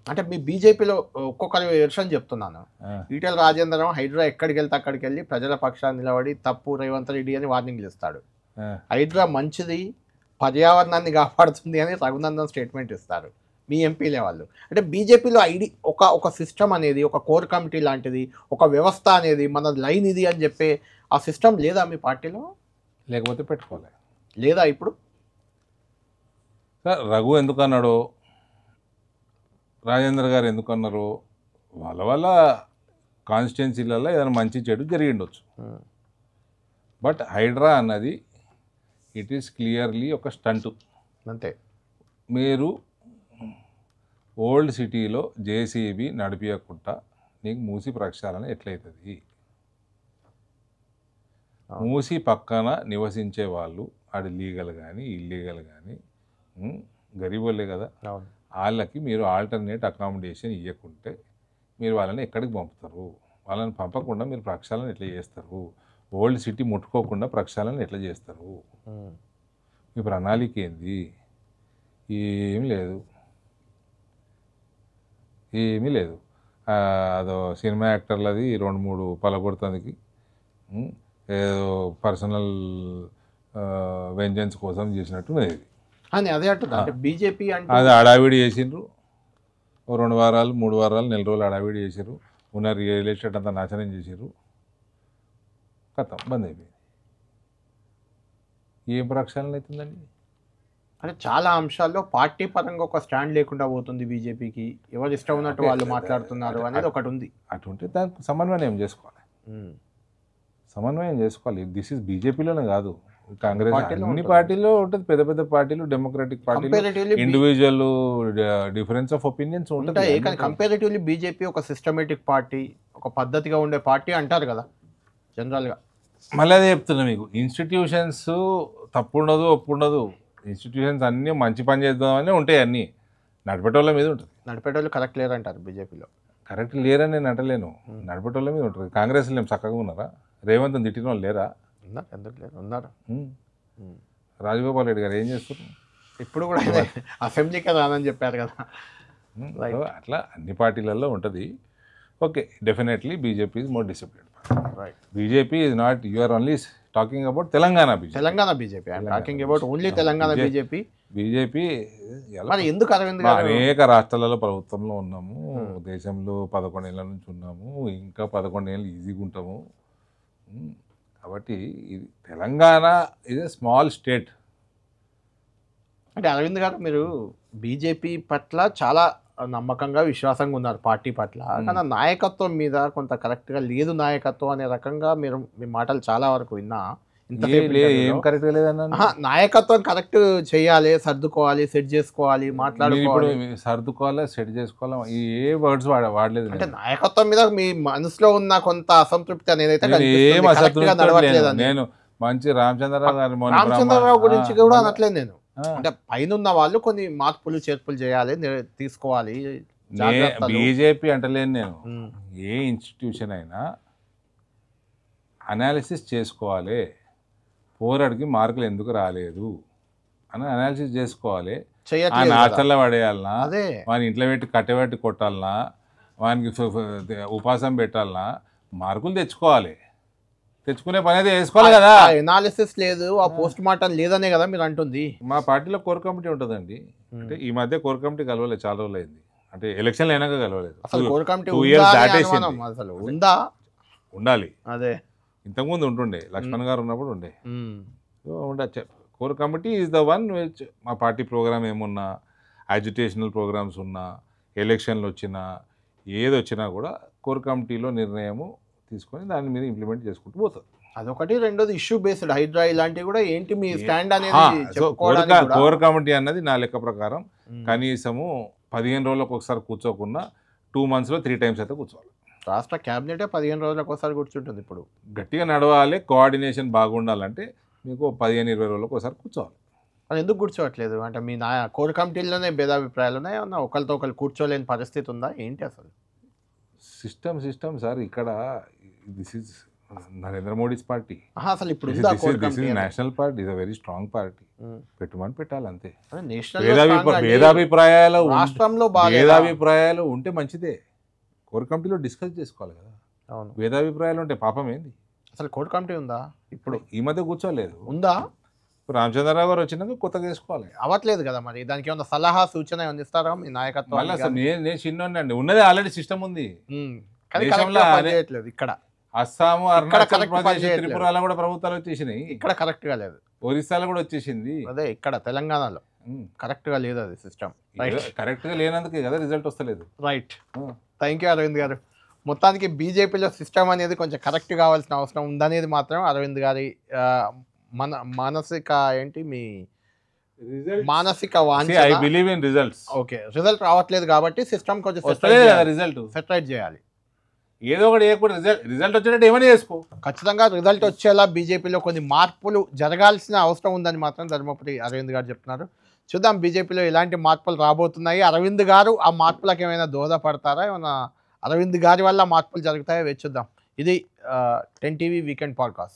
Speaker 1: అంటే మీ బీజేపీలో ఒక్కొక్కరి వెర్షన్ చెప్తున్నాను. ఈటెల రాజేంద్రం హైడ్రా ఎక్కడికి వెళ్తే అక్కడికి వెళ్ళి ప్రజల పక్షాన్ని నిలబడి తప్పు రేవంత్ రెడ్డి అని వార్నింగ్లు ఇస్తాడు. హైడ్రా మంచిది, పర్యావరణాన్ని కాపాడుతుంది అని రఘునందన్ స్టేట్మెంట్ ఇస్తారు మీ ఎంపీలే వాళ్ళు. అంటే బీజేపీలో ఒక సిస్టమ్ అనేది, ఒక కోర్ కమిటీ లాంటిది, ఒక వ్యవస్థ అనేది, మన లైన్ ఇది అని చెప్పే ఆ సిస్టమ్ లేదా మీ పార్టీలో?
Speaker 2: లేకపోతే పెట్టుకోలే
Speaker 1: లేదా ఇప్పుడు?
Speaker 2: సార్, రఘు ఎందుకు అన్నాడో, రాజేంద్ర గారు ఎందుకు అన్నారో, వాళ్ళ కాన్స్టిట్యున్సీలలో ఏదైనా మంచి చెడు జరిగి ఉండొచ్చు. బట్ హైడ్రా అన్నది ఇట్ ఈస్ క్లియర్లీ ఒక స్టంటు.
Speaker 1: అంతే.
Speaker 2: మీరు ఓల్డ్ సిటీలో జేసీబీ నడిపించకుండా నీకు మూసి ప్రక్షాళన ఎట్లయితుంది? మూసి పక్కన నివసించే వాళ్ళు, అది లీగల్ కానీ ఇల్లీగల్ కానీ గరీబోళ్ళే కదా, వాళ్ళకి మీరు ఆల్టర్నేట్ అకామిడేషన్ ఇవ్వకుంటే మీరు వాళ్ళని ఎక్కడికి పంపుతారు? వాళ్ళని పంపకుండా మీరు ప్రక్షాళన ఎట్లా చేస్తారు? ఓల్డ్ సిటీ ముట్టుకోకుండా ప్రక్షాళన ఎట్లా చేస్తారు? మీ ప్రణాళిక ఏంది? ఏమీ లేదు, ఏమీ లేదు. అదో సినిమా యాక్టర్లది 2-3 పలగొడుతుందికి ఏదో పర్సనల్ వెంజెన్స్ కోసం చేసినట్టు ఇది.
Speaker 1: అదే అంటున్నా, అంటే బీజేపీ అంటే
Speaker 2: అది హడావిడి చేసిండ్రు. 2 వారాలు 3 వారాలు నెల రోజులు హడావిడి చేసారు. ఉన్న రియల్ ఎస్టేట్ అంతా నాశనం చేసారు. కథం బంద్ అయిపోయింది. ఏం ప్రక్షాళన అవుతుందండి?
Speaker 1: అంటే చాలా అంశాల్లో పార్టీ పరంగా ఒక స్టాండ్ లేకుండా పోతుంది బీజేపీకి. ఎవరు ఇష్టం ఉన్నట్టు వాళ్ళు మాట్లాడుతున్నారు అనేది ఒకటి ఉంది.
Speaker 2: అటుంటే దానికి సమన్వయం చేసుకోవాలి, సమన్వయం చేసుకోవాలి. దిస్ ఇస్ బీజేపీలోనే కాదు, కాంగ్రెస్ అన్ని పార్టీలో ఉంటుంది. పెద్ద పెద్ద పార్టీలు, డెమోక్రటిక్ పార్టీలు, ఇండివిజువల్ డిఫరెన్స్ ఆఫ్ ఒపీనియన్స్ ఉంటాయి.
Speaker 1: కానీ కంపారిటివ్లీ బీజేపీ ఒక సిస్టమేటిక్ పార్టీ, ఒక పద్ధతిగా ఉండే పార్టీ అంటారు కదా జనరల్గా.
Speaker 2: మళ్ళీ అదే చెప్తున్నా మీకు, ఇన్స్టిట్యూషన్స్ తప్పు ఉండదు, ఒప్పు ఉండదు. ఇన్స్టిట్యూషన్స్ అన్నీ మంచి పని చేద్దామని ఉంటాయి, అన్నీ నడిపేటోళ్ళ మీద ఉంటుంది.
Speaker 1: నడిపేటోళ్ళు కరెక్ట్ లేరంటారు బీజేపీలో.
Speaker 2: కరెక్ట్ లేరని నేను అంటలేను, నడిపేటోళ్ళ మీద ఉంటుంది. కాంగ్రెస్లో ఏం చక్కగా ఉన్నారా? రేవంత్ తిట్టిన వాళ్ళు లేరా?
Speaker 1: ఉన్నారు, ఎందుకు లేరు, ఉన్నారు.
Speaker 2: రాజగోపాల్ రెడ్డి గారు ఏం చేస్తారు?
Speaker 1: ఇప్పుడు కూడా అసెంబ్లీకే రానని చెప్పారు కదా.
Speaker 2: అట్లా అన్ని పార్టీలలో ఉంటుంది. Okay, definitely BJP is more discipline.
Speaker 1: Right.
Speaker 2: BJP is not, you are only talking about Telangana BJP.
Speaker 1: Telangana BJP, I'm talking about only Telangana BJP.
Speaker 2: BJP
Speaker 1: మరి ఎందుకు అరవింద్ గారు?
Speaker 2: అనేక రాష్ట్రాలలో ప్రభుత్వంలో ఉన్నాము, దేశంలో 11 ఏళ్ళ నుంచి ఉన్నాము, ఇంకా 11 ఏళ్ళు ఈజీగా ఉంటాము. కాబట్టి ఇది తెలంగాణ ఇది స్మాల్ స్టేట్.
Speaker 1: అంటే అరవింద్ గారు, మీరు బీజేపీ పట్ల చాలా నమ్మకంగా, విశ్వాసంగా ఉన్నారు పార్టీ పట్ల. కానీ నాయకత్వం మీద కొంత కరెక్ట్గా లేదు నాయకత్వం అనే రకంగా మీరు మీ మాటలు చాలా వరకు విన్నా.
Speaker 2: ఏం కరెక్ట్గా లేదన్నా?
Speaker 1: నాయకత్వం కరెక్ట్ చేయాలి, సర్దుకోవాలి, సెట్ చేసుకోవాలి, మాట్లాడుకోవాలి.
Speaker 2: సర్దుకోవాలి, సెట్ చేసుకోవాలి, ఏ వర్డ్స్ వాడలేదు.
Speaker 1: అంటే నాయకత్వం మీద మీ మనసులో ఉన్న కొంత అసంతృప్తి అనేది
Speaker 2: నేను మంచి
Speaker 1: రామచంద్రరావు గురించి కూడా అనట్లేదు నేను. అంటే పైన ఉన్న వాళ్ళు కొన్ని మార్పులు చేర్పులు చేయాలి, తీసుకోవాలి.
Speaker 2: బీజేపీ అంటలేను నేను. ఏ ఇన్స్టిట్యూషన్ అయినా అనాలిసిస్ చేసుకోవాలి. పోరాడికి మార్కులు ఎందుకు రాలేదు అని అనాలిసిస్ చేసుకోవాలి. ఆయన హాస్టల్లో పడేయాలనా, వాని ఇంట్లో పెట్టి కట్టెబెట్టి కొట్టాలనా, వానికి ఉపాసం పెట్టాలనా, మార్కులు తెచ్చుకోవాలి. తెచ్చుకునే పని అయితే వేసుకోవాలి కదా.
Speaker 1: ఎనాలిసిస్ లేదు, ఆ పోస్ట్ మార్టం లేదనే కదా మీరు అంటుంది.
Speaker 2: మా పార్టీలో కోర్ కమిటీ ఉంటుందండి. అంటే ఈ మధ్య కోర్ కమిటీ కలవలేదు, చాలా రోజులు అయింది. అంటే ఎలక్షన్లు అయినాక కలవలేదు.
Speaker 1: అసలు కోర్ కమిటీ అసలు ఉందా?
Speaker 2: ఉండాలి.
Speaker 1: అదే
Speaker 2: ఇంతకుముందు ఉంటుండే, లక్ష్మణ్ గారు ఉన్నప్పుడు ఉండే.
Speaker 1: ఉమ్.
Speaker 2: సో ఉండొచ్చు. Core committee is the one which మా పార్టీ ప్రోగ్రామ్ ఏమున్నా, అజిటేషనల్ ప్రోగ్రామ్స్ ఉన్నా, ఎలక్షన్లు వచ్చినా, ఏది వచ్చినా కూడా కోర్ కమిటీలో నిర్ణయము తీసుకొని దాని మీద ఇంప్లిమెంట్ చేసుకుంటూ పోతుంది.
Speaker 1: అదొకటి. రెండోది ఇష్యూ బేస్డ్ హైడ్రా ఇలాంటివి కూడా ఏంటి మీ స్టాండ్ అనేది
Speaker 2: సో
Speaker 1: చెప్పుకోవడానికి కూడా.
Speaker 2: కోర్ కమిటీ అన్నది నా లెక్క ప్రకారం
Speaker 1: ఉమ్.
Speaker 2: కనీసము 15 రోజులకు ఒకసారి కూర్చోకున్నా 2 monthsలో 3 times అయితే కూర్చోవాలి.
Speaker 1: రాష్ట్ర క్యాబినెటే 15 రోజులకు ఒకసారి కూర్చుంటుంది ఇప్పుడు.
Speaker 2: గట్టిగా నడవాలి, కోఆర్డినేషన్ బాగుండాలంటే మీకు 15-20 రోజులకు ఒకసారి కూర్చోవాలి.
Speaker 1: అది ఎందుకు కూర్చోవట్లేదు? అంటే మీ కోర్ కమిటీలోనే భేదాభిప్రాయాలు ఉన్నాయా? ఏమన్నా ఒకరితో ఒకరు కూర్చోలేని పరిస్థితి ఉందా ఏంటి అసలు?
Speaker 2: సిస్టమ్ సార్, ఇక్కడ this is Narendra Modi's party.
Speaker 1: అసలు ఇప్పుడు ఉందా core committee?
Speaker 2: National party, is a very strong party. పెట్టమని పెట్టాలి అంతే.
Speaker 1: నేషనల్
Speaker 2: భేదాభిప్రాయాలు
Speaker 1: రాష్ట్రంలో బాగా
Speaker 2: భేదాభిప్రాయాలు ఉంటే మంచిదే. కోర్ కమిటీలో డిస్కస్ చేసుకోవాలి కదా.
Speaker 1: అవును.
Speaker 2: భేదాభిప్రాయాలు ఉంటే పాపం ఏంది?
Speaker 1: అసలు కోర్ కమిటీ ఉందా ఇప్పుడు?
Speaker 2: ఈ మధ్య కూర్చోలేదు.
Speaker 1: ఉందా?
Speaker 2: రామచంద్రరావు గారు వచ్చినాక కొత్తగా వేసుకోవాలి.
Speaker 1: అవ్వట్లేదు కదా మరి. దానికి ఏమన్నా సలహా సూచన ఏమన్నా ఇస్తారా మీ నాయకత్వం?
Speaker 2: మళ్ళీ అసలు నేను చిన్నోండి, ఉన్నదే ఆల్రెడీ సిస్టమ్ ఉంది.
Speaker 1: కానీ
Speaker 2: దేశంలో
Speaker 1: correct గా పనిచేయట్లేదు. ఇక్కడ
Speaker 2: అస్సాము, అరుణాచల్
Speaker 1: correct
Speaker 2: ప్రదేశ్,
Speaker 1: పనిచేయట్లేదు.
Speaker 2: త్రిపురలో కూడా ప్రభుత్వాలు వచ్చేసినాయి.
Speaker 1: ఇక్కడ కరెక్ట్ గా లేదు.
Speaker 2: ఒరిస్సాలో కూడా వచ్చేసింది.
Speaker 1: అదే ఇక్కడ తెలంగాణలో కరెక్ట్ గా లేదు అది సిస్టమ్.
Speaker 2: కరెక్ట్ గా లేనందుకే కదా రిజల్ట్ వస్తలేదు.
Speaker 1: రైట్. థ్యాంక్ యూ అరవింద్ గారు. మొత్తానికి బీజేపీలో సిస్టమ్ అనేది కొంచెం కరెక్ట్ కావాల్సిన అవసరం ఉందనేది మాత్రం అరవింద్ గారి మానసిక ఏంటి మీ మానసిక వాంఛ.
Speaker 2: I believe in results.
Speaker 1: Okay, result రావట్లేదు కాబట్టి సిస్టమ్ కొంచెం
Speaker 2: వస్తలేదు కదా రిజల్ట్.
Speaker 1: సెటరైట్ చేయాలి.
Speaker 2: ఏదో ఒకటి చేయకుండా రిజల్ట్ వచ్చినట్టు ఏమైనా చేసుకో.
Speaker 1: ఖచ్చితంగా రిజల్ట్ వచ్చేలా బీజేపీలో కొన్ని మార్పులు జరగాల్సిన అవసరం ఉందని మాత్రం ధర్మపురి అరవింద్ గారు చెప్తున్నారు. చూద్దాం బీజేపీలో ఎలాంటి మార్పులు రాబోతున్నాయి. అరవింద్ గారు ఆ మార్పులకు ఏమైనా దోహదపడతారా, ఏమైనా అరవింద్ గారి వల్ల మార్పులు జరుగుతాయో వేచి చూద్దాం. ఇది 10 TV వీకెండ్ పాడ్కాస్ట్.